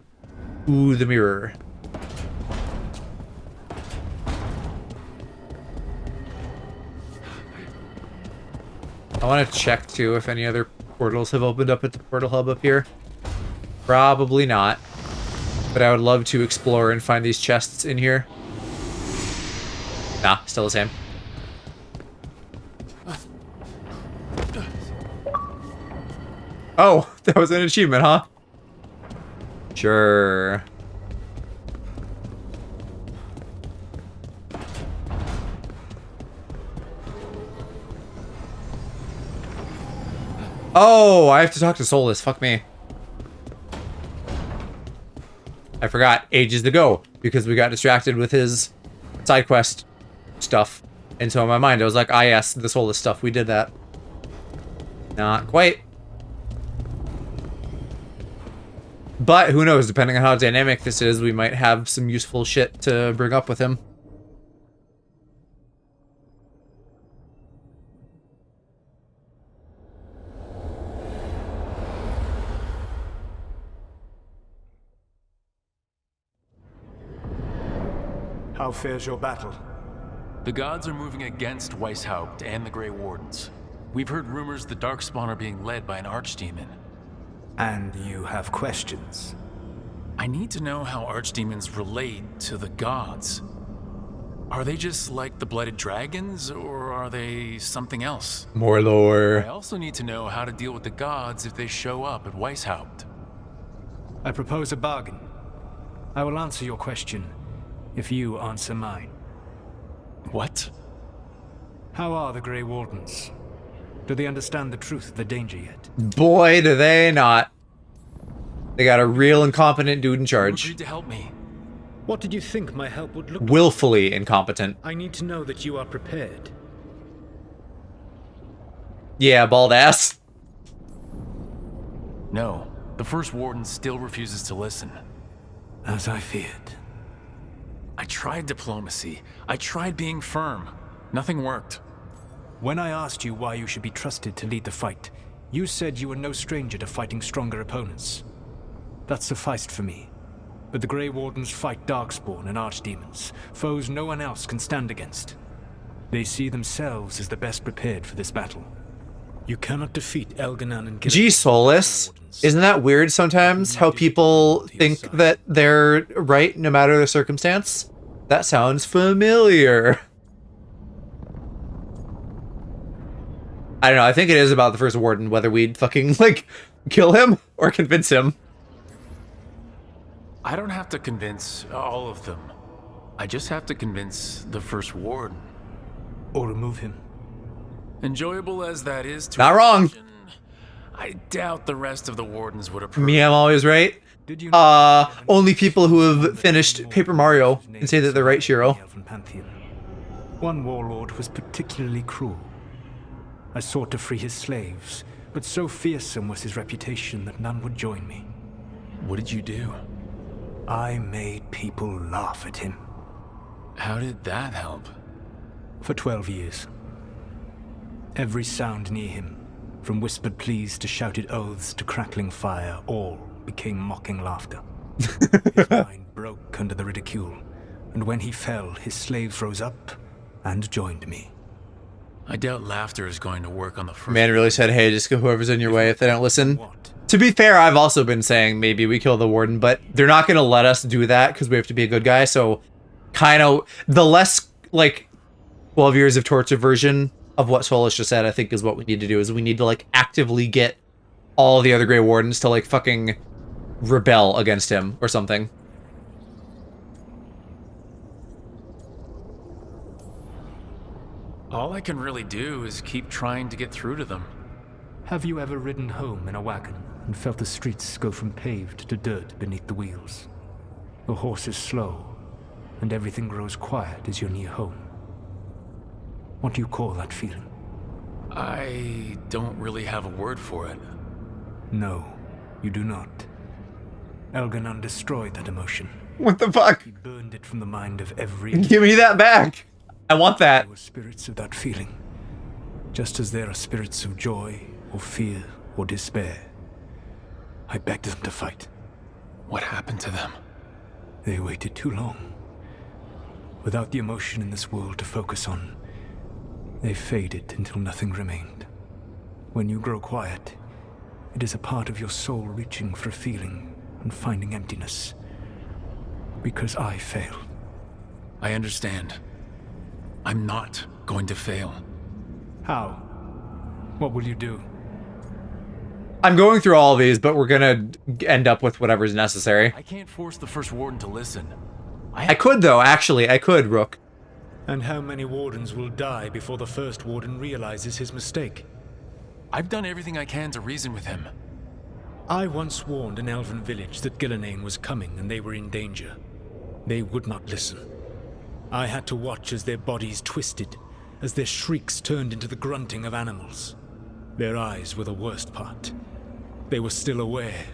to the mirror. I want to check too if any other portals have opened up at the portal hub up here. Probably not. But I would love to explore and find these chests in here. Nah, still the same. Oh, that was an achievement, huh? Sure. Oh, I have to talk to Solus. Fuck me. I forgot ages ago because we got distracted with his side quest stuff. And so in my mind, I was like, ah, yes, the Solus stuff. We did that. Not quite. But who knows, depending on how dynamic this is, we might have some useful shit to bring up with him. How fares your battle? The gods are moving against Weishaupt and the Grey Wardens. We've heard rumors the Darkspawn are being led by an archdemon. And you have questions? I need to know how archdemons relate to the gods. Are they just like the blooded dragons, or are they something else? More lore. I also need to know how to deal with the gods if they show up at Weishaupt. I propose a bargain. I will answer your question if you answer mine. What? How are the Grey Wardens? Do they understand the truth of the danger yet? Boy, do they not. They got a real incompetent dude in charge. You agreed to help me. What did you think my help would look like? Willfully incompetent. I need to know that you are prepared. Yeah, bald ass. No, the First Warden still refuses to listen. As I feared. I tried diplomacy. I tried being firm. Nothing worked. When I asked you why you should be trusted to lead the fight, you said you were no stranger to fighting stronger opponents. That sufficed for me. But the Grey Wardens fight Darkspawn and Archdemons, foes no one else can stand against. They see themselves as the best prepared for this battle. You cannot defeat Elganon and Gilligan. Gee, Solus. Isn't that weird sometimes, how people think that they're right no matter the circumstance? That sounds familiar. I don't know, I think it is about the First Warden, whether we'd fucking, like, kill him or convince him. I don't have to convince all of them. I just have to convince the First Warden. Or remove him. Enjoyable as that is to Not wrong. I doubt the rest of the Wardens would approve. Me, I'm always right. Only people who have finished Paper Mario can say that they're right, Shiro. One warlord was particularly cruel. I sought to free his slaves, but so fearsome was his reputation that none would join me. What did you do? I made people laugh at him. How did that help? For 12 years. Every sound near him, from whispered pleas to shouted oaths to crackling fire, all became mocking laughter. His mind broke under the ridicule, and when he fell, his slaves rose up and joined me. I doubt laughter is going to work on the first. Man really said, hey, just go whoever's in your way if they don't listen. To be fair, I've also been saying maybe we kill the warden, but they're not going to let us do that because we have to be a good guy. So kind of the less like 12 years of torture version of what Solus just said, I think is what we need to do, is we need to like actively get all the other Grey Wardens to like fucking rebel against him or something. All I can really do is keep trying to get through to them. Have you ever ridden home in a wagon and felt the streets go from paved to dirt beneath the wheels? The horse is slow, and everything grows quiet as you're near home. What do you call that feeling? I don't really have a word for it. No, you do not. Elganon destroyed that emotion. What the fuck? He burned it from the mind of every... Give me that back! I want that. There were spirits of that feeling. Just as there are spirits of joy, or fear, or despair. I begged them to fight. What happened to them? They waited too long. Without the emotion in this world to focus on, they faded until nothing remained. When you grow quiet, it is a part of your soul reaching for a feeling and finding emptiness. Because I failed. I understand. I'm not going to fail. How? What will you do? I'm going through all of these, but we're gonna end up with whatever's necessary. I can't force the first warden to listen. I could though, actually. I could, Rook. And how many wardens will die before the first warden realizes his mistake? I've done everything I can to reason with him. I once warned an elven village that Gillenane was coming and they were in danger. They would not listen. I had to watch as their bodies twisted, as their shrieks turned into the grunting of animals. Their eyes were the worst part. They were still aware.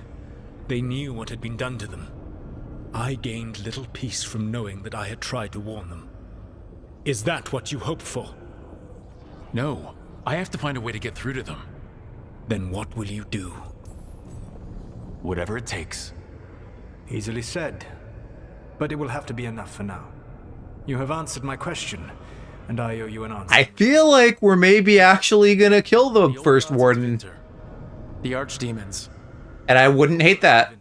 They knew what had been done to them. I gained little peace from knowing that I had tried to warn them. Is that what you hoped for? No. I have to find a way to get through to them. Then what will you do? Whatever it takes. Easily said. But it will have to be enough for now. You have answered my question, and I owe you an answer. I feel like we're maybe actually gonna kill the first warden. The archdemons. And I wouldn't hate that.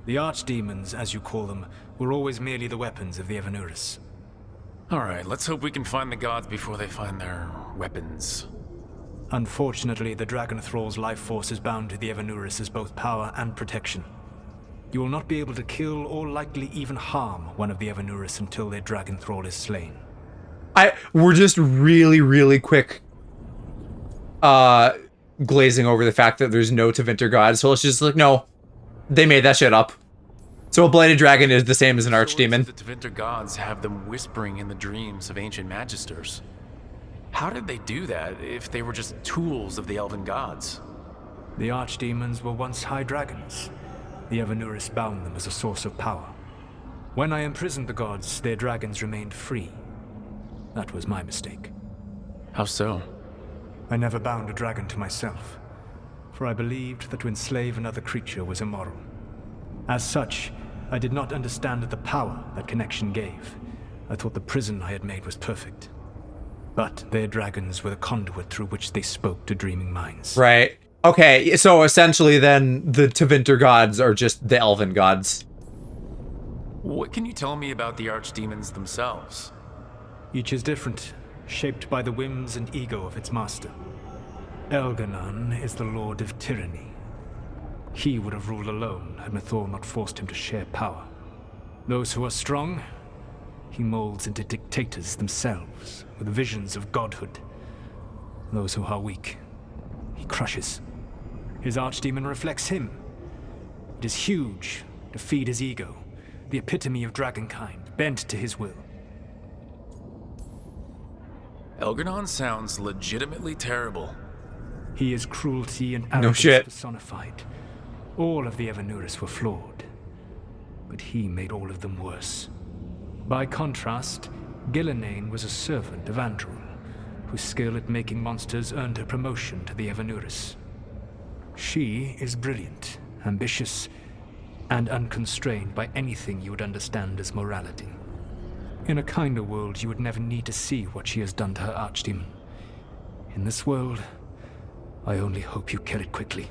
The archdemons, as you call them, were always merely the weapons of the Evanuris. Alright, let's hope we can find the gods before they find their weapons. Unfortunately, the Dragon Thrall's life force is bound to the Evanuris as both power and protection. You will not be able to kill or likely even harm one of the Evanuris until their Dragon Thrall is slain. We're just really quick glazing over the fact that there's no Tevinter god, so let's just like, no, they made that shit up. So a blighted dragon is the same as an archdemon. The Tevinter gods have them whispering in the dreams of ancient magisters. How did they do that if they were just tools of the elven gods? The archdemons were once high dragons. The Evanuris bound them as a source of power. When I imprisoned the gods, their dragons remained free. That was my mistake. How so? I never bound a dragon to myself, for I believed that to enslave another creature was immoral. As such, I did not understand the power that connection gave. I thought the prison I had made was perfect. But their dragons were the conduit through which they spoke to dreaming minds. Right. Okay, so essentially then the Tevinter gods are just the elven gods. What can you tell me about the archdemons themselves? Each is different, shaped by the whims and ego of its master. Elganon is the lord of tyranny. He would have ruled alone had Mythal not forced him to share power. Those who are strong, he molds into dictators themselves, with visions of godhood. Those who are weak, he crushes. His archdemon reflects him. It is huge, to feed his ego, the epitome of dragonkind, bent to his will. Elgranon sounds legitimately terrible. He is cruelty and arrogance personified. All of the Evanuris were flawed, but he made all of them worse. By contrast, Gillenane was a servant of Andrul, whose skill at making monsters earned her promotion to the Evanuris. She is brilliant, ambitious, and unconstrained by anything you would understand as morality. In a kinder world, you would never need to see what she has done to her archdemon. In this world, I only hope you kill it quickly.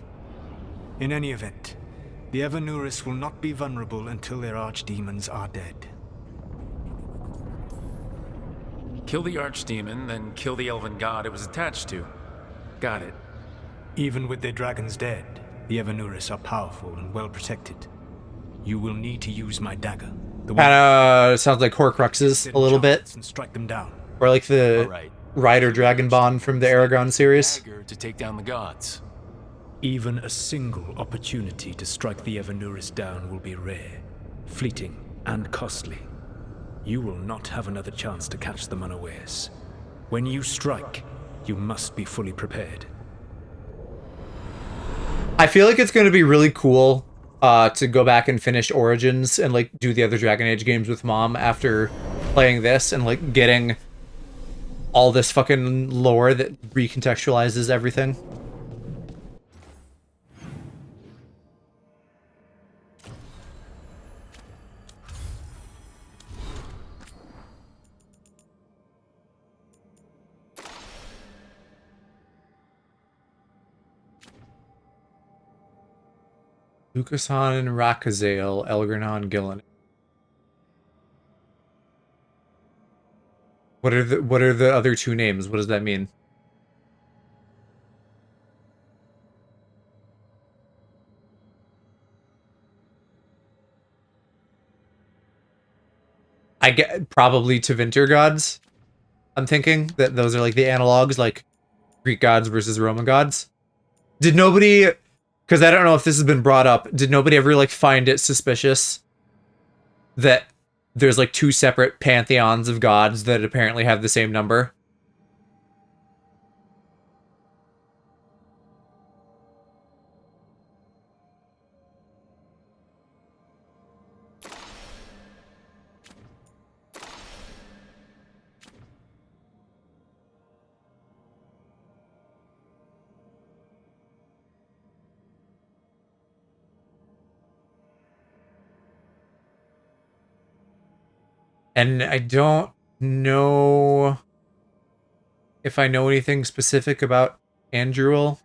In any event, the Evanuris will not be vulnerable until their archdemons are dead. Kill the archdemon, then kill the elven god it was attached to. Got it. Even with their dragons dead, the Evanuris are powerful and well protected. You will need to use my dagger. Kinda sounds like Horcruxes a little bit. And strike them down. Or like the Rider Dragon Bond from the Aragon series. To take down the gods. Even a single opportunity to strike the Evanuris down will be rare, fleeting, and costly. You will not have another chance to catch them unawares. When you strike, you must be fully prepared. I feel like it's going to be really cool to go back and finish Origins and like do the other Dragon Age games with Mom after playing this and like getting all this fucking lore that recontextualizes everything. Lucasan, Rakazale, Elgranon, Gillen. What are the other two names? What does that mean? I get probably Tevinter gods. I'm thinking that those are like the analogs, like Greek gods versus Roman gods. Did nobody, because I don't know if this has been brought up, did nobody ever like find it suspicious that there's like two separate pantheons of gods that apparently have the same number? And I don't know if I know anything specific about Andruil.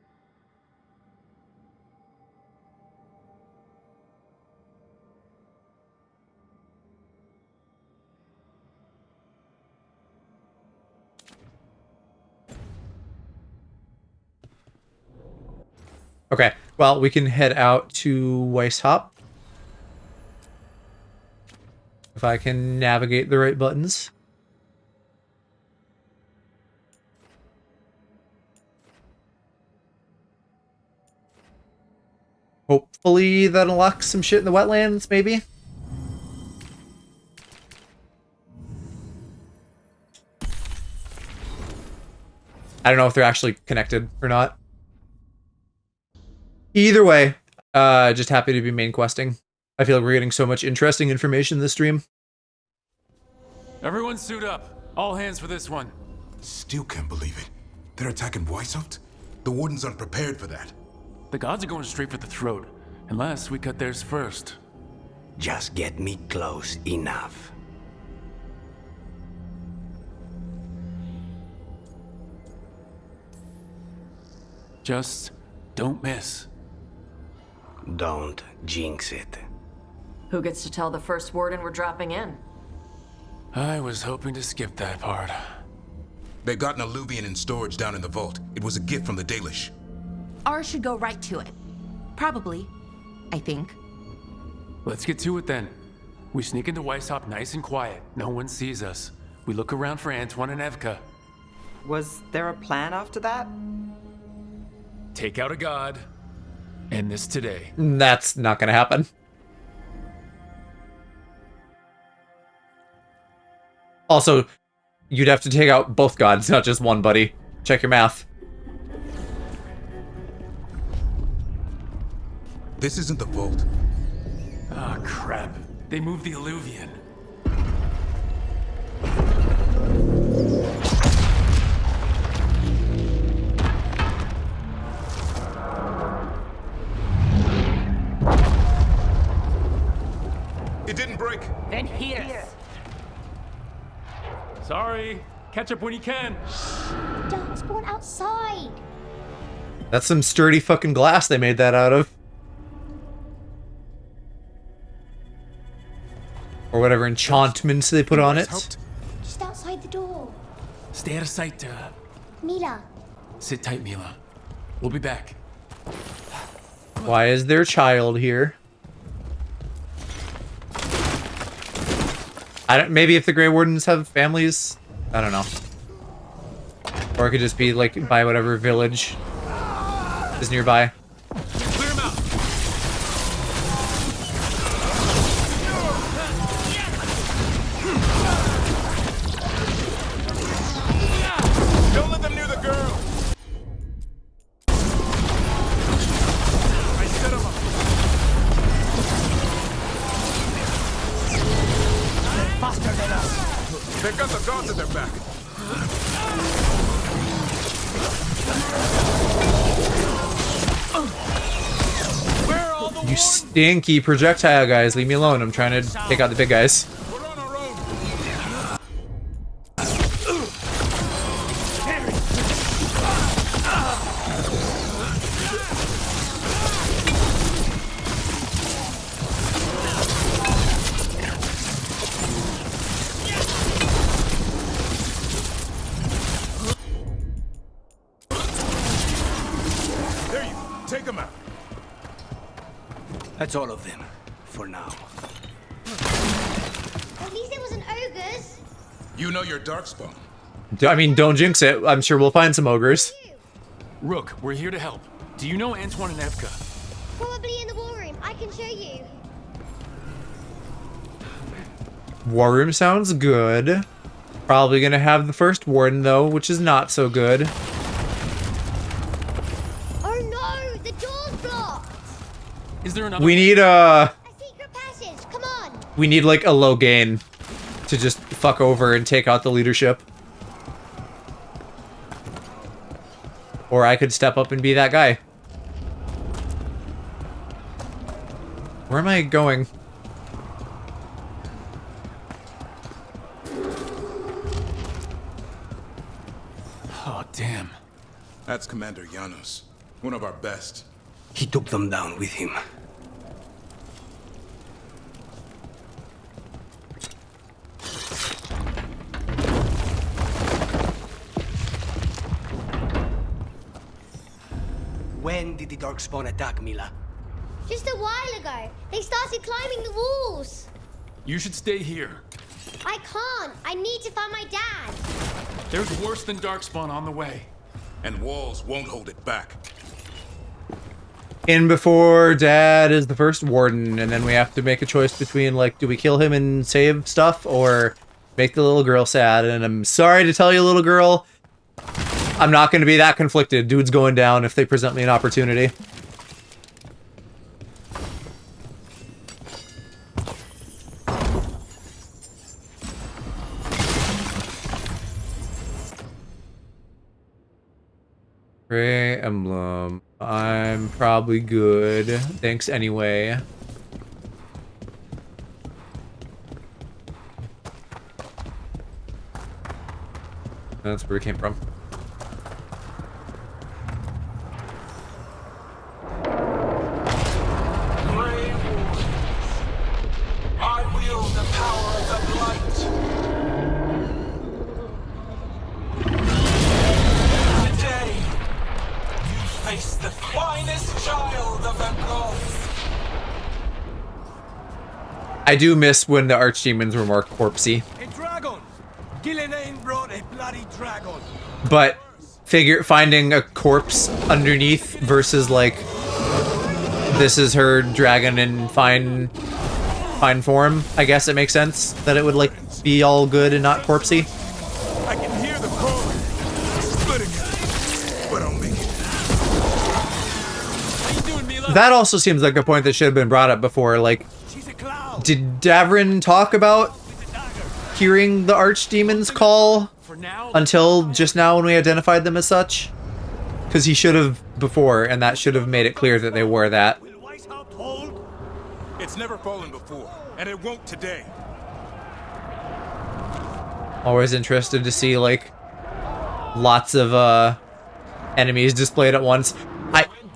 Okay, well, we can head out to Weishaupt. If I can navigate the right buttons. Hopefully that unlocks some shit in the wetlands, maybe? I don't know if they're actually connected or not. Either way, just happy to be main questing. I feel like we're getting so much interesting information this stream. Everyone suit up. All hands for this one. Still can't believe it. They're attacking Weishaupt? The Wardens aren't prepared for that. The gods are going straight for the throat, unless we cut theirs first. Just get me close enough. Just don't miss. Don't jinx it. Who gets to tell the first warden we're dropping in? I was hoping to skip that part. They've got an alluvian in storage down in the vault. It was a gift from the Dalish. Ours should go right to it. Probably. I think. Let's get to it then. We sneak into Weishaupt nice and quiet. No one sees us. We look around for Antoine and Evka. Was there a plan after that? Take out a god. End this today. That's not gonna happen. Also, you'd have to take out both gods, not just one, buddy. Check your math. This isn't the vault. Ah, crap. They moved the alluvian. It didn't break. Then here. Sorry. Catch up when you can. Darkspawn outside. That's some sturdy fucking glass they made that out of. Or whatever enchantments they put on it. Just outside the door. Stay out of sight, Mila. Sit tight, Mila. We'll be back. Why is their child here? Maybe if the Grey Wardens have families, I don't know. Or it could just be like by whatever village is nearby. Clear him out. Don't let them near the girl. I set him up. Faster than us. They've got the gods at their back. You stinky projectile guys, leave me alone. I'm trying to take out the big guys. There you take them out. That's all of them, for now. At least it wasn't ogres. You know your darkspawn. I mean, don't jinx it. I'm sure we'll find some ogres. Rook, we're here to help. Do you know Antoine and Evka? Probably in the war room. I can show you. War room sounds good. Probably gonna have the first warden though, which is not so good. Oh no! The door's blocked. Is there another? We need A secret passage. Come on. we need like a low gain to just fuck over and take out the leadership. Or I could step up and be that guy. Where am I going? Oh, damn. That's Commander Janos, one of our best. He took them down with him. When did the Darkspawn attack, Mila? Just a while ago. They started climbing the walls. You should stay here. I can't. I need to find my dad. There's worse than Darkspawn on the way. And walls won't hold it back. In before Dad is the first warden, and then we have to make a choice between, like, do we kill him and save stuff, or make the little girl sad? And I'm sorry to tell you, little girl, I'm not going to be that conflicted. Dude's going down if they present me an opportunity. Gray emblem. I'm probably good. Thanks anyway. That's where we came from. I wield the power of the blight. Today, you face the finest child of the gods. I do miss when the archdemons were more corpsey. A dragon! Gillenane brought a bloody dragon. But finding a corpse underneath versus like this is her dragon in fine form. I guess it makes sense that it would like be all good and not corpsey. I can hear them crawling, splitting, but I'll make it. That also seems like a point that should have been brought up before. Like, did Davrin talk about hearing the archdemon's call until just now when we identified them as such? Because he should have before, and that should have made it clear that they were that. It's never fallen before, and it won't today. Always interested to see, like, lots of enemies displayed at once.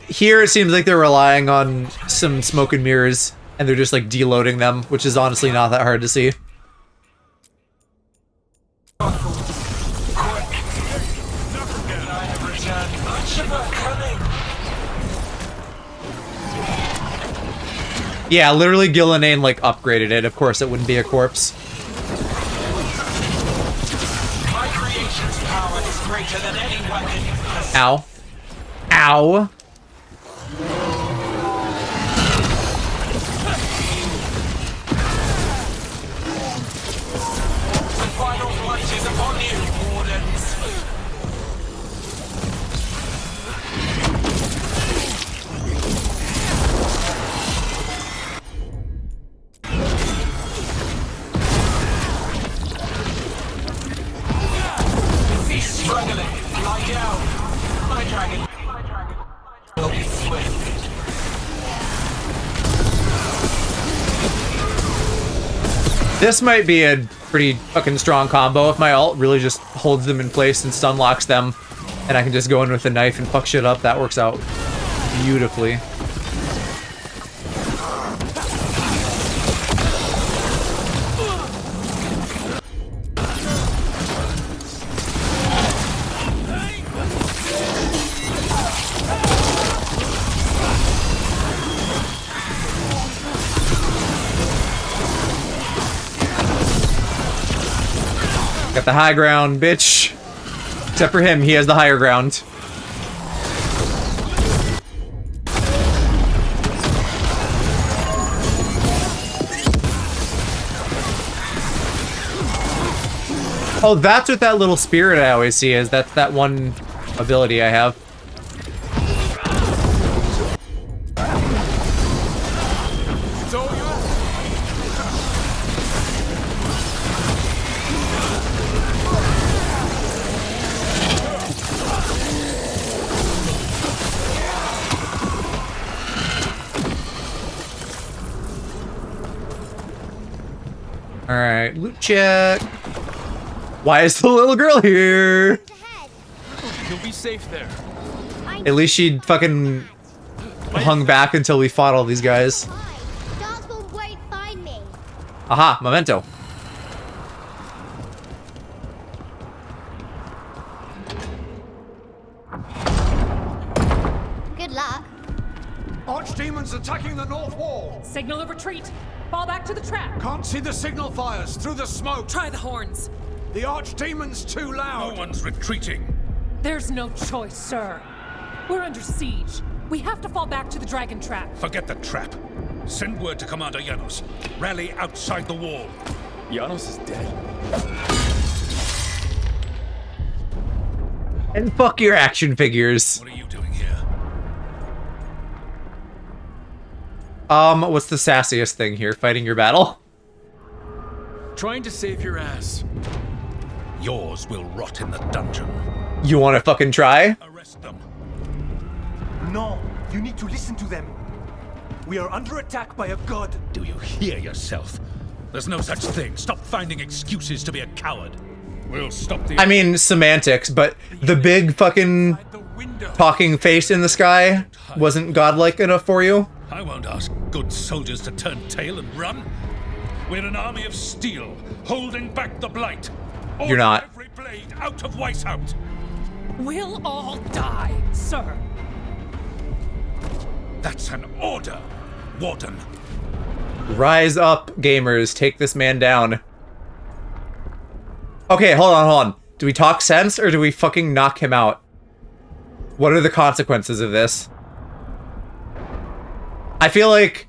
Here it seems like they're relying on some smoke and mirrors, and they're just, like, deloading them, which is honestly not that hard to see. Yeah, literally Gillenane, like, upgraded it. Of course it wouldn't be a corpse. My creation's power is greater than any weapon. Ow. Ow. The final light is upon you, Wardens. He's struggling. Lie down. My dragon will be swift. This might be a pretty fucking strong combo if my ult really just holds them in place and stun locks them, and I can just go in with a knife and fuck shit up. That works out beautifully. Got the high ground, bitch. Except for him, he has the higher ground. Oh, that's what that little spirit I always see is. That's that one ability I have. Alright, loot check. Why is the little girl here? You'll be safe there. At least she fucking hung back until we fought all these guys. Darkspawn won't find me. Aha, memento. Good luck. Archdemons attacking the north wall. Signal of retreat. Fall back to the trap. Can't see the signal fires through the smoke. Try the horns. The Archdemon's too loud. No one's retreating. There's no choice, sir. We're under siege. We have to fall back to the dragon trap. Forget the trap. Send word to Commander Janos. Rally outside the wall. Janos is dead. And fuck your action figures. What are you doing here? What's the sassiest thing here? Fighting your battle? Trying to save your ass. Yours will rot in the dungeon. You wanna fucking try? Arrest them. No, you need to listen to them. We are under attack by a god. Do you hear yourself? There's no such thing. Stop finding excuses to be a coward. We'll stop the... I mean, semantics, but the big fucking talking face in the sky wasn't godlike enough for you? I won't ask good soldiers to turn tail and run. We're an army of steel, holding back the blight. You're not. Every blade out of Weishaupt. We'll all die, sir. That's an order, Warden. Rise up, gamers. Take this man down. Okay, hold on. Do we talk sense or do we fucking knock him out? What are the consequences of this? I feel like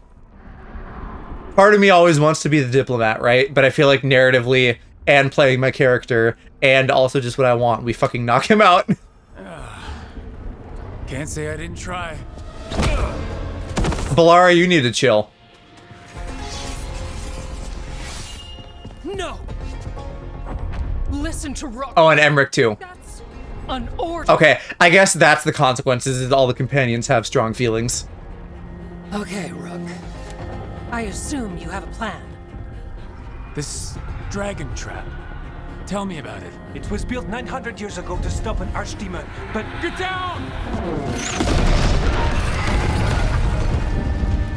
part of me always wants to be the diplomat, right? But I feel like narratively and playing my character and also just what I want, we fucking knock him out. Can't say I didn't try. Balara, you need to chill. No! Listen to Rook. Oh, and Emmerich too. That's an order. Okay, I guess that's the consequences, is all the companions have strong feelings. Okay, Rook. I assume you have a plan. This dragon trap. Tell me about it. It was built 900 years ago to stop an archdemon, but... Get down!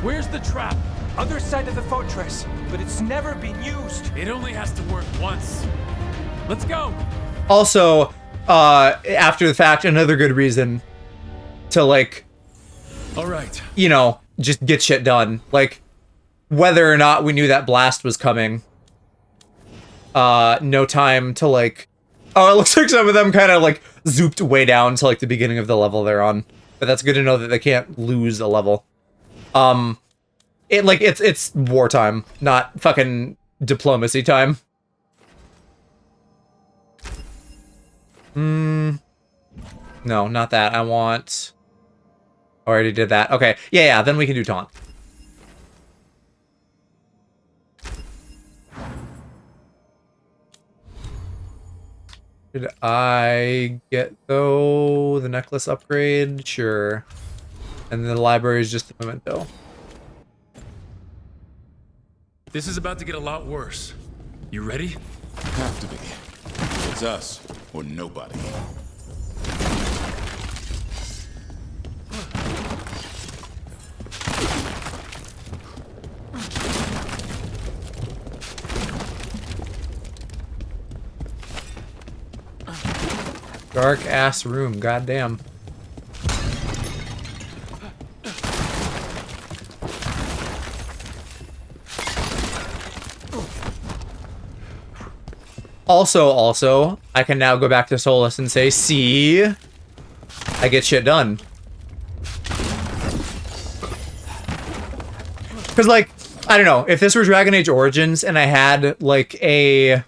Where's the trap? Other side of the fortress, but it's never been used. It only has to work once. Let's go! Also, after the fact, another good reason to, like... Alright. You know, just get shit done. Like, whether or not we knew that blast was coming. No time to, like... Oh, it looks like some of them kind of, like, zooped way down to, like, the beginning of the level they're on. But that's good to know that they can't lose a level. It's wartime, not fucking diplomacy time. No, not that. I want... I already did that. Okay, yeah, then we can do taunt. Did I get, though, the necklace upgrade? Sure. And the library is just a memento. This is about to get a lot worse. You ready? Have to be. It's us or nobody. Dark ass room, goddamn. Also, I can now go back to Solus and say, see, I get shit done. Because, like, I don't know, if this were Dragon Age Origins and I had, like, a...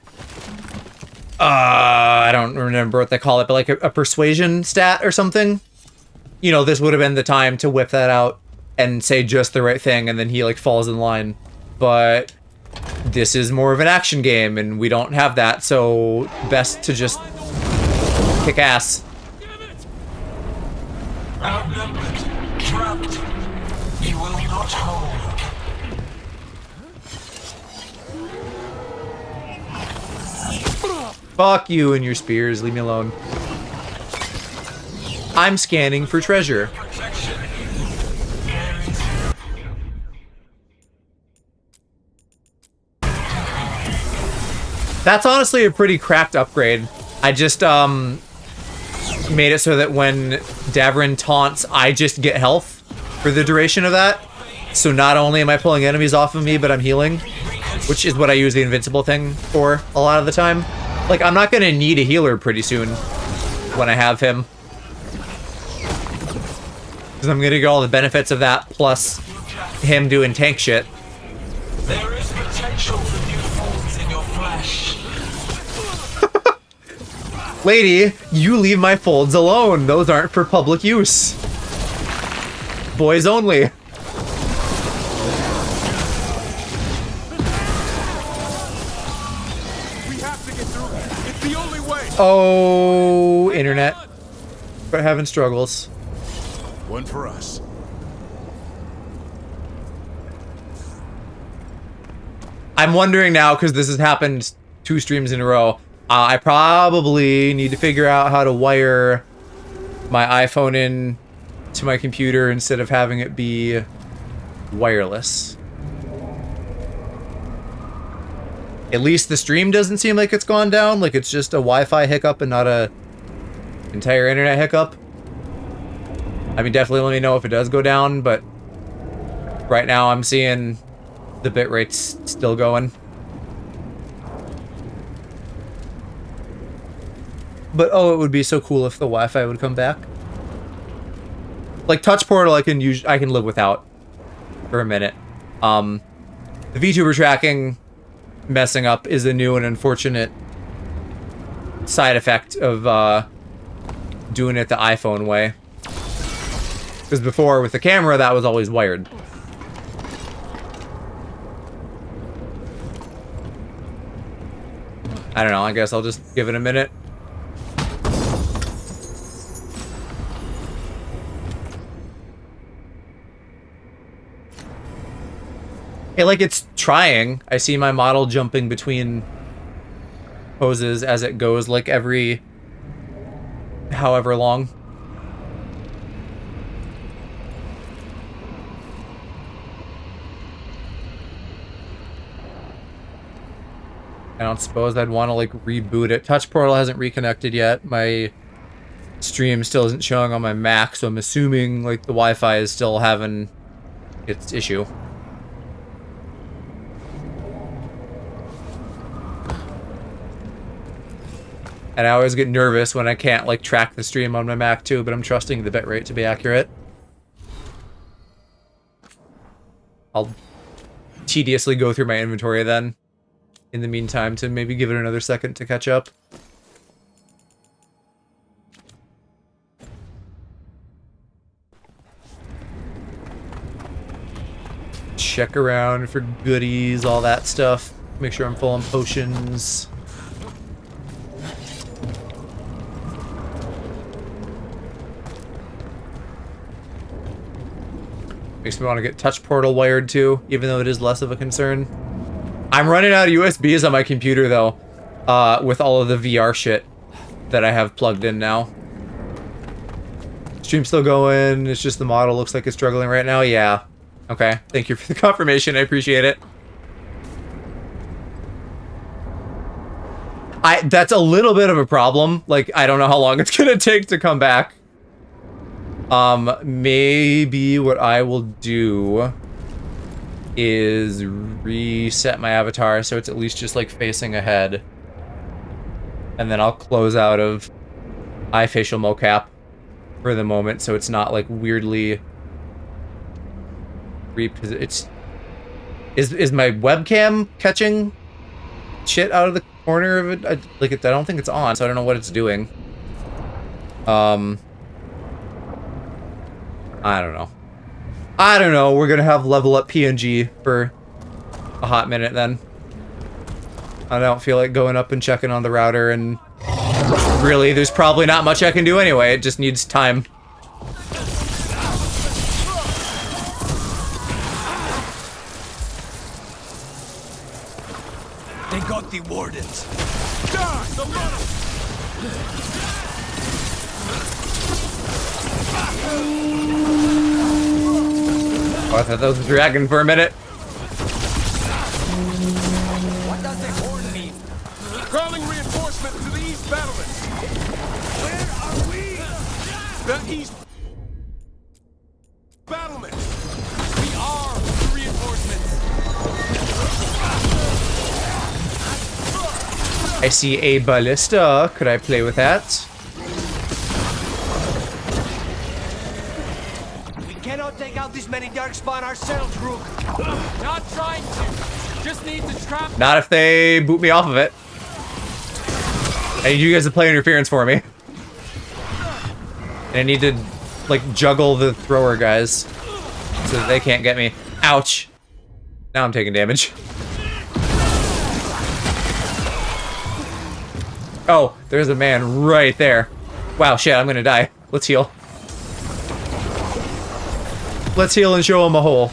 I don't remember what they call it, but like a persuasion stat or something. You know, this would have been the time to whip that out and say just the right thing, and then he, like, falls in line. But this is more of an action game, and we don't have that, so best to just kick ass. Outnumbered, trapped, you will not hold. Fuck you and your spears, leave me alone. I'm scanning for treasure. That's honestly a pretty cracked upgrade. I just made it so that when Davrin taunts, I just get health for the duration of that. So not only am I pulling enemies off of me, but I'm healing, which is what I use the invincible thing for a lot of the time. Like, I'm not gonna need a healer pretty soon when I have him. Because I'm gonna get all the benefits of that, plus him doing tank shit. There is potential for new forms in your flesh. Lady, you leave my folds alone. Those aren't for public use. Boys only. Oh, internet. We're having struggles. One for us. I'm wondering now, because this has happened 2 streams in a row, I probably need to figure out how to wire my iPhone in to my computer instead of having it be wireless. At least the stream doesn't seem like it's gone down, like it's just a Wi-Fi hiccup and not a entire internet hiccup. I mean, definitely let me know if it does go down, but right now I'm seeing the bitrate's still going. But oh, it would be so cool if the Wi-Fi would come back. Like Touch Portal I can live without. for a minute. The VTuber tracking messing up is a new and unfortunate side effect of doing it the iPhone way. Because before, with the camera, that was always wired. I don't know, I guess I'll just give it a minute. Hey, like, it's trying. I see my model jumping between poses as it goes, like, every however long. I don't suppose I'd want to, like, reboot it. Touch Portal hasn't reconnected yet. My stream still isn't showing on my Mac, so I'm assuming, like, the Wi-Fi is still having its issue. And I always get nervous when I can't, like, track the stream on my Mac, too, but I'm trusting the bitrate to be accurate. I'll tediously go through my inventory then, in the meantime, to maybe give it another second to catch up. Check around for goodies, all that stuff. Make sure I'm full on potions. Makes me want to get Touch Portal wired too, even though it is less of a concern. I'm running out of USBs on my computer though, with all of the VR shit that I have plugged in now. Stream's still going, it's just the model looks like it's struggling right now. Yeah. Okay, thank you for the confirmation, I appreciate it. That's a little bit of a problem. Like, I don't know how long it's gonna take to come back. Maybe what I will do is reset my avatar so it's at least just, like, facing ahead. And then I'll close out of iFacial mocap for the moment so it's not, like, weirdly is my webcam catching shit out of the corner of it? I don't think it's on, so I don't know what it's doing. I don't know. I don't know. We're gonna have level up PNG for a hot minute then. I don't feel like going up and checking on the router, and really, there's probably not much I can do anyway. It just needs time. They got the wardens. Oh, I thought that was a dragon for a minute. What does the horn mean? Calling reinforcements to the east battlements. Where are we? The east battlements. We are the reinforcements. I see a ballista. Could I play with that? Cannot take out this many darkspawn ourselves, Rook. Not trying to. Just need to trap. Not if they boot me off of it. I need you guys to play interference for me. And I need to, like, juggle the thrower guys so that they can't get me. Ouch. Now I'm taking damage. Oh, there's a man right there. Wow, shit, I'm gonna die. Let's heal. Let's heal and show him a hole.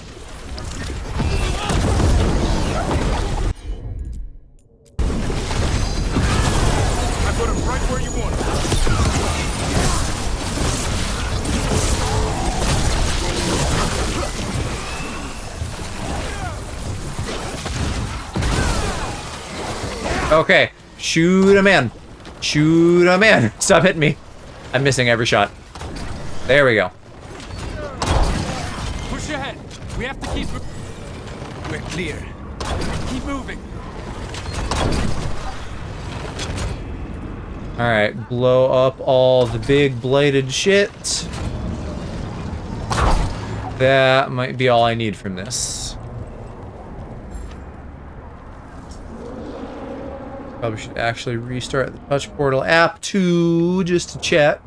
I put him right where you want him. Okay, shoot a man. Shoot a man. Stop hitting me. I'm missing every shot. There we go. Push ahead. We have to keep. We're clear. Keep moving. Alright, blow up all the big bladed shit. That might be all I need from this. Probably should actually restart the Touch Portal app too, just to check.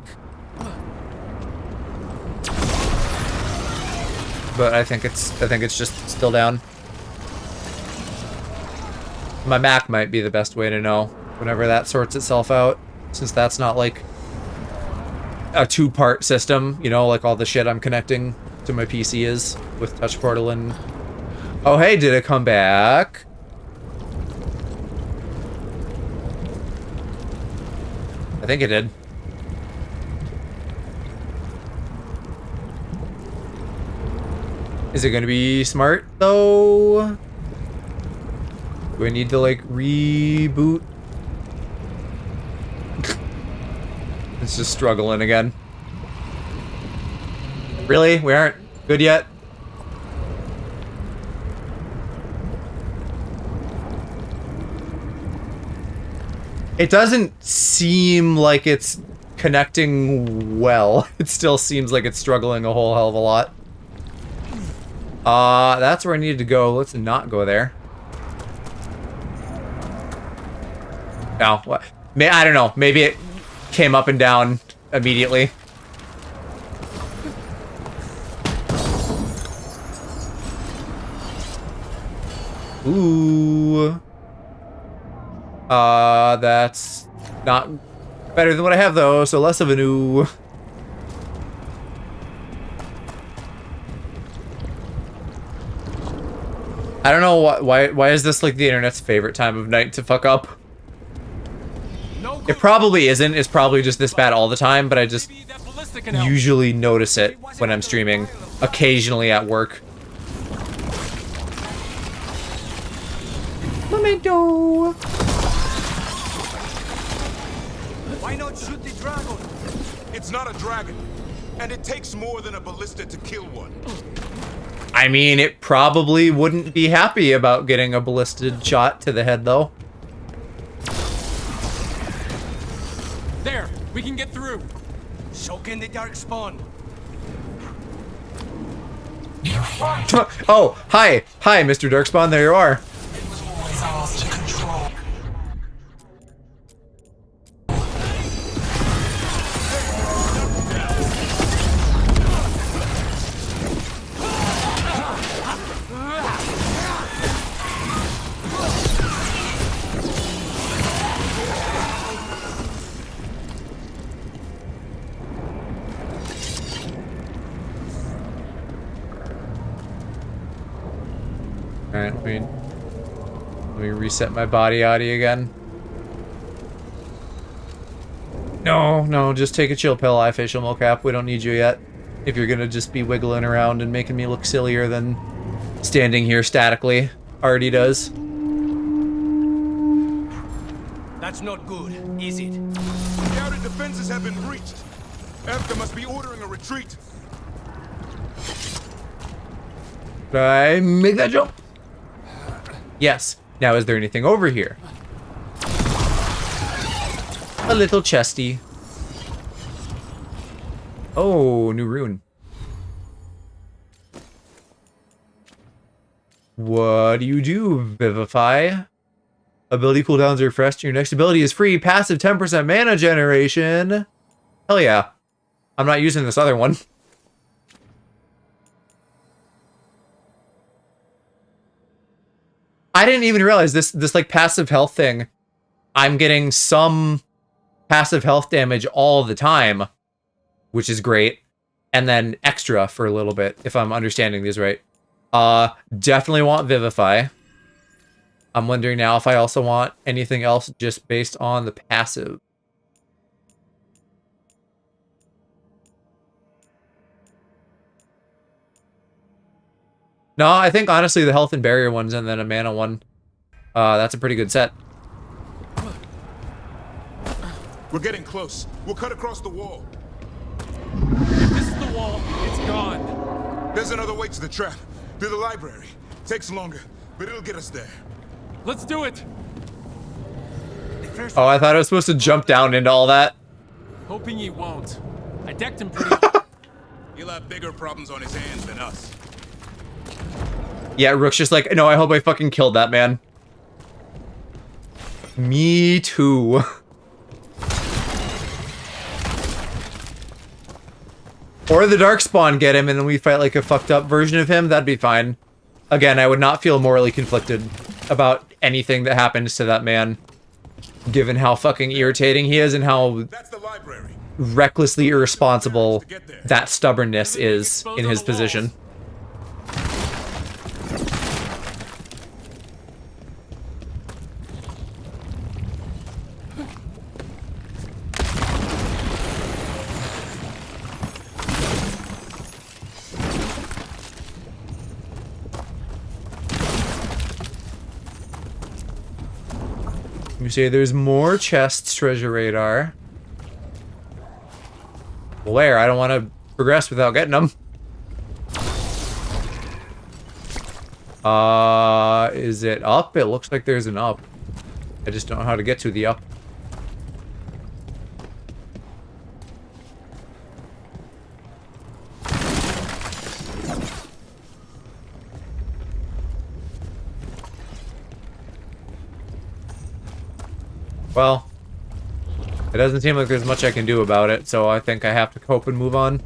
But I think it's just still down. My Mac might be the best way to know whenever that sorts itself out, since that's not like a two-part system, you know, like all the shit I'm connecting to my PC is with Touch Portal and... Oh, hey, did it come back? I think it did. Is it gonna be smart, though? Do I need to, like, reboot? It's just struggling again. Really? We aren't good yet? It doesn't seem like it's connecting well. It still seems like it's struggling a whole hell of a lot. That's where I needed to go. Let's not go there. No, what? I don't know. Maybe it came up and down immediately. Ooh. That's not better than what I have though, so less of an ooh. I don't know why is this like the internet's favorite time of night to fuck up? It probably isn't. It's probably just this bad all the time, but I just usually notice it when I'm streaming, occasionally at work. Memento. Why not shoot the dragon? It's not a dragon, and it takes more than a ballista to kill one. I mean, it probably wouldn't be happy about getting a ballisted shot to the head, though. There, we can get through. Soak in the dark spawn. Oh, hi, Mr. Darkspawn. There you are. Always ours to control. Alright, let me reset my body again. No, just take a chill pill, eye facial mocap. We don't need you yet. If you're gonna just be wiggling around and making me look sillier than standing here statically already does. That's not good, is it? The outer defenses have been breached. Efka must be ordering a retreat. Did I make that jump? Yes. Now, is there anything over here? A little chesty. Oh, new rune. What do you do, Vivify? Ability cooldowns are refreshed. Your next ability is free. Passive 10% mana generation. Hell yeah. I'm not using this other one. I didn't even realize this like passive health thing. I'm getting some passive health damage all the time, which is great. And then extra for a little bit, if I'm understanding these right. Definitely want Vivify. I'm wondering now if I also want anything else just based on the passive. No, I think honestly the health and barrier ones and then a mana one. That's a pretty good set. We're getting close. We'll cut across the wall. This is the wall. It's gone. There's another way to the trap. Through the library. Takes longer, but it'll get us there. Let's do it. Oh, I thought I was supposed to jump down into all that. Hoping he won't. I decked him pretty. He'll have bigger problems on his hands than us. Yeah, Rook's just like, no, I hope I fucking killed that man. Me too. Or the Darkspawn get him and then we fight like a fucked up version of him, that'd be fine. Again, I would not feel morally conflicted about anything that happens to that man, given how fucking irritating he is and how recklessly irresponsible that stubbornness is in his position. You say there's more chests, treasure radar. Where? I don't want to progress without getting them. Is it up? It looks like there's an up. I just don't know how to get to the up. Well, it doesn't seem like there's much I can do about it, so I think I have to cope and move on.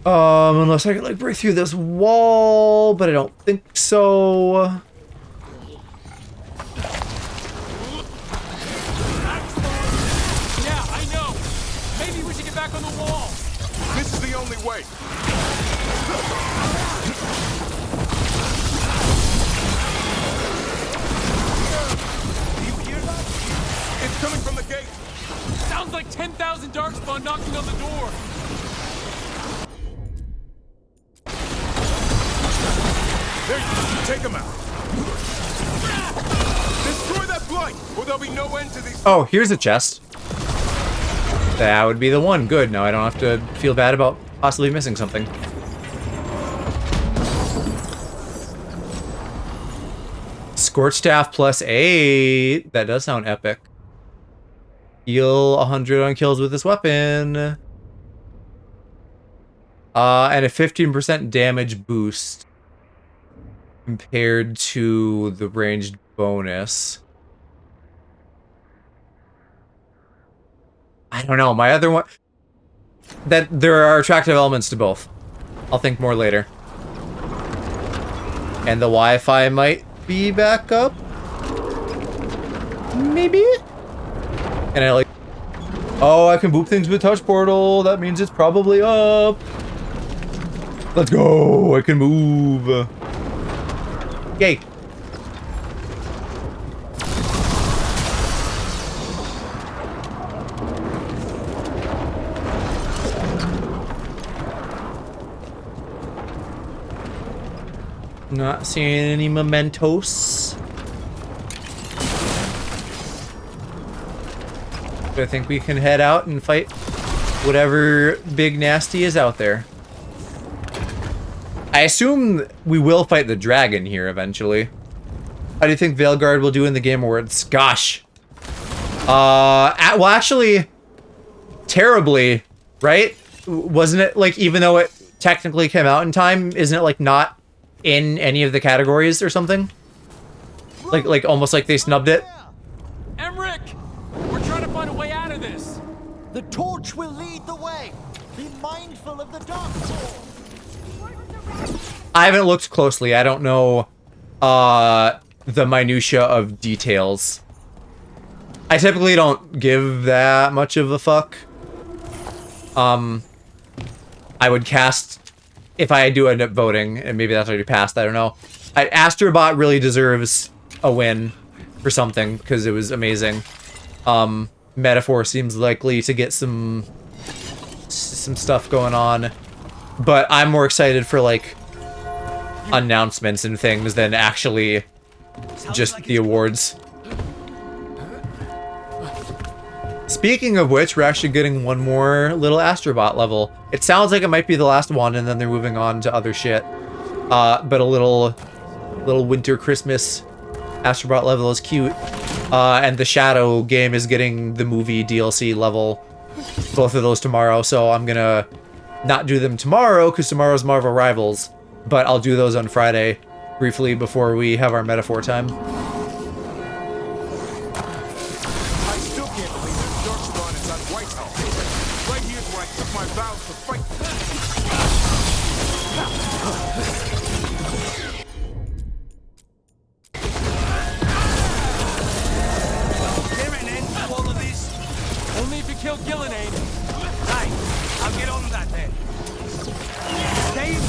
Unless I could, like, break through this wall, but I don't think so. Yeah, I know. Maybe we should get back on the wall. This is the only way. It's coming from the gate. Sounds like 10,000 Darkspawn knocking on the door. There, take him out. Destroy that blight, or there'll be no end to these. Oh, here's a chest. That would be the one. Good. Now I don't have to feel bad about possibly missing something. Scorch Staff plus 8. That does sound epic. Heal 100 on kills with this weapon. And a 15% damage boost compared to the ranged bonus. I don't know. My other one... That there are attractive elements to both. I'll think more later. And the Wi-Fi might be back up? Maybe? And I like... Oh, I can boop things with touch portal. That means it's probably up. Let's go. I can move. Yay. Not seeing any mementos. I think we can head out and fight whatever big nasty is out there. I assume we will fight the dragon here eventually. How do you think Veilguard will do in the Game Awards? Gosh. Well, actually, terribly, right? Wasn't it, like, even though it technically came out in time, isn't it, like, not in any of the categories or something? Like almost like they snubbed it? Emmerich! We're trying to find a way out of this. The torch will lead the way. Be mindful of the dark sword. I haven't looked closely. I don't know the minutia of details. I typically don't give that much of a fuck. I would cast if I do end up voting, and maybe that's already passed. I don't know. Astrobot really deserves a win for something because it was amazing. Metaphor seems likely to get some stuff going on, but I'm more excited for like announcements and things than actually just the awards. Speaking of which, we're actually getting one more little Astrobot level. It sounds like it might be the last one, and then they're moving on to other shit. But a little winter Christmas Astrobot level is cute. And the Shadow game is getting the movie DLC level. Both of those tomorrow, so I'm gonna not do them tomorrow because tomorrow's Marvel Rivals, but I'll do those on Friday briefly before we have our metaphor time. I still can't believe there's Darkspawn inside Whitehall. Right here's where I took my vows to fight. There an end to all of this? Only if you kill Gillenane. Right, I'll get on that then. Dave?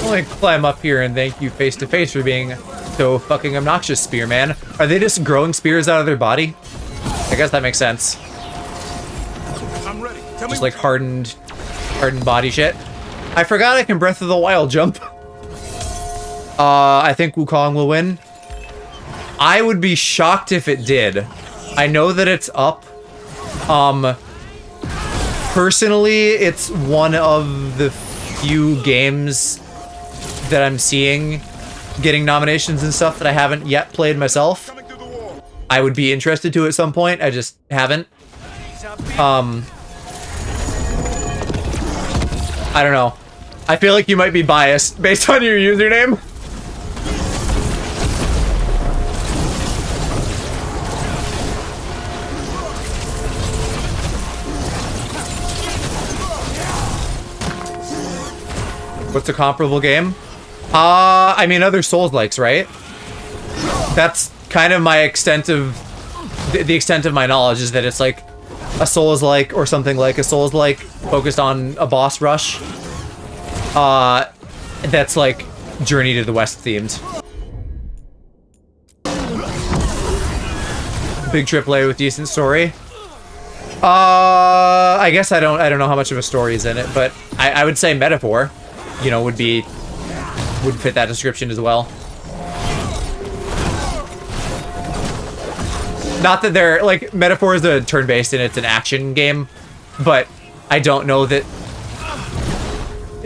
I'll like climb up here and thank you face to face for being so fucking obnoxious, Spearman. Are they just growing spears out of their body? I guess that makes sense. I'm ready. Just like hardened body shit. I forgot I can Breath of the Wild jump. I think Wukong will win. I would be shocked if it did. I know that it's up. Personally, it's one of the few games that I'm seeing getting nominations and stuff that I haven't yet played myself. I would be interested to at some point. I just haven't. I don't know. I feel like you might be biased based on your username. What's a comparable game? I mean, other Souls-likes, right? That's kind of my extent of... The extent of my knowledge is that it's like a Souls-like or something like a Souls-like focused on a boss rush. That's like Journey to the West themed. Big AAA with decent story. I guess I don't know how much of a story is in it, but I would say Metaphor, you know, would fit that description as well. Not that they're like Metaphor is a turn-based and it's an action game, but I don't know that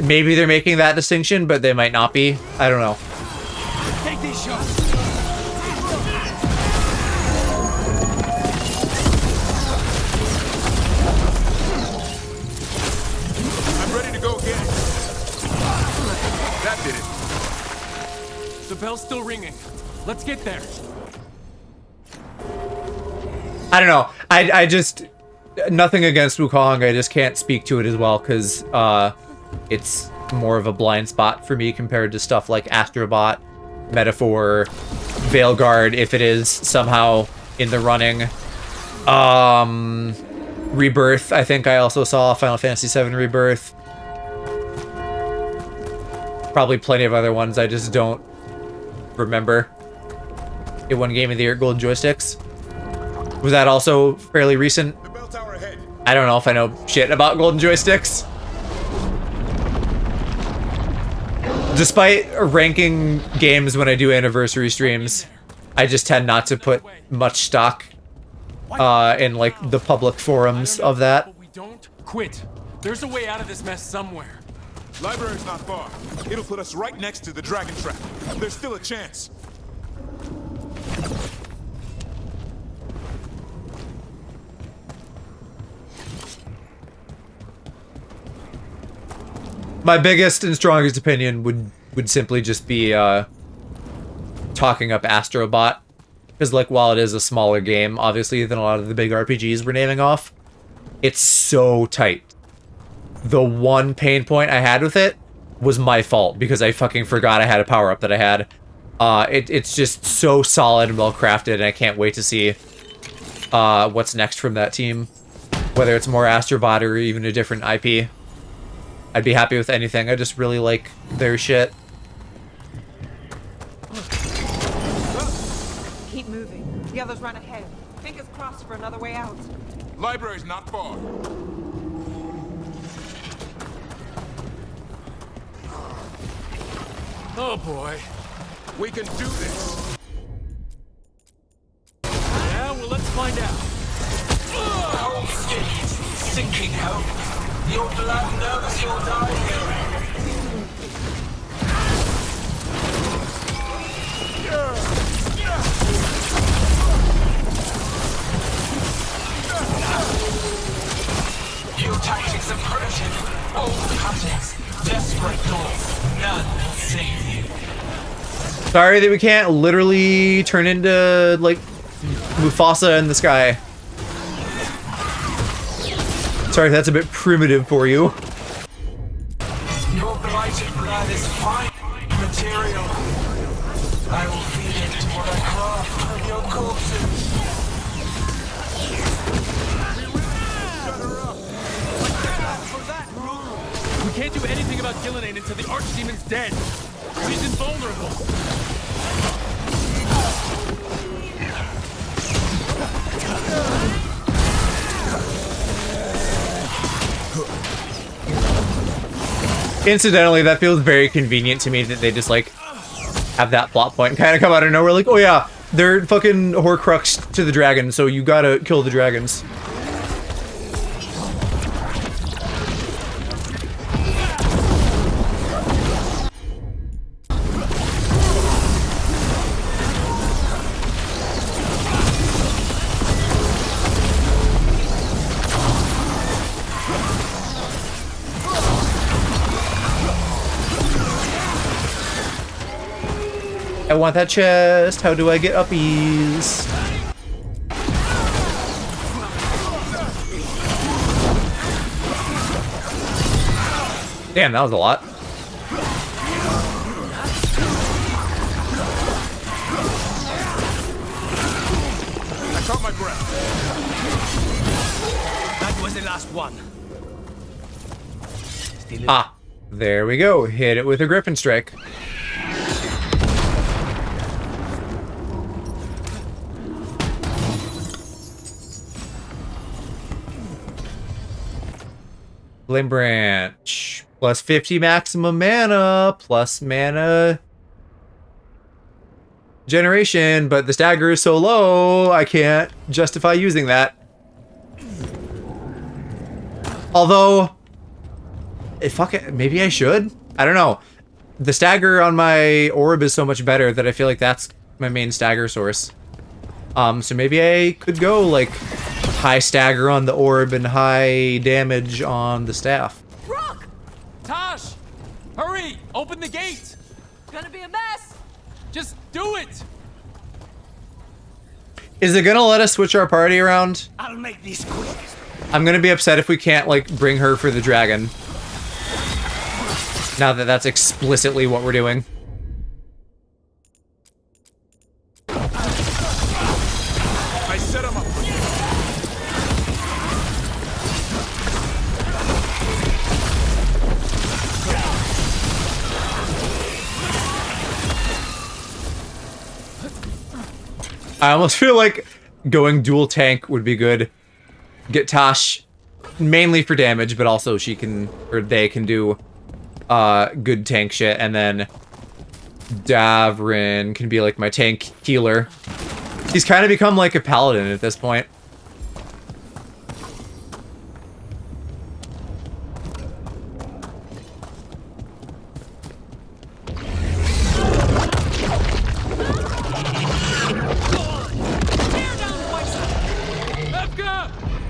maybe they're making that distinction, but they might not be. I don't know. Take these shots. I'm ready to go again. That did it. The bell's still ringing. Let's get there. I don't know. I just... Nothing against Wukong. I just can't speak to it as well because it's more of a blind spot for me compared to stuff like Astrobot, Metaphor, Veilguard, if it is somehow in the running. Rebirth, I think I also saw Final Fantasy VII Rebirth. Probably plenty of other ones I just don't remember. It won Game of the Year at Golden Joysticks. Was that also fairly recent? I don't know if I know shit about Golden Joysticks. Despite ranking games when I do anniversary streams, I just tend not to put much stock in like the public forums of that. We don't quit. There's a way out of this mess somewhere. Library's not far. It'll put us right next to the dragon trap. There's still a chance. My biggest and strongest opinion would simply just be talking up Astrobot. Because like while it is a smaller game, obviously, than a lot of the big RPGs we're naming off, it's so tight. The one pain point I had with it was my fault because I fucking forgot I had a power-up that I had. It's just so solid and well-crafted, and I can't wait to see what's next from that team. Whether it's more Astrobot or even a different IP. I'd be happy with anything. I just really like their shit. Keep moving. The others run ahead. Fingers crossed for another way out. Library's not far. Oh boy. We can do this. Yeah, well, let's find out. hope. Your blood knows you'll die here. Your tactics are primitive, old cuttings, desperate doors. None will save you. Sorry that we can't literally turn into, like, Mufasa in the sky. Sorry, that's a bit primitive for you. Your blighted blood is fine material. I will feed it to what I craft from your corpses. We can't do anything about Gillenane until the Archdemon's dead. She's invulnerable. Incidentally, that feels very convenient to me that they just, like, have that plot point kind of come out of nowhere. Like, oh yeah, they're fucking Horcrux to the dragon, so you gotta kill the dragons. I want that chest. How do I get uppies? Damn, that was a lot. I caught my breath. That was the last one. Ah, there we go. Hit it with a Griffin Strike. Flame Branch. Plus 50 maximum mana. Plus mana generation. But the stagger is so low, I can't justify using that. Although, fuck it, maybe I should? I don't know. The stagger on my orb is so much better that I feel like that's my main stagger source. So maybe I could go, like, high stagger on the orb and high damage on the staff. Rook! Tosh! Hurry! Open the gate! Gonna be a mess! Just do it! Is it gonna let us switch our party around? I'll make these quick. I'm gonna be upset if we can't, like, bring her for the dragon. Now that that's explicitly what we're doing. I set him up. I almost feel like going dual tank would be good. Get Tosh mainly for damage, but also she can, or they can do good tank shit, and then Davrin can be like my tank healer. He's kind of become like a paladin at this point.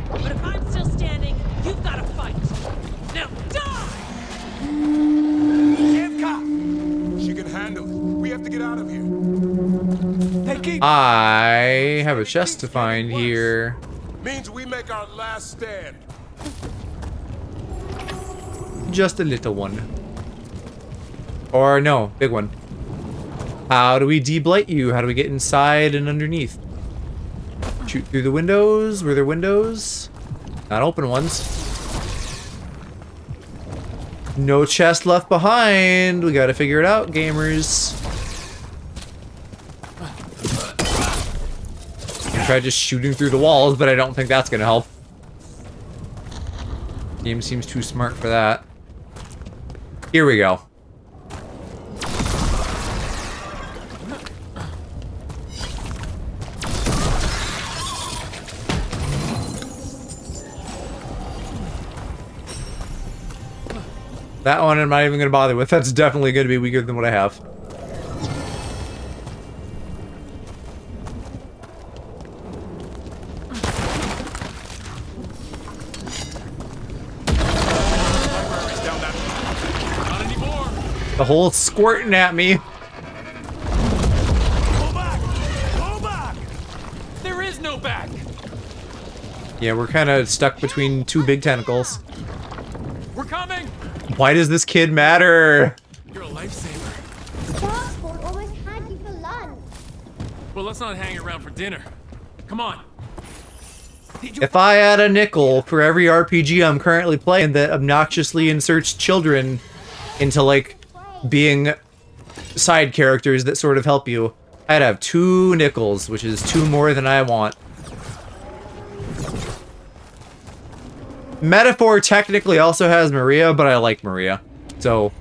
But if I'm still standing, you've got to fight. Now die! She can handle it. We have to get out of here. I have a chest to find here. Means we make our last stand. Just a little one. Or no, big one. How do we de-blight you? How do we get inside and underneath? Shoot through the windows? Were there windows? Not open ones. No chest left behind. We gotta figure it out, gamers. I tried just shooting through the walls, but I don't think that's gonna help. Game seems too smart for that. Here we go. That one I'm not even going to bother with. That's definitely going to be weaker than what I have. The whole squirting at me. There is no back. Yeah, we're kind of stuck between two big tentacles. We're coming. Why does this kid matter? You're a lifesaver. Darkspawn almost had you for lunch. Well, let's not hang around for dinner. Come on. If I had a nickel for every RPG I'm currently playing that obnoxiously inserts children into, like, being side characters that sort of help you, I'd have 2 nickels, which is 2 more than I want. Metaphor technically also has Maria, but I like Maria. So,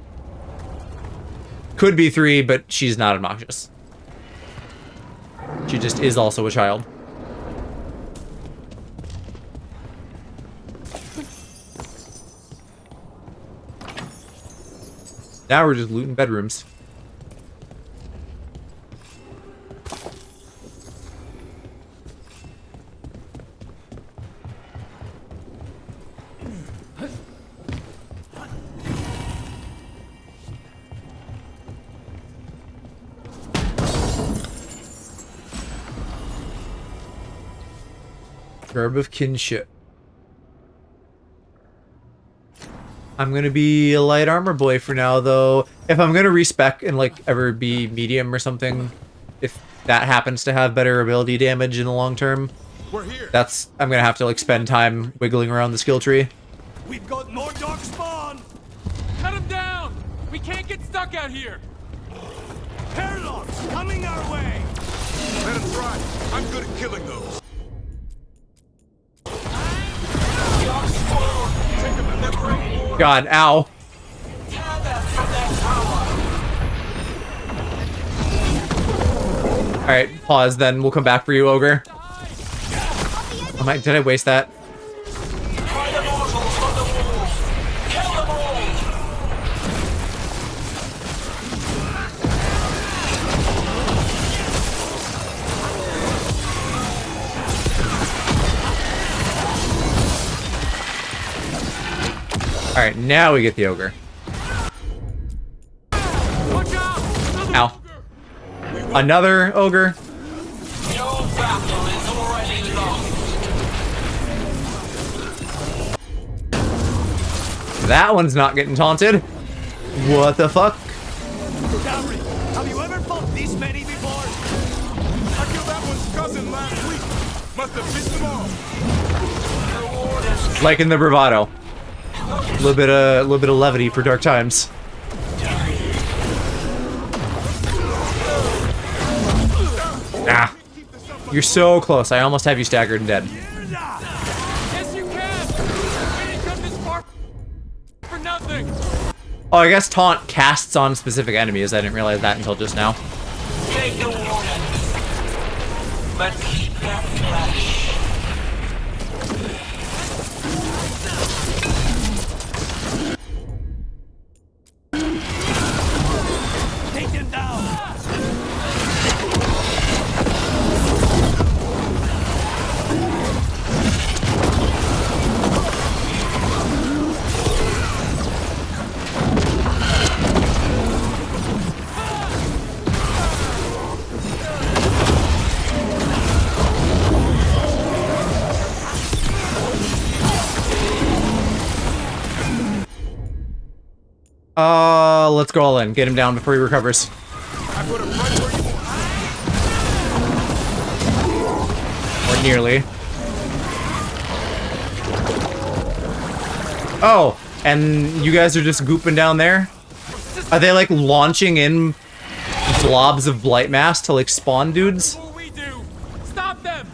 could be 3, but she's not obnoxious. She just is also a child. Now we're just looting bedrooms. Herb of Kinship. I'm gonna be a light armor boy for now, though. If I'm gonna respec and, like, ever be medium or something, if that happens to have better ability damage in the long term, that's, I'm gonna have to, like, spend time wiggling around the skill tree. We've got more dark spawn. Cut him down. We can't get stuck out here. Hairlocks coming our way. Let him try. I'm good at killing those. God, ow. Alright, pause then. We'll come back for you, Ogre. Oh, did I waste that? Alright, now we get the ogre. Ow. Another ogre. That one's not getting taunted. What the fuck? Dowry, have you ever fought this many before? I killed that one's cousin last week. Must have pissed them off. Like in the bravado. A little bit of levity for dark times. Ah, you're so close. I almost have you staggered and dead. Yes, you can. We didn't come this far for nothing. Oh, I guess taunt casts on specific enemies. I didn't realize that until just now. Take the warning, but keep that flesh. Take him down. Let's go all in. Get him down before he recovers. Or nearly. Oh, and you guys are just gooping down there? Are they, like, launching in blobs of blight mass to, like, spawn dudes? Stop them.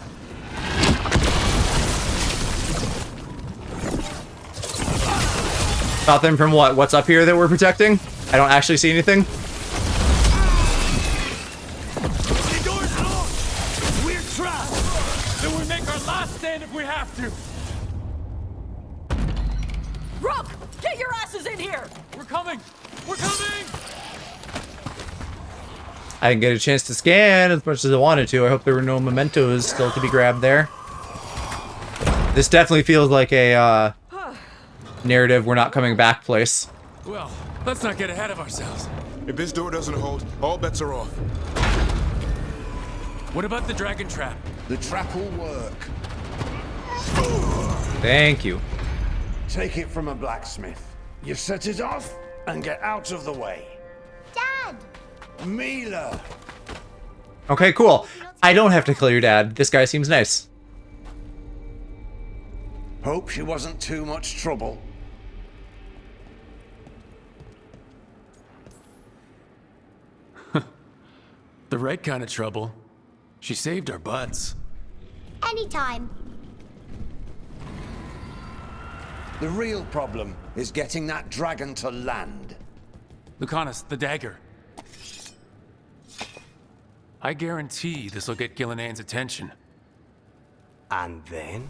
Stop them from what? What's up here that we're protecting? I don't actually see anything. The door's locked. We're trapped. Then we make our last stand if we have to. Rook, get your asses in here! there! We're coming! We're coming! I didn't get a chance to scan as much as I wanted to. I hope there were no mementos still to be grabbed there. This definitely feels like a narrative we're not coming back place. Well, let's not get ahead of ourselves. If this door doesn't hold, all bets are off. What about the dragon trap? The trap will work. Thank you. Take it from a blacksmith. You set it off and get out of the way. Dad! Mila! Okay, cool. I don't have to kill your dad. This guy seems nice. Hope she wasn't too much trouble. The right kind of trouble. She saved our butts. Anytime. The real problem is getting that dragon to land. Lucanus, the dagger. I guarantee this will get Gillian's attention. And then?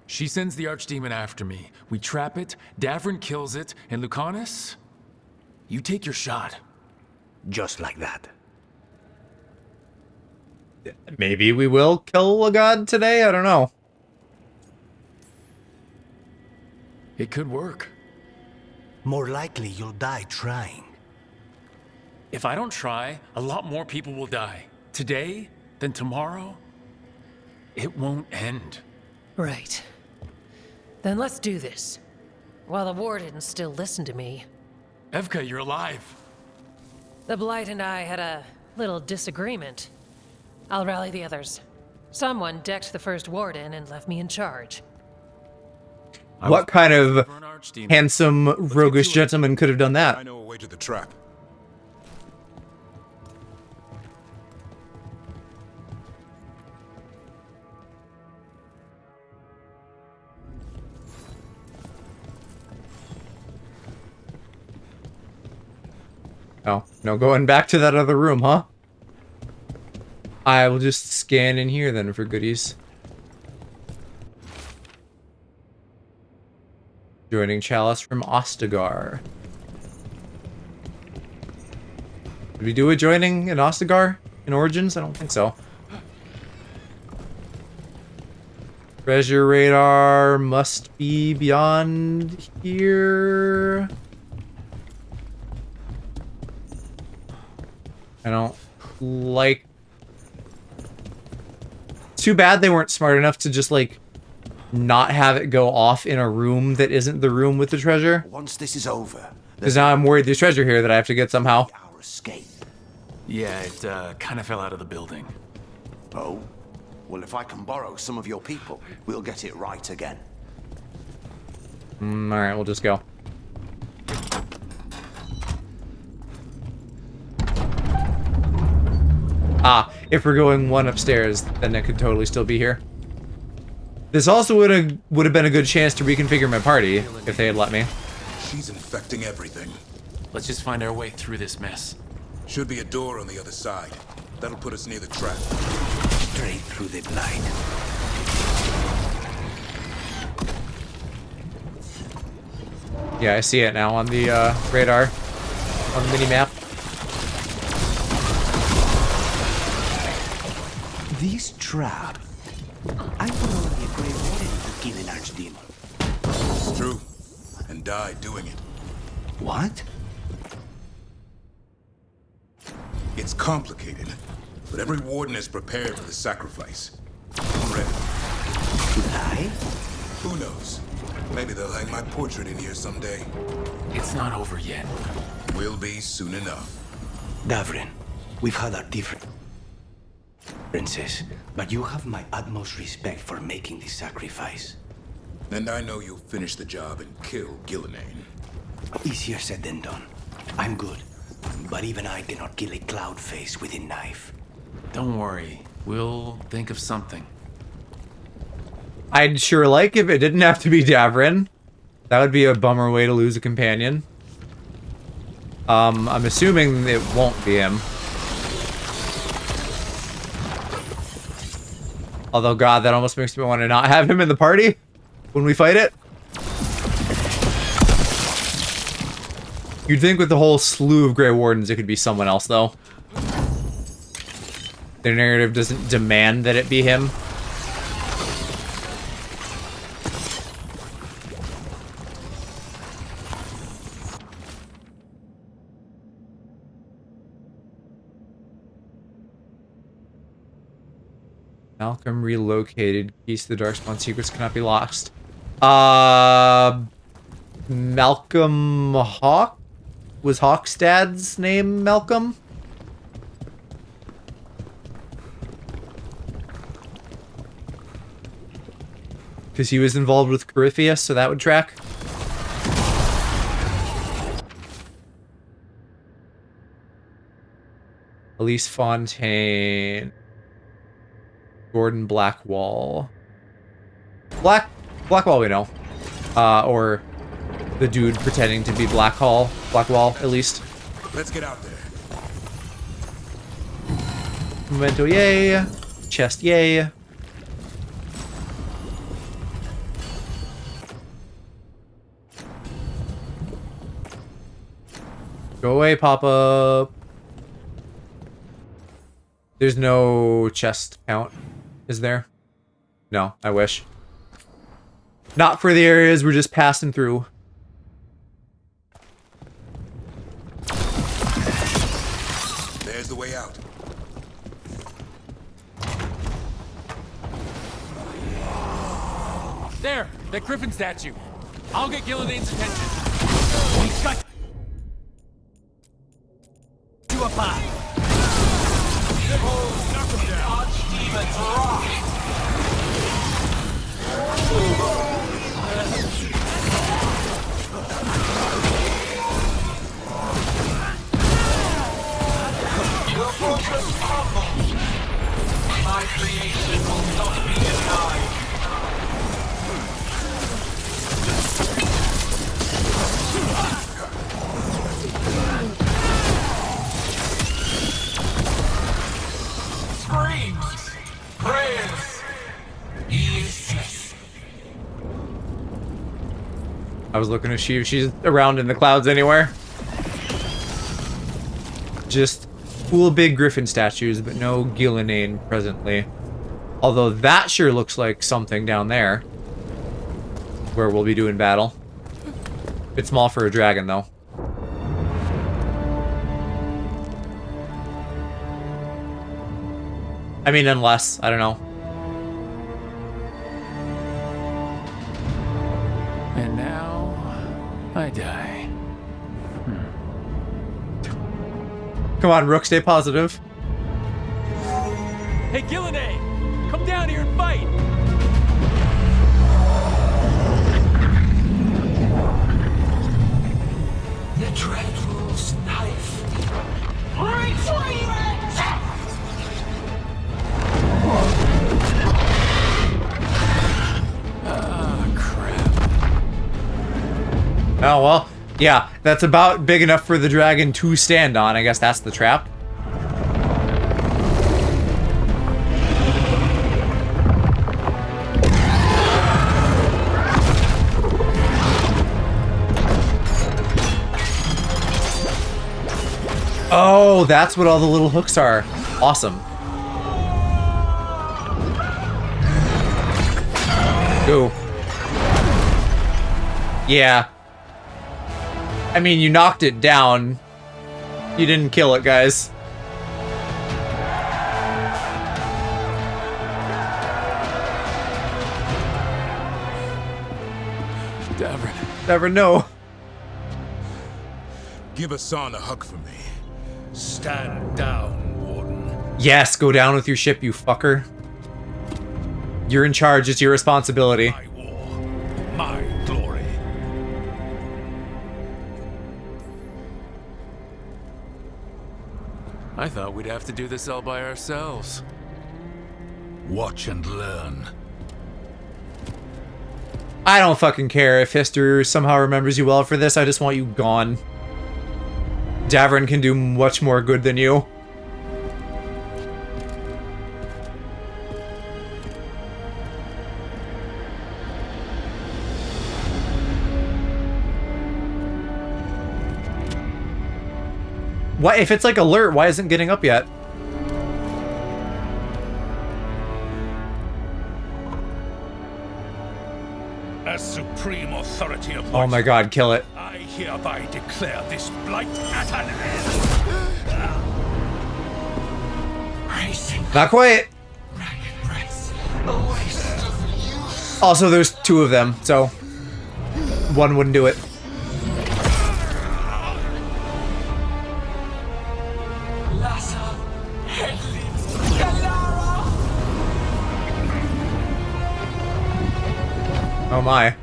She sends the archdemon after me. We trap it, Davrin kills it, and Lucanus, you take your shot. Just like that. Maybe we will kill a god today? I don't know. It could work. More likely you'll die trying. If I don't try, a lot more people will die. Today, then tomorrow. It won't end. Right. Then let's do this. While the warden still listened to me. Evka, you're alive. The Blight and I had a little disagreement. I'll rally the others. Someone decked the first warden and left me in charge. What kind of handsome, roguish gentleman could have done that? I know a way to the trap. Oh, no going back to that other room, huh? I will just scan in here then for goodies. Joining Chalice from Ostagar. Did we do a joining in Ostagar in Origins? I don't think so. Treasure radar must be beyond here. I don't like... Too bad they weren't smart enough to just, like, not have it go off in a room that isn't the room with the treasure. Once this is over... Because now I'm worried there's treasure here that I have to get somehow. Our escape. Yeah, it kind of fell out of the building. Oh? Well, if I can borrow some of your people, we'll get it right again. Alright, we'll just go. Ah, if we're going one upstairs, then it could totally still be here. This also would have been a good chance to reconfigure my party if they had let me. She's infecting everything. Let's just find our way through this mess. Should be a door on the other side. That'll put us near the trap. Straight through the blight. Yeah, I see it now on the radar, on the mini-map. This trap. I thought only a Grey Warden could kill an archdemon. It's true. And died doing it. What? It's complicated, but every warden is prepared for the sacrifice. I'm ready. To die? Who knows? Maybe they'll hang my portrait in here someday. It's not over yet. Will be soon enough. Davrin, we've had our differences, but you have my utmost respect for making this sacrifice. And I know you'll finish the job and kill Gillian. Easier said than done. I'm good, but even I cannot kill a cloud face with a knife. Don't worry, we'll think of something. I'd sure like if it didn't have to be Davrin. That would be a bummer way to lose a companion. I'm assuming it won't be him. Although, God, that almost makes me want to not have him in the party when we fight it. You'd think with the whole slew of Grey Wardens, it could be someone else, though. The narrative doesn't demand that it be him. Malcolm relocated. Keys to the Darkspawn secrets cannot be lost. Malcolm Hawk? Was Hawkstad's name Malcolm? Because he was involved with Corypheus, so that would track. Elise Fontaine. Gordon Blackwall. Blackwall we know. Or the dude pretending to be Blackwall, at least. Let's get out there. Memento, yay. Chest, yay. Go away, pop-up. There's no chest count, is there? No, I wish. Not for the areas we're just passing through. There's the way out. There! That griffin statue! I'll get Gillidane's attention. He's got you up high. Knock him down. Archdemons rock. Your fortress crumbles. My creation will not be denied. Screams, prayers, useless. I was looking to see if she's around in the clouds anywhere. Just cool big griffin statues, but no Gillinane presently. Although that sure looks like something down there. Where we'll be doing battle. It's small for a dragon, though. I mean, unless, I don't know. And now, I die. Come on, Rook, stay positive. Hey, Gillinane! Come down here and fight! The Dreadful's knife. Retreat! Oh, well, yeah, that's about big enough for the dragon to stand on. I guess that's the trap. Oh, that's what all the little hooks are. Awesome. Go. Yeah. I mean, you knocked it down. You didn't kill it, guys. Never know. Give Asan a hug for me. Stand down, Warden. Yes, go down with your ship, you fucker. You're in charge. It's your responsibility. My war, my glory. I thought we'd have to do this all by ourselves. Watch and learn. I don't fucking care if history somehow remembers you well for this. I just want you gone. Davern can do much more good than you. Why, if it's like alert, why isn't it getting up yet? As supreme authority of Oh my god, kill it. I hereby declare this blight at an end. Not quite. Also, there's two of them, so one wouldn't do it. Oh my.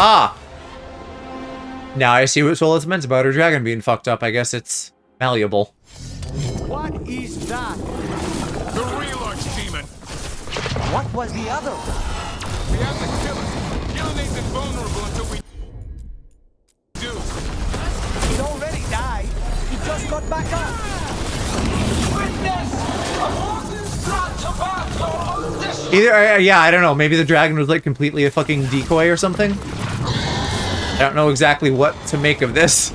Ah! Now I see what Solis meant about her dragon being fucked up. I guess it's malleable. What is that? The real archdemon. What was the other? We have to kill it. Gilnea's invulnerable until we do. He already died. He just got back up. Witness! Either, yeah, I don't know. Maybe the dragon was like completely a fucking decoy or something. I don't know exactly what to make of this.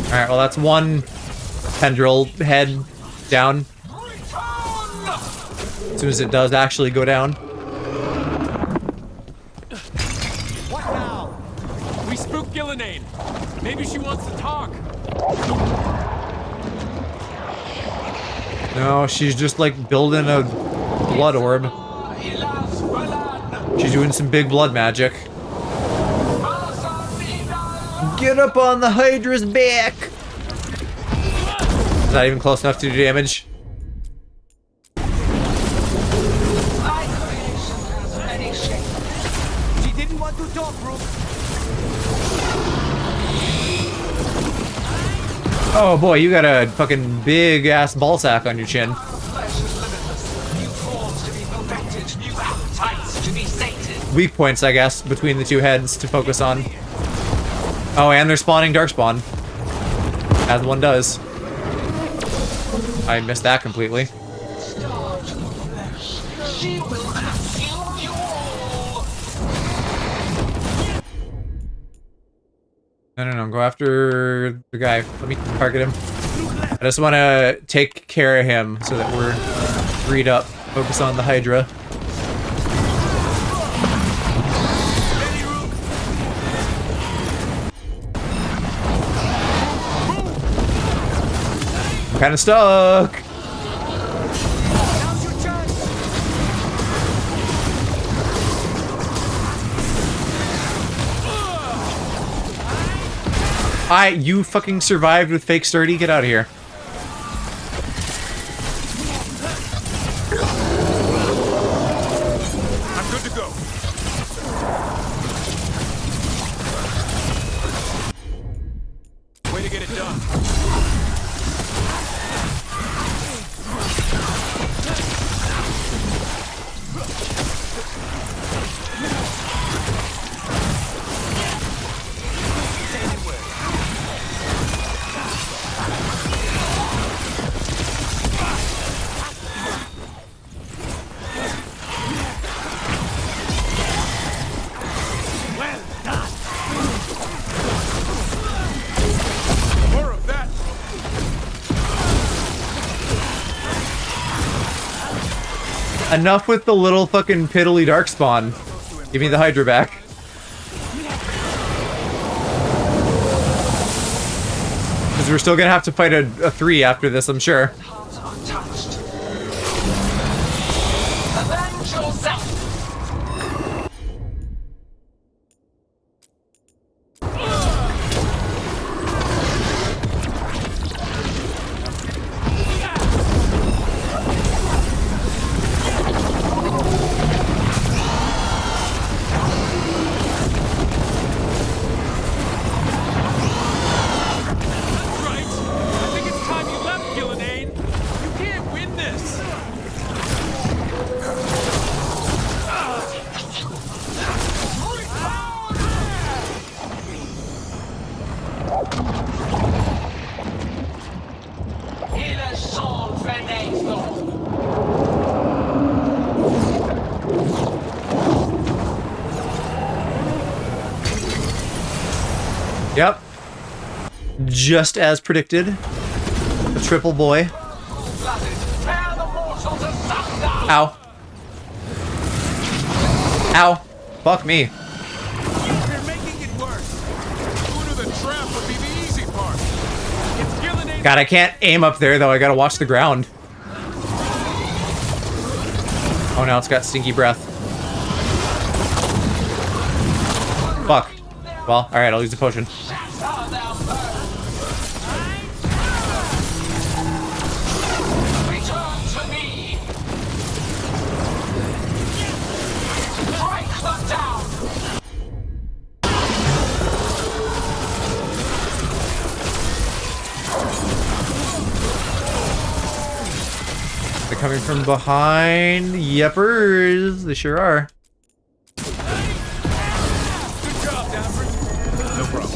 Alright, well that's one tendril head down. As soon as it does actually go down. What now? We spooked Gillenane. Maybe she wants to talk. No, she's just like building a blood orb. She's doing some big blood magic. Get up on the Hydra's back! Is that even close enough to do damage? She didn't want to talk, Rook. Oh boy, you got a fucking big ass ball sack on your chin. Weak points, I guess, between the two heads to focus on. Oh, and they're spawning Darkspawn. As one does. I missed that completely. No, go after the guy. Let me target him. I just want to take care of him so that we're freed up. Focus on the Hydra. I'm kind of stuck. You fucking survived with fake sturdy. Get out of here. I'm good to go. Way to get it done. Enough with the little fucking piddly Darkspawn. Give me the Hydra back. Because we're still gonna have to fight a 3 after this, I'm sure. Avenge yourself! Yep. Just as predicted. The triple boy. Ow. Ow. Fuck me. You're making it worse. Who knew the trap would be the easy part? It's Gillen. God, I can't aim up there though. I gotta watch the ground. Oh, now it's got stinky breath. Fuck. Well, alright, I'll use the potion. They're coming from behind. Yepers. They sure are. Good job, Dafford. No problem.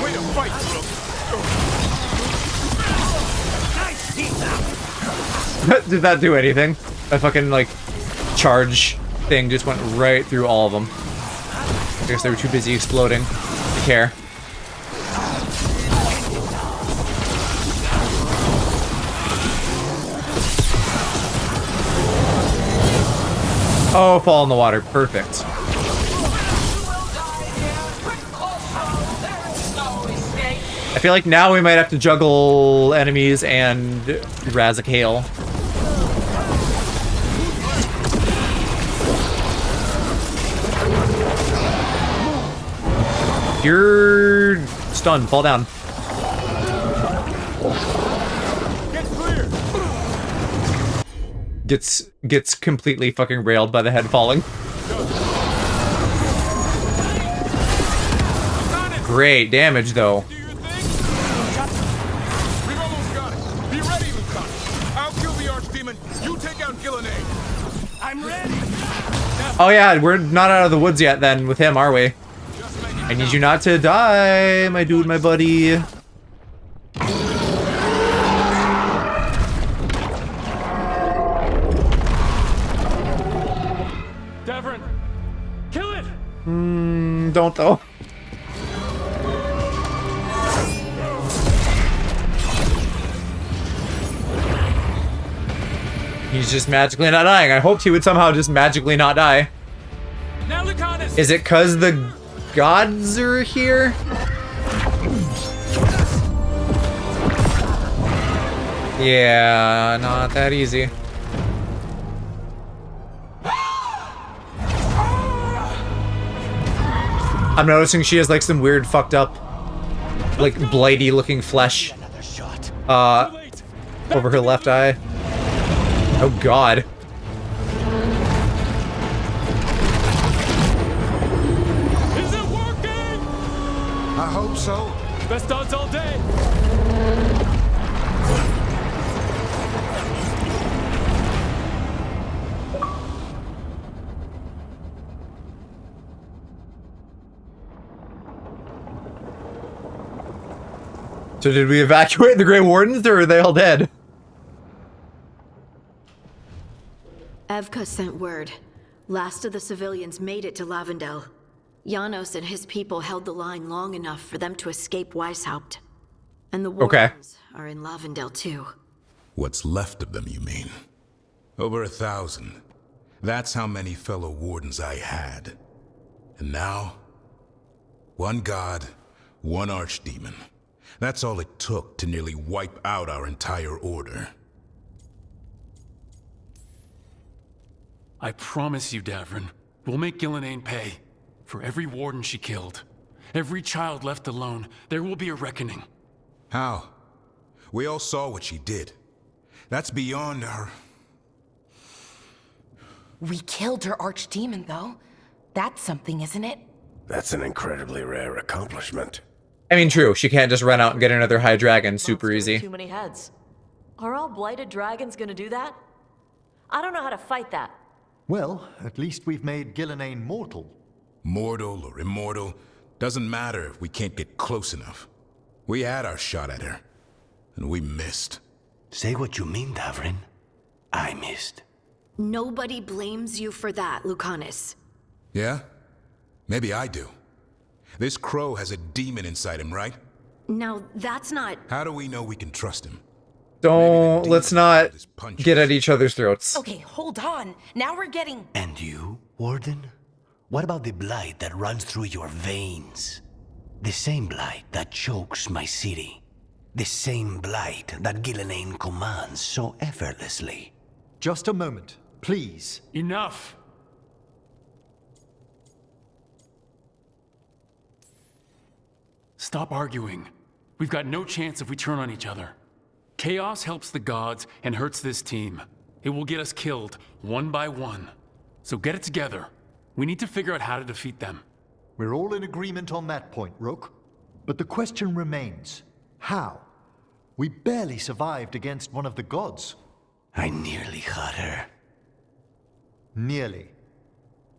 Way to fight, Brooke. Nice. Did that do anything? That fucking, like, charge thing just went right through all of them. I guess they were too busy exploding to care. Oh, fall in the water. Perfect. I feel like now we might have to juggle enemies and Razakale. You're stunned. Fall down. Get clear. Gets completely fucking railed by the head falling. Great damage though. We've almost got it. Be ready, Lieutenant. I'll kill the Archdemon. You take out Gillen. I'm ready. Oh yeah, we're not out of the woods yet then with him, are we? I need you not to die, my dude, my buddy. Davern, kill it! Don't though. He's just magically not dying. I hoped he would somehow just magically not die. Now Lucanus! Is it 'cause the gods are here? Yeah, not that easy. I'm noticing she has like some weird fucked up, like blighty looking flesh over her left eye. Oh god. Is it working? I hope so. Best odds all day. So did we evacuate the Grey Wardens, or are they all dead? Evka sent word. Last of the civilians made it to Lavendel. Janos and his people held the line long enough for them to escape Weishaupt. And the Wardens are in Lavendel too. What's left of them, you mean? Over 1,000. That's how many fellow Wardens I had. And now, one god, one Archdemon. That's all it took to nearly wipe out our entire order. I promise you, Davern, we'll make Gillenane pay. For every warden she killed, every child left alone, there will be a reckoning. How? We all saw what she did. That's beyond our... We killed her Archdemon, though. That's something, isn't it? That's an incredibly rare accomplishment. I mean, true. She can't just run out and get another High Dragon super easy. Too many heads. Are all blighted dragons gonna do that? I don't know how to fight that. Well, at least we've made Gillenane mortal. Mortal or immortal, Doesn't matter if we can't get close enough. We had our shot at her, and we missed. Say what you mean, Davrin. I missed. Nobody blames you for that, Lucanus. Yeah? Maybe I do. This crow has a demon inside him, right? Now, that's not... How do we know we can trust him? Let's not get at each other's throats. Okay, hold on. Now we're getting... And you, Warden? What about the blight that runs through your veins? The same blight that chokes my city. The same blight that Gillenane commands so effortlessly. Just a moment, please. Enough! Stop arguing. We've got no chance if we turn on each other. Chaos helps the gods and hurts this team. It will get us killed, one by one. So get it together. We need to figure out how to defeat them. We're all in agreement on that point, Rook. But the question remains, how? We barely survived against one of the gods. I nearly had her. Nearly.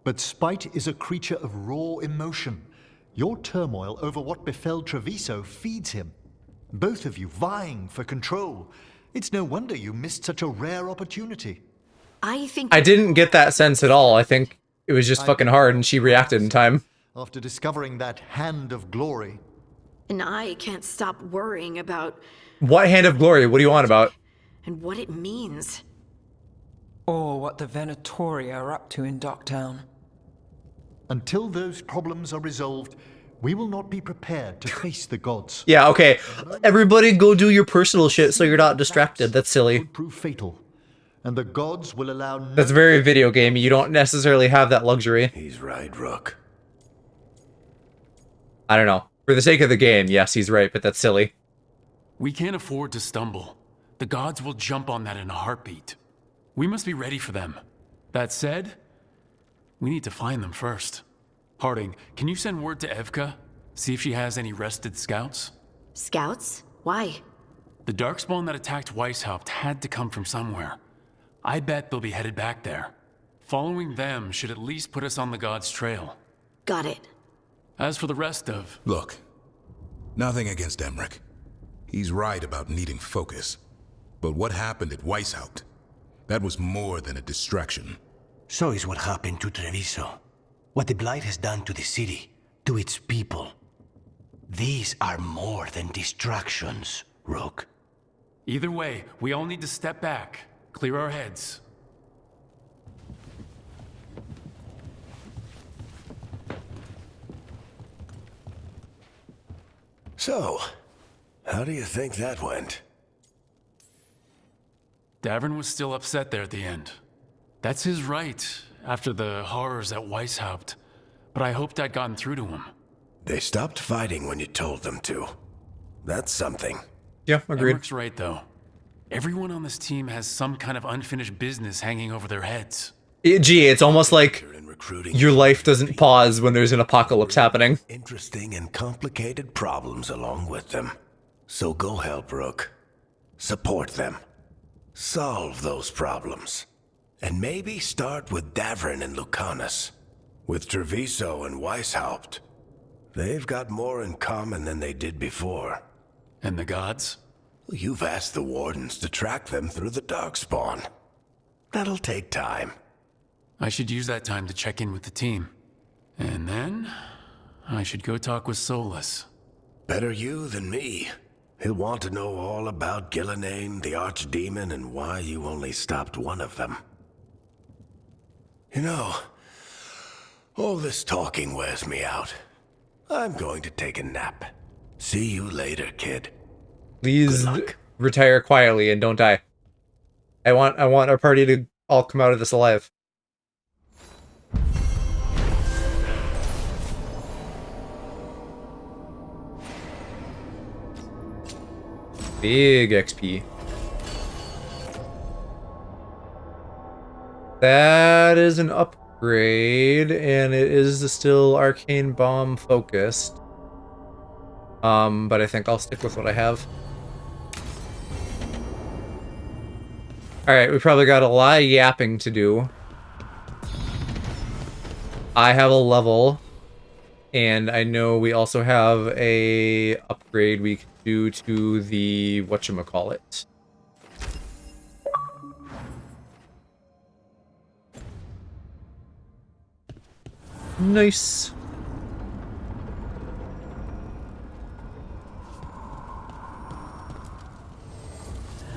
But spite is a creature of raw emotion. Your turmoil over what befell Treviso feeds him. Both of you vying for control. It's no wonder you missed such a rare opportunity. I didn't get that sense at all. I think it was just fucking hard and she reacted in time. After discovering that hand of glory. And I can't stop worrying about... What hand of glory? What do you want about? And what it means. Or what the Venatori are up to in Docktown. Until those problems are resolved, we will not be prepared to face the gods. Yeah, okay. Everybody go do your personal shit so you're not distracted. That's silly. Would prove fatal. And the gods will allow no... That's very video gamey. You don't necessarily have that luxury. He's right, Rook. I don't know. For the sake of the game, yes, he's right, but that's silly. We can't afford to stumble. The gods will jump on that in a heartbeat. We must be ready for them. That said, we need to find them first. Harding, can you send word to Evka? See if she has any rested scouts? Scouts? Why? The Darkspawn that attacked Weishaupt had to come from somewhere. I bet they'll be headed back there. Following them should at least put us on the gods' trail. Got it. As for the rest of... Look, nothing against Emmerich. He's right about needing focus. But what happened at Weishaupt? That was more than a distraction. So is what happened to Treviso. What the Blight has done to the city, to its people. These are more than distractions, Rook. Either way, we all need to step back, clear our heads. So, how do you think that went? Davrin was still upset there at the end. That's his right, after the horrors at Weishaupt. But I hoped I'd gotten through to him. They stopped fighting when you told them to. That's something. Yeah, agreed. Emmerich's right, though. Everyone on this team has some kind of unfinished business hanging over their heads. Gee, it's almost like your life doesn't pause when there's an apocalypse happening. Interesting and complicated problems along with them. So go help, Rook. Support them. Solve those problems. And maybe start with Davrin and Lucanus. With Treviso and Weishaupt. They've got more in common than they did before. And the gods? Well, you've asked the Wardens to track them through the Darkspawn. That'll take time. I should use that time to check in with the team. And then, I should go talk with Solus. Better you than me. He'll want to know all about Gillenane, the Archdemon, and why you only stopped one of them. You know, all this talking wears me out. I'm going to take a nap. See you later, kid. Please retire quietly and don't die. I want our party to all come out of this alive. Big XP. That is an upgrade, and it is still Arcane Bomb focused. But I think I'll stick with what I have. Alright, we probably got a lot of yapping to do. I have a level And I know we also have a upgrade we can do to the whatchamacallit. Nice.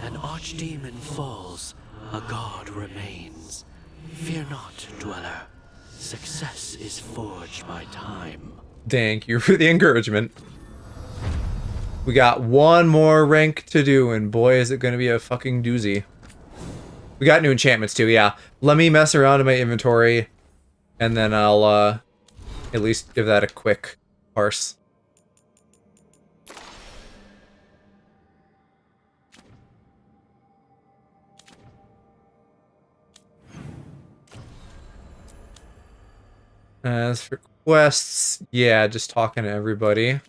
An archdemon falls, a god remains. Fear not, dweller. Success is forged by time. Thank you for the encouragement. We got one more rank to do, and boy, is it going to be a fucking doozy. We got new enchantments too, yeah. Let me mess around in my inventory, and then I'll at least give that a quick parse. As for quests, yeah, just talking to everybody.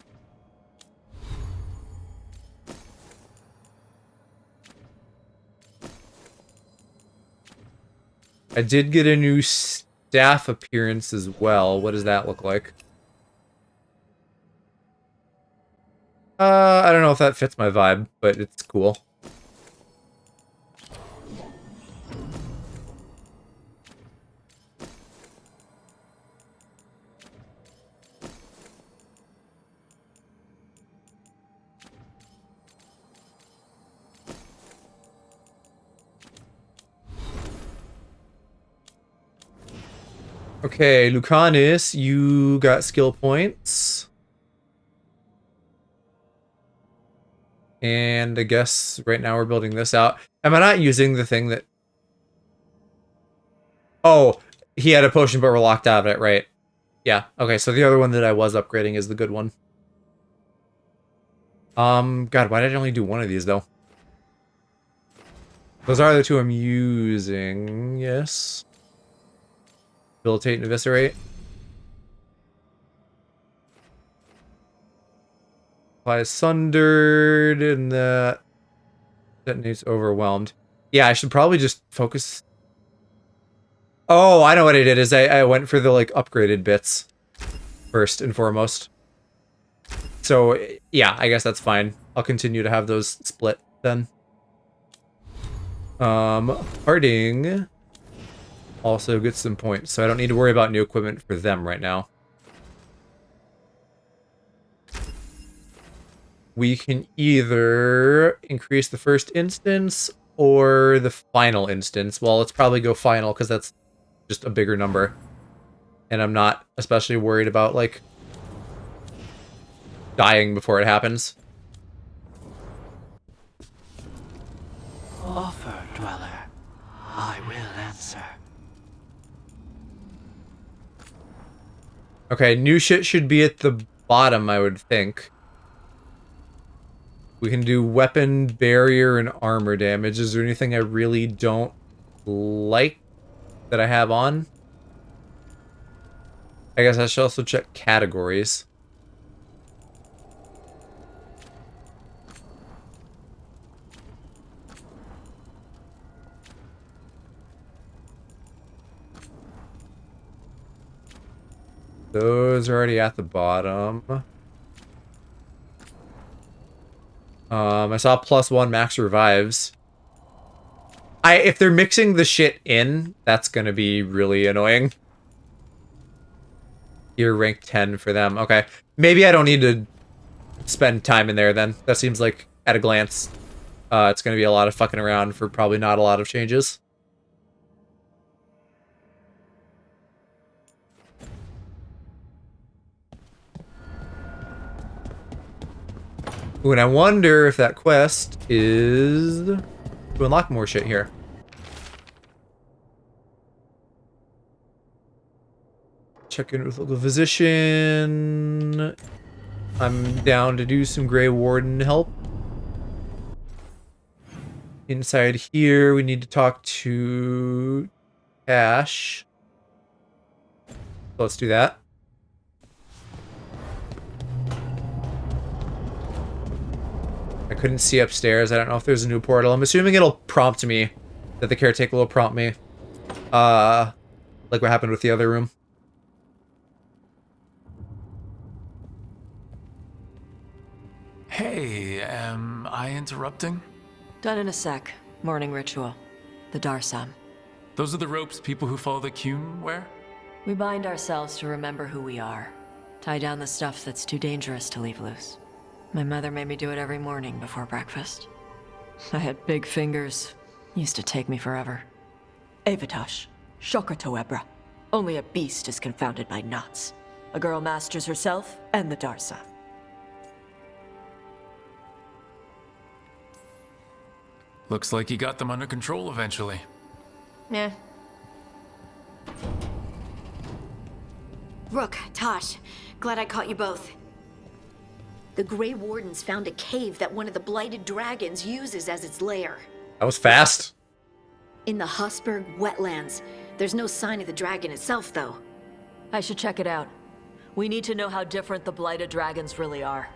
I did get a new staff appearance as well. What does that look like? I don't know if that fits my vibe, but it's cool. Okay, Lucanus, you got skill points. And I guess right now we're building this out. Am I not using the thing that... Oh, he had a potion, but we're locked out of it, right? Yeah, okay, so the other one that I was upgrading is the good one. God, why did I only do one of these, though? Those are the two I'm using, yes. Debilitate and Eviscerate. Applies Sundered, and that detonates Overwhelmed. Yeah, I should probably just focus... Oh, I know what I did, is I went for the, like, upgraded bits first and foremost. So, yeah, I guess that's fine. I'll continue to have those split, then. Harding also gets some points, so I don't need to worry about new equipment for them right now. We can either increase the first instance or the final instance. Well, let's probably go final, because that's just a bigger number. And I'm not especially worried about, like, dying before it happens. Offer, dweller. I will answer. Okay, new shit should be at the bottom, I would think. We can do weapon, barrier, and armor damage. Is there anything I really don't like that I have on? I guess I should also check categories. Those are already at the bottom. I saw +1 max revives. If they're mixing the shit in, that's gonna be really annoying. You're rank 10 for them. Okay. Maybe I don't need to spend time in there then. That seems like, at a glance, it's gonna be a lot of fucking around for probably not a lot of changes. Ooh, and I wonder if that quest is to unlock more shit here. Check in with local physician. I'm down to do some Grey Warden help. Inside here, we need to talk to Ash. Let's do that. I couldn't see upstairs. I don't know if there's a new portal. I'm assuming it'll prompt me. That the caretaker will prompt me. Like what happened with the other room. Hey, am I interrupting? Done in a sec. Morning ritual. The Darsam. Those are the ropes people who follow the Qun wear? We bind ourselves to remember who we are. Tie down the stuff that's too dangerous to leave loose. My mother made me do it every morning before breakfast. I had big fingers. Used to take me forever. Avatash. Shokratoebra. Only a beast is confounded by knots. A girl masters herself and the Darsam. Looks like you got them under control eventually. Yeah. Rook, Tosh, glad I caught you both. The Grey Wardens found a cave that one of the Blighted Dragons uses as its lair. That was fast. In the Hussberg wetlands. There's no sign of the dragon itself, though. I should check it out. We need to know how different the Blighted Dragons really are.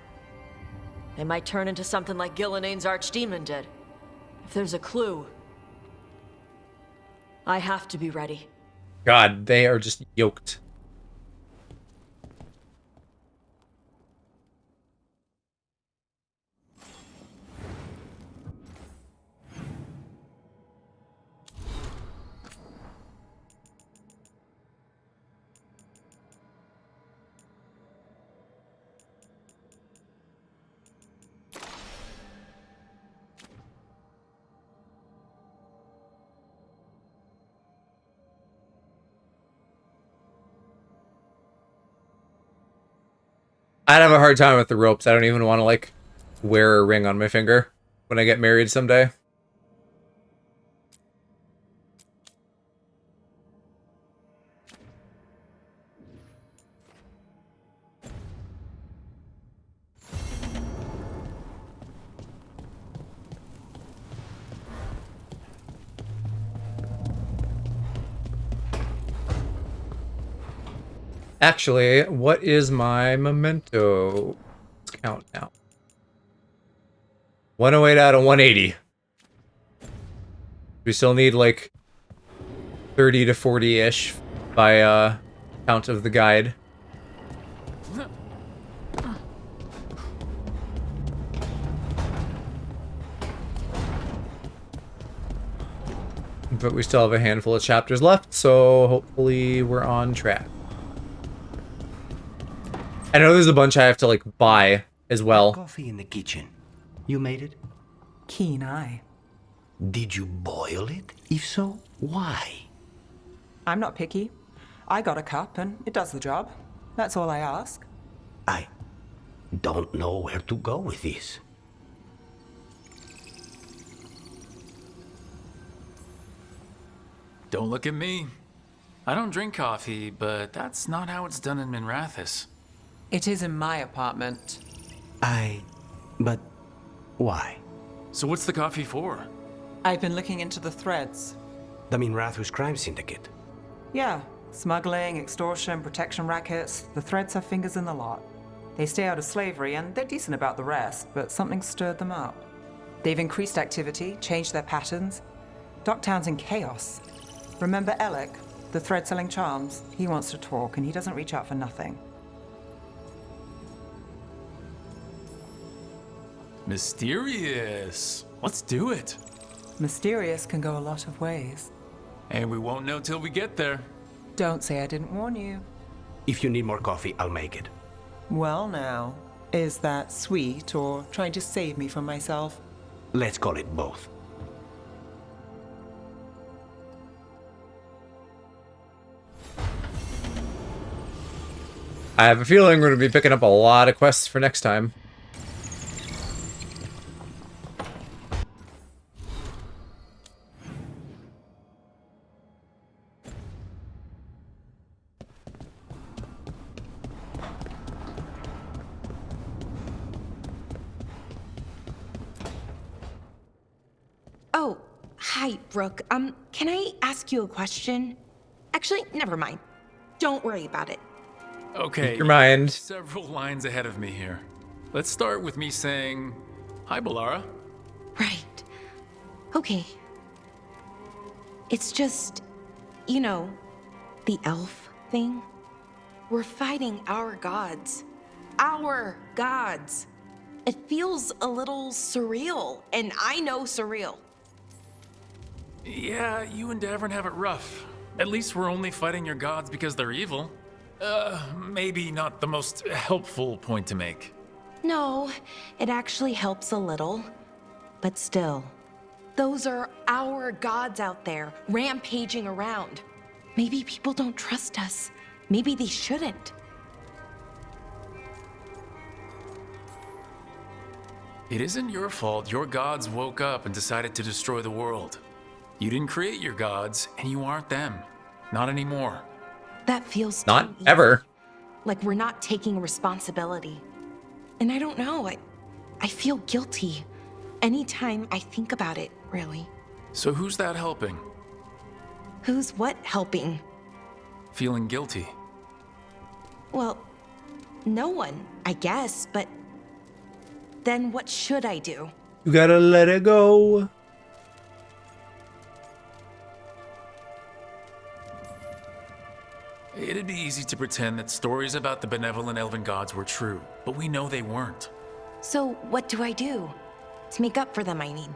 They might turn into something like Gillenane's archdemon did. If there's a clue, I have to be ready. God, they are just yoked. I'd have a hard time with the ropes. I don't even want to, like, wear a ring on my finger when I get married someday. Actually, what is my memento? Let's count now. 108 out of 180. We still need like 30 to 40-ish by count of the guide. But we still have a handful of chapters left, so hopefully we're on track. I know there's a bunch I have to, like, buy as well. Coffee in the kitchen. You made it? Keen eye. Did you boil it? If so, why? I'm not picky. I got a cup and it does the job. That's all I ask. I don't know where to go with this. Don't look at me. I don't drink coffee, but that's not how it's done in Minrathous. It is in my apartment. But why? So what's the coffee for? I've been looking into the threads. The Minrathous crime syndicate. Yeah, smuggling, extortion, protection rackets. The threads have fingers in the lot. They stay out of slavery and they're decent about the rest, but something stirred them up. They've increased activity, changed their patterns. Docktown's in chaos. Remember Alec, the thread selling charms? He wants to talk and he doesn't reach out for nothing. Mysterious. Let's do it. Mysterious can go a lot of ways. And we won't know till we get there. Don't say I didn't warn you. If you need more coffee, I'll make it. Well now, is that sweet or trying to save me from myself? Let's call it both. I have a feeling we're going to be picking up a lot of quests for next time. Oh, hi, Brooke. Can I ask you a question? Actually, never mind. Don't worry about it. Okay. Keep your mind. Several lines ahead of me here. Let's start with me saying, "Hi, Balara." Right. Okay. It's just, you know, the elf thing. We're fighting our gods. Our gods. it feels a little surreal, and I know surreal. Yeah, you and Davern have it rough. At least we're only fighting your gods because they're evil. Maybe not the most helpful point to make. No, it actually helps a little. But still, those are our gods out there, rampaging around. Maybe people don't trust us. Maybe they shouldn't. It isn't your fault your gods woke up and decided to destroy the world. You didn't create your gods, and you aren't them. Not anymore. That feels Not too ever. easy. Like we're not taking responsibility. And I don't know, I feel guilty anytime I think about it, really. So who's that helping? Who's what helping? Feeling guilty. Well, no one, I guess, but then what should I do? You gotta let it go. It'd be easy to pretend that stories about the benevolent elven gods were true, but we know they weren't. So what do I do? To make up for them, I mean.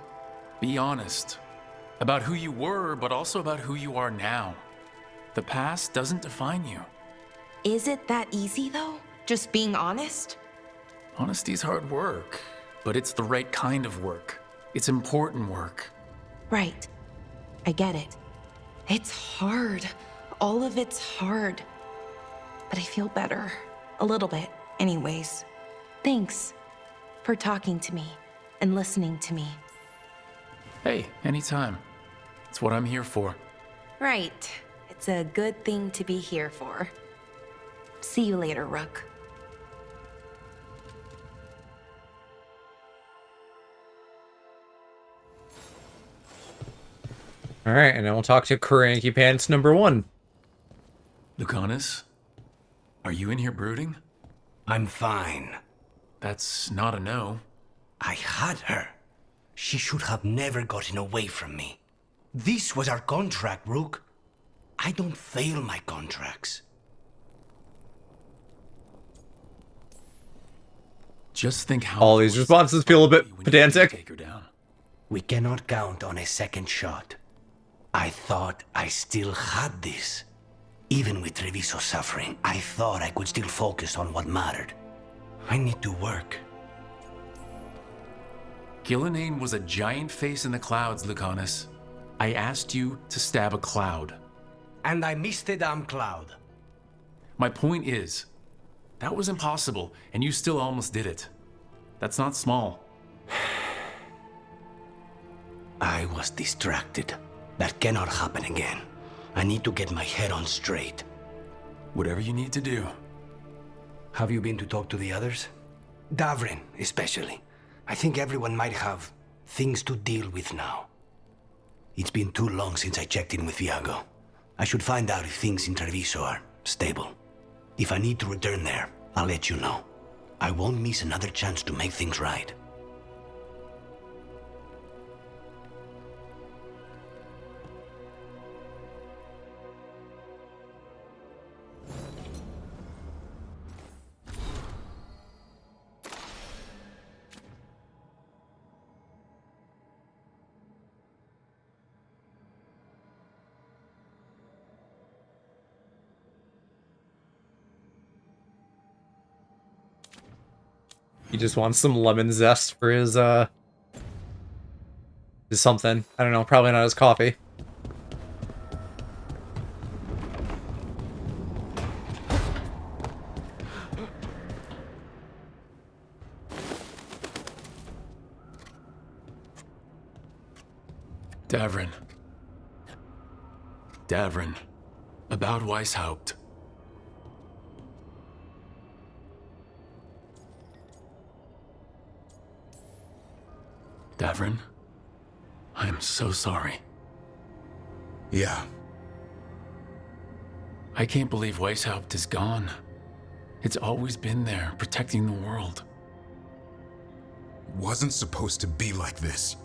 Be honest. About who you were, but also about who you are now. The past doesn't define you. Is it that easy, though? Just being honest? Honesty's hard work, but it's the right kind of work. It's important work. Right. I get it. It's hard. All of it's hard. But I feel better. A little bit, anyways. Thanks for talking to me and listening to me. Hey, anytime. It's what I'm here for. Right. It's a good thing to be here for. See you later, Rook. All right, and then we'll talk to Cranky Pants number 1. Lucanus, are you in here brooding? I'm fine. That's not a no. I had her. She should have never gotten away from me. This was our contract, Rook. I don't fail my contracts. Just think how all these responses feel a bit pedantic. Take her down. We cannot count on a second shot. I thought I still had this. Even with Treviso suffering, I thought I could still focus on what mattered. I need to work. Gillenane was a giant face in the clouds, Lucanus. I asked you to stab a cloud. And I missed the damn cloud. My point is, that was impossible, and you still almost did it. That's not small. I was distracted. That cannot happen again. I need to get my head on straight. Whatever you need to do. Have you been to talk to the others? Davrin, especially. I think everyone might have things to deal with now. It's been too long since I checked in with Viago. I should find out if things in Treviso are stable. If I need to return there, I'll let you know. I won't miss another chance to make things right. He just wants some lemon zest for his something. I don't know, probably not his coffee. Davrin. Davrin. About Weishaupt. Davrin, I am so sorry. Yeah. I can't believe Weishaupt is gone. It's always been there, protecting the world. Wasn't supposed to be like this.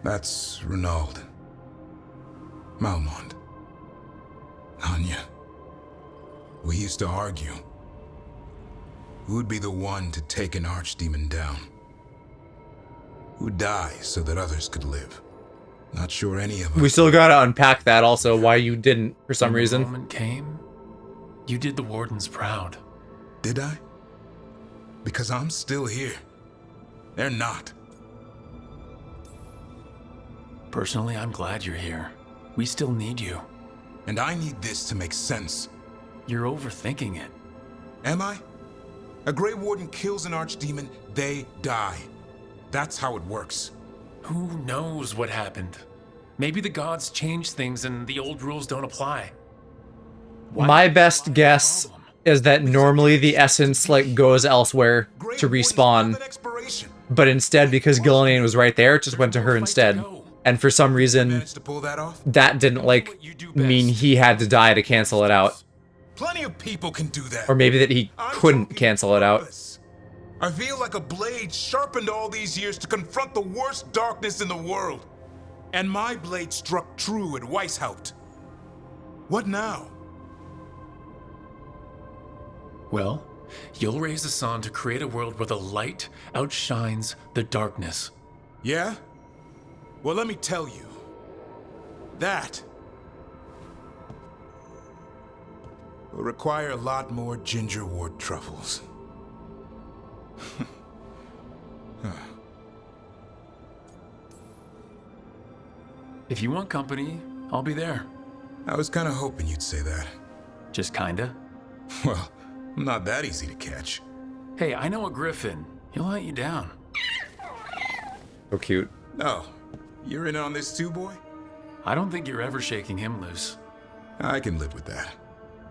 That's Renaud. Malmond. Anya. We used to argue. Who'd be the one to take an archdemon down? Who'd die so that others could live? Not sure any of us. We still gotta unpack that also, why you didn't for some reason. When the moment came, you did the Wardens proud. Did I? Because I'm still here. They're not. Personally, I'm glad you're here. We still need you. And I need this to make sense. You're overthinking it. Am I? A Grey Warden kills an archdemon, they die. That's how it works. Who knows what happened? Maybe the gods changed things and the old rules don't apply. My best guess is that normally the essence like goes elsewhere to respawn, but instead, because Gillian was right there, it just went to her instead. And for some reason, that didn't like mean he had to die to cancel it out. Plenty of people can do that. Or maybe that he couldn't cancel it out. I feel like a blade sharpened all these years to confront the worst darkness in the world. And my blade struck true at Weishaupt. What now? Well, you'll raise the sun to create a world where the light outshines the darkness. Yeah? Well, let me tell you. That will require a lot more gingerwort truffles. If you want company, I'll be there. I was kind of hoping you'd say that. Just kinda? Well, I'm not that easy to catch. Hey, I know a griffin. He'll hunt you down. So cute. Oh, you're in on this too, boy? I don't think you're ever shaking him loose. I can live with that.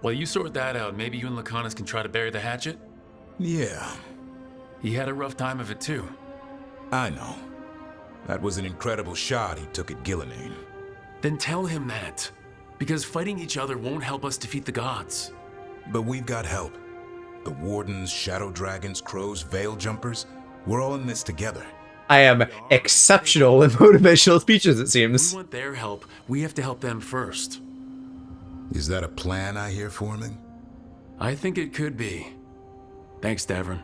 While you sort that out, maybe you and Lacanis can try to bury the hatchet? Yeah. He had a rough time of it too. I know. That was an incredible shot he took at Gillinane. Then tell him that. Because fighting each other won't help us defeat the gods. But we've got help. The Wardens, Shadow Dragons, Crows, Veil Jumpers, we're all in this together. I am exceptional in motivational speeches, it seems. If we want their help, we have to help them first. Is that a plan I hear forming? I think it could be. Thanks, Davrin.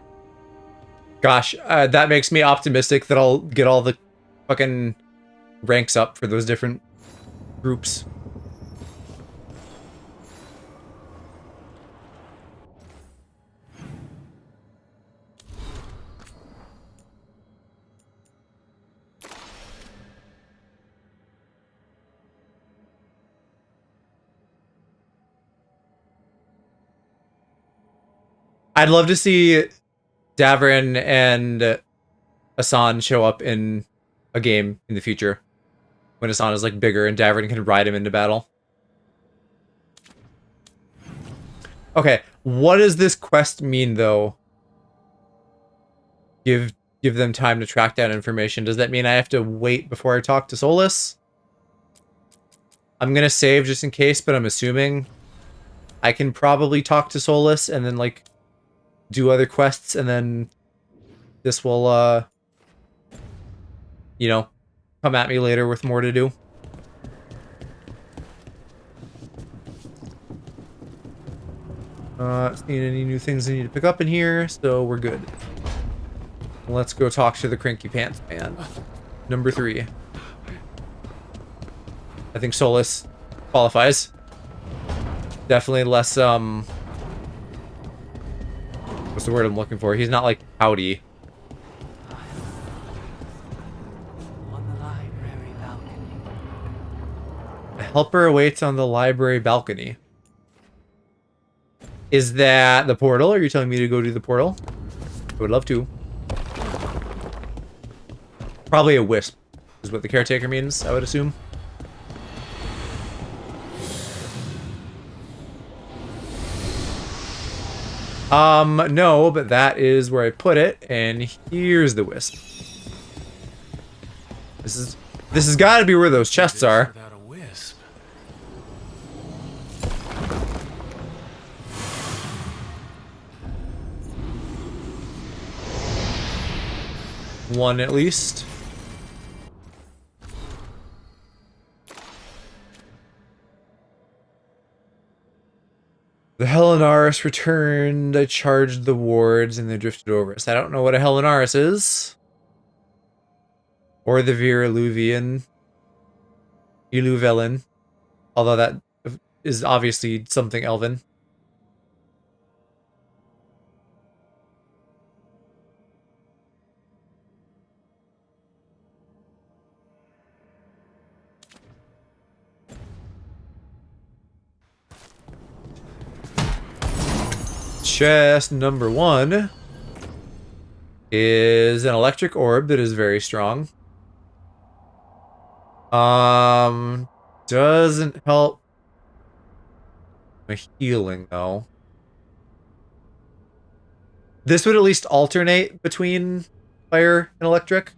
Gosh, that makes me optimistic that I'll get all the fucking ranks up for those different groups. I'd love to see Davrin and Asan show up in a game in the future when Asan is like bigger and Davrin can ride him into battle. Okay, what does this quest mean though? Give them time to track down information. Does that mean I have to wait before I talk to Solus? I'm gonna save just in case, but I'm assuming I can probably talk to Solus and then like do other quests, and then this will you know, come at me later with more to do. Seeing any new things I need to pick up in here, so we're good. Let's go talk to the Cranky Pants Man. Number 3. I think Solus qualifies. Definitely less, what's the word I'm looking for? He's not like pouty. A helper awaits on the library balcony. Is that the portal? Are you telling me to go to the portal? I would love to. Probably a wisp is what the caretaker means, I would assume. No, but that is where I put it, and here's the wisp. This has got to be where those chests are. Without a wisp. One at least. The Helenaris returned. I charged the wards and they drifted over us. I don't know what a Helenaris is. Or the Veilguard. Iluvelin. Although that is obviously something elven. Chest number 1 is an electric orb that is very strong. Doesn't help my healing though. This would at least alternate between fire and electric.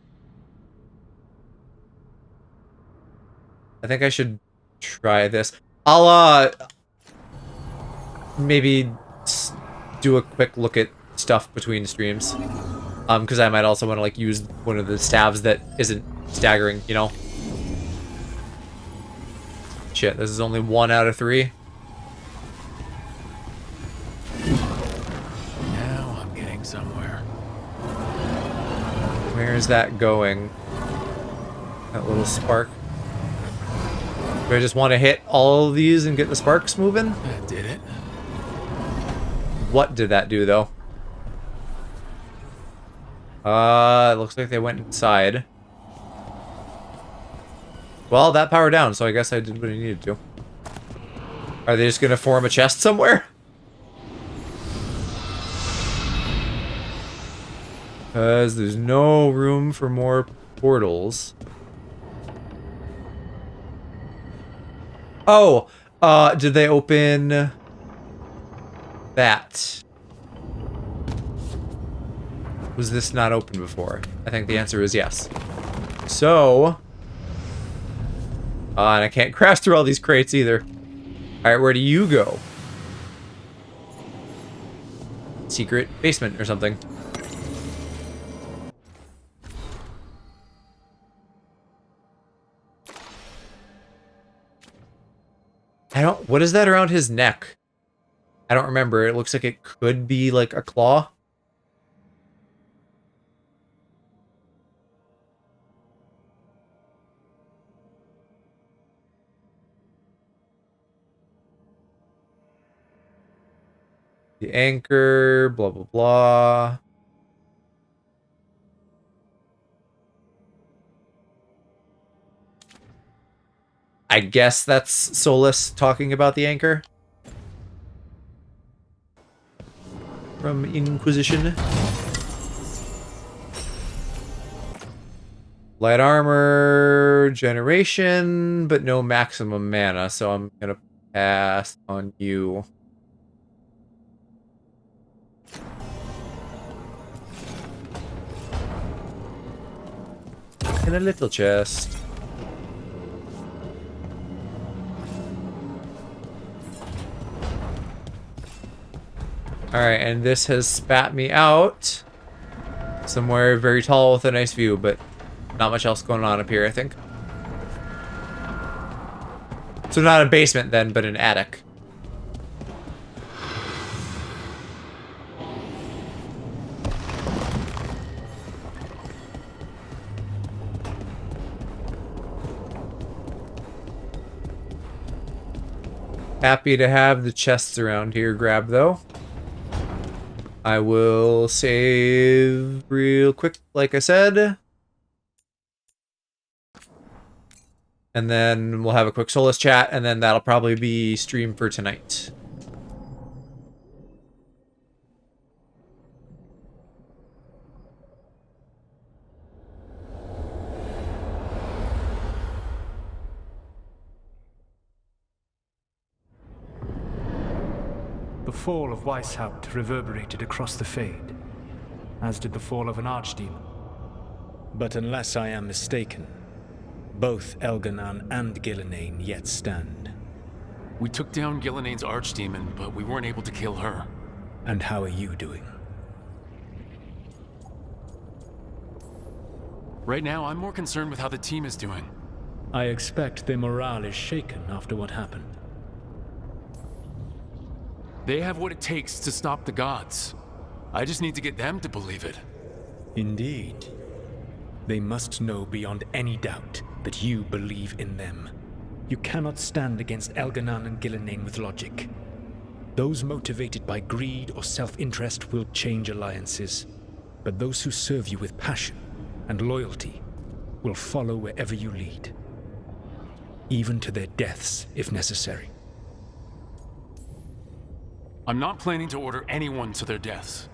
I think I should try this. I'll maybe do a quick look at stuff between streams. Because I might also want to like use one of the staves that isn't staggering, you know? Shit, this is only 1 out of 3. Now I'm getting somewhere. Where is that going? That little spark. Do I just want to hit all of these and get the sparks moving? That did it. What did that do, though? It looks like they went inside. Well, that powered down, so I guess I did what I needed to. Are they just gonna form a chest somewhere? Because there's no room for more portals. Oh, did they open that? Was this not open before? I think the answer is yes. So, and I can't crash through all these crates either. Alright, where do you go? Secret basement or something. What is that around his neck? I don't remember. It looks like it could be like a claw. The anchor, blah, blah, blah. I guess that's Solus talking about the anchor. From Inquisition. Light armor, generation, but no maximum mana, so I'm gonna pass on you. In a little chest. Alright, and this has spat me out somewhere very tall with a nice view, but not much else going on up here, I think. So not a basement then, but an attic. Happy to have the chests around here grabbed, though. I will save real quick, like I said. And then we'll have a quick Solus chat, and then that'll probably be stream for tonight. The fall of Weishaupt reverberated across the Fade, as did the fall of an archdemon. But unless I am mistaken, both Elganon and Gillenane yet stand. We took down Gillenane's archdemon, but we weren't able to kill her. And how are you doing? Right now, I'm more concerned with how the team is doing. I expect their morale is shaken after what happened. They have what it takes to stop the gods. I just need to get them to believe it. Indeed. They must know beyond any doubt that you believe in them. You cannot stand against Elganon and Gillenane with logic. Those motivated by greed or self-interest will change alliances, but those who serve you with passion and loyalty will follow wherever you lead, even to their deaths if necessary. I'm not planning to order anyone to their deaths.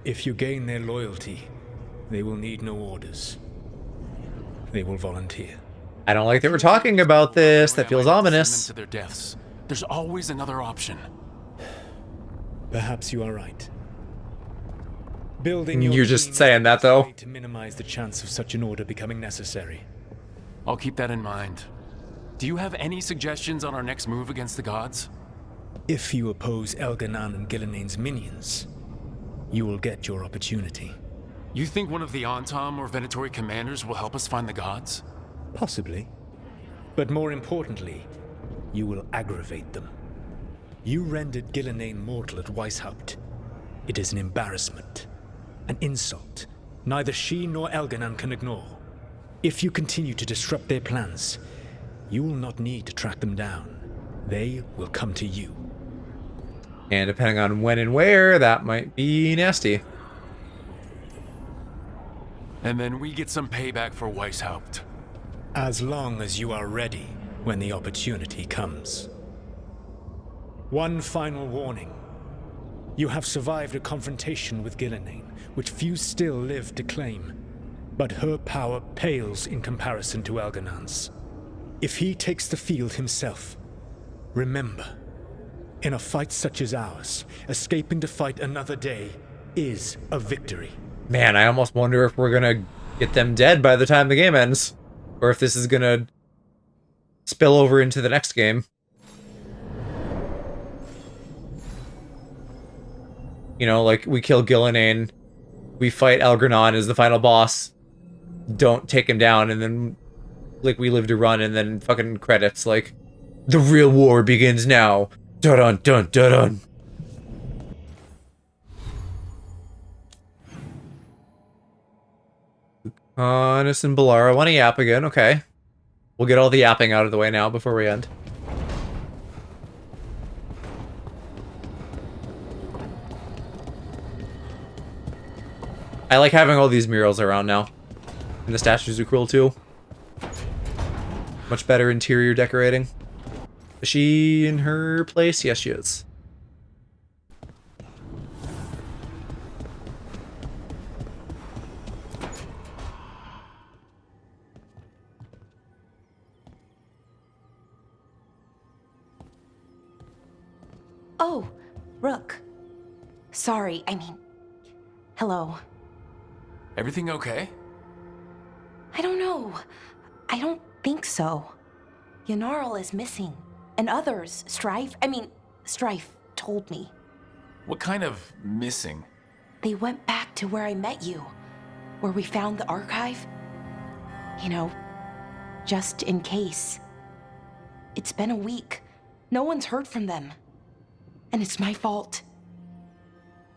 If you gain their loyalty, they will need no orders. They will volunteer. I don't like that we're talking about this. That feels ominous. Send them to their deaths. There's always another option. Perhaps you are right. Building your You're just team saying that, though. to minimize the chance of such an order becoming necessary. I'll keep that in mind. Do you have any suggestions on our next move against the gods? If you oppose Elganon and Gillenane's minions, you will get your opportunity. You think one of the Antam or Venatori commanders will help us find the gods? Possibly. But more importantly, you will aggravate them. You rendered Gillenane mortal at Weishaupt. It is an embarrassment, an insult neither she nor Elganon can ignore. If you continue to disrupt their plans, you will not need to track them down. They will come to you. And depending on when and where, that might be nasty. And then we get some payback for Weishaupt. As long as you are ready when the opportunity comes. One final warning. You have survived a confrontation with Gillenane, which few still live to claim. But her power pales in comparison to Elganon's. If he takes the field himself, remember, in a fight such as ours, escaping to fight another day is a victory. Man, I almost wonder if we're gonna get them dead by the time the game ends. Or if this is gonna spill over into the next game. You know, like, we kill Gillenane, we fight Elgranon as the final boss, don't take him down, and then, like, we live to run, and then fucking credits, like, the real war begins now. Dun dun dun dun. Honest and Balara want to yap again, okay. We'll get all the yapping out of the way now before we end. I like having all these murals around now. And the statues are cool too. Much better interior decorating. Is she in her place? Yes, she is. Oh, Rook. Sorry, I mean... Hello. Everything okay? I don't know. I don't think so. Yanarl is missing. And others, Strife told me. What kind of missing? They went back to where I met you. Where we found the archive. You know, just in case. It's been a week. No one's heard from them. And it's my fault.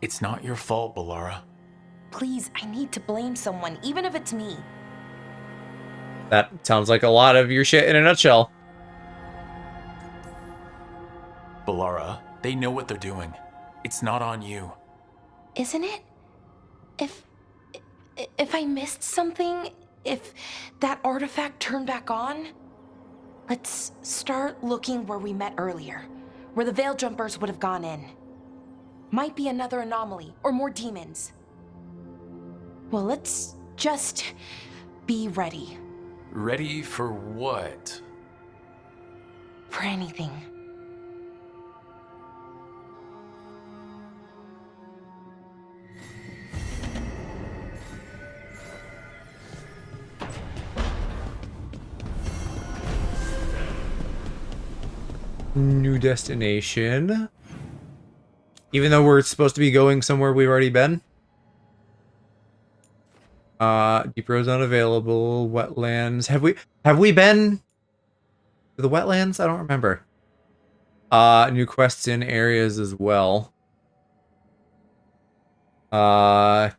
It's not your fault, Balara. Please, I need to blame someone, even if it's me. That sounds like a lot of your shit in a nutshell. Balara, they know what they're doing. It's not on you. Isn't it? If I missed something, if that artifact turned back on, let's start looking where we met earlier, where the Veil Jumpers would have gone in. Might be another anomaly, or more demons. Well, let's just be ready. Ready for what? For anything. New destination. Even though we're supposed to be going somewhere we've already been. Deep roads unavailable. Wetlands. Have we been to the wetlands? I don't remember. New quests in areas as well. The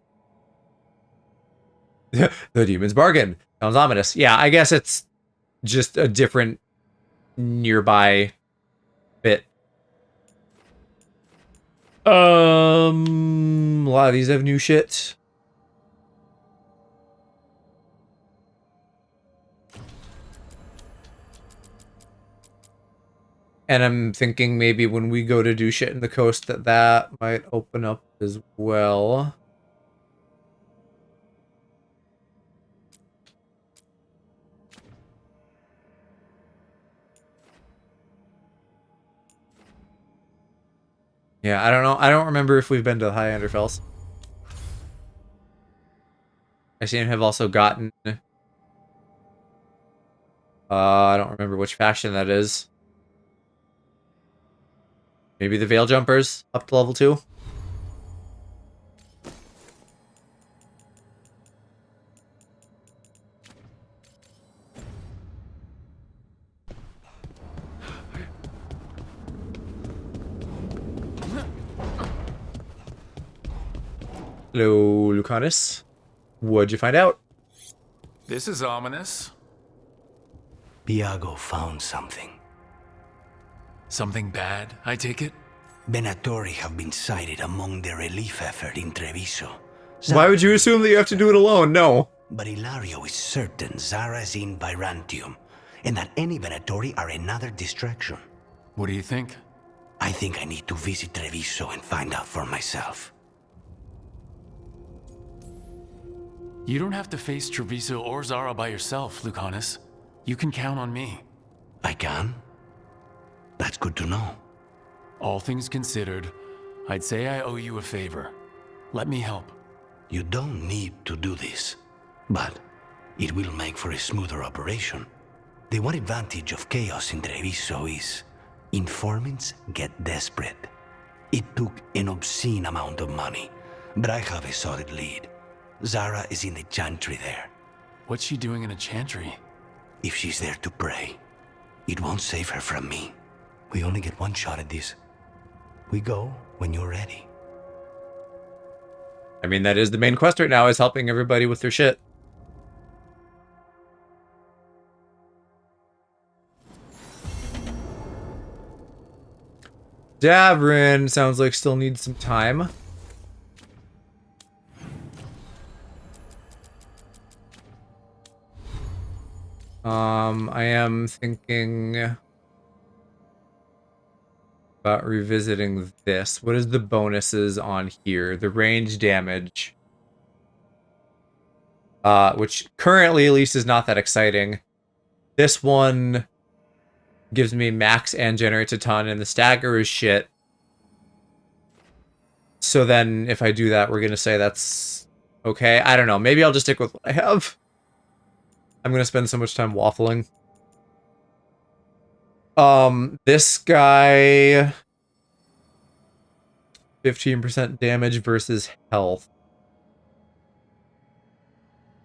Demon's Bargain. Sounds ominous. Yeah, I guess it's just a different nearby bit. A lot of these have new shit. And I'm thinking maybe when we go to do shit in the coast that might open up as well. Yeah, I don't know. I don't remember if we've been to the High Underfells. I seem to have also gotten... I don't remember which faction that is. Maybe the Veil Jumpers up to level 2? Hello, Lucanus. What'd you find out? This is ominous. Iago found something. Something bad, I take it? Venatori have been sighted among the relief effort in Treviso. Why would you assume that you have to do it alone? No. But Ilario is certain Zara is in Byrantium, and that any Venatori are another distraction. What do you think? I think I need to visit Treviso and find out for myself. You don't have to face Treviso or Zara by yourself, Lucanus. You can count on me. I can? That's good to know. All things considered, I'd say I owe you a favor. Let me help. You don't need to do this, but it will make for a smoother operation. The one advantage of chaos in Treviso is informants get desperate. It took an obscene amount of money, but I have a solid lead. Zara is in the chantry there. What's she doing in a chantry? If she's there to pray, it won't save her from me. We only get one shot at this. We go when you're ready. I mean, that is the main quest right now, is helping everybody with their shit. Davrin sounds like still needs some time. I am thinking about revisiting this. What is the bonuses on here? The range damage. Which currently at least is not that exciting. This one gives me max and generates a ton, and the stagger is shit. So then if I do that, we're gonna say that's okay. I don't know. Maybe I'll just stick with what I have. I'm gonna spend so much time waffling. This guy 15% damage versus health.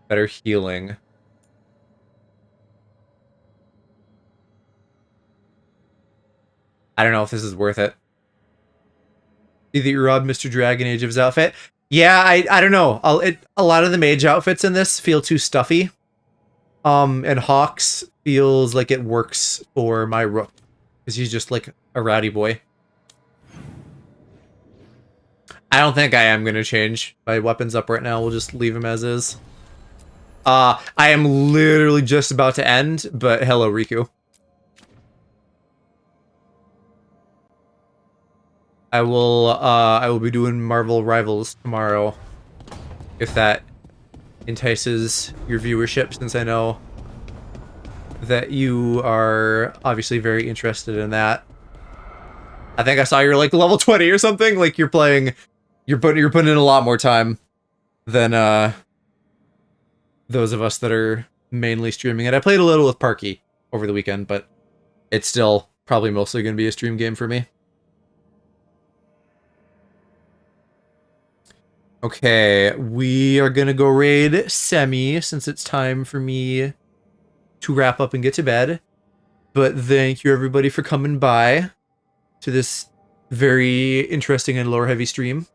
Better healing. I don't know if this is worth it. See that you robbed Mr. Dragon Age of his outfit? Yeah, I don't know. A lot of the mage outfits in this feel too stuffy. And Hawks feels like it works for my rook, because he's just like a rowdy boy. I don't think I am going to change my weapons up right now. We'll just leave him as is. I am literally just about to end, but hello, Riku. I will be doing Marvel Rivals tomorrow, if that entices your viewership, since I know that you are obviously very interested in that. I think I saw you're like level 20 or something. Like you're putting in a lot more time than those of us that are mainly streaming it. I played a little with Parky over the weekend, but it's still probably mostly going to be a stream game for me. Okay, we are going to go raid Semi since it's time for me to wrap up and get to bed. But thank you everybody for coming by. to this very interesting and lore heavy stream.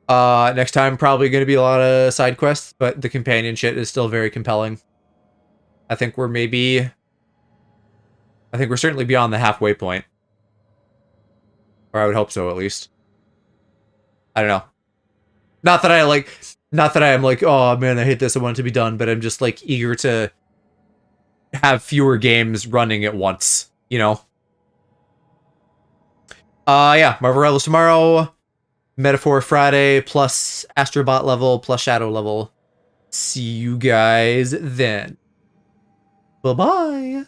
Next time, probably going to be a lot of side quests, but the companion shit is still very compelling. I think we're certainly beyond the halfway point. Or I would hope so, at least. I don't know. Not that I am like, oh man, I hate this, I want it to be done, but I'm just like eager to have fewer games running at once, you know? Yeah, Marvel Rivals tomorrow, Metaphor Friday, plus Astrobot level, plus Shadow level. See you guys then. Bye-bye.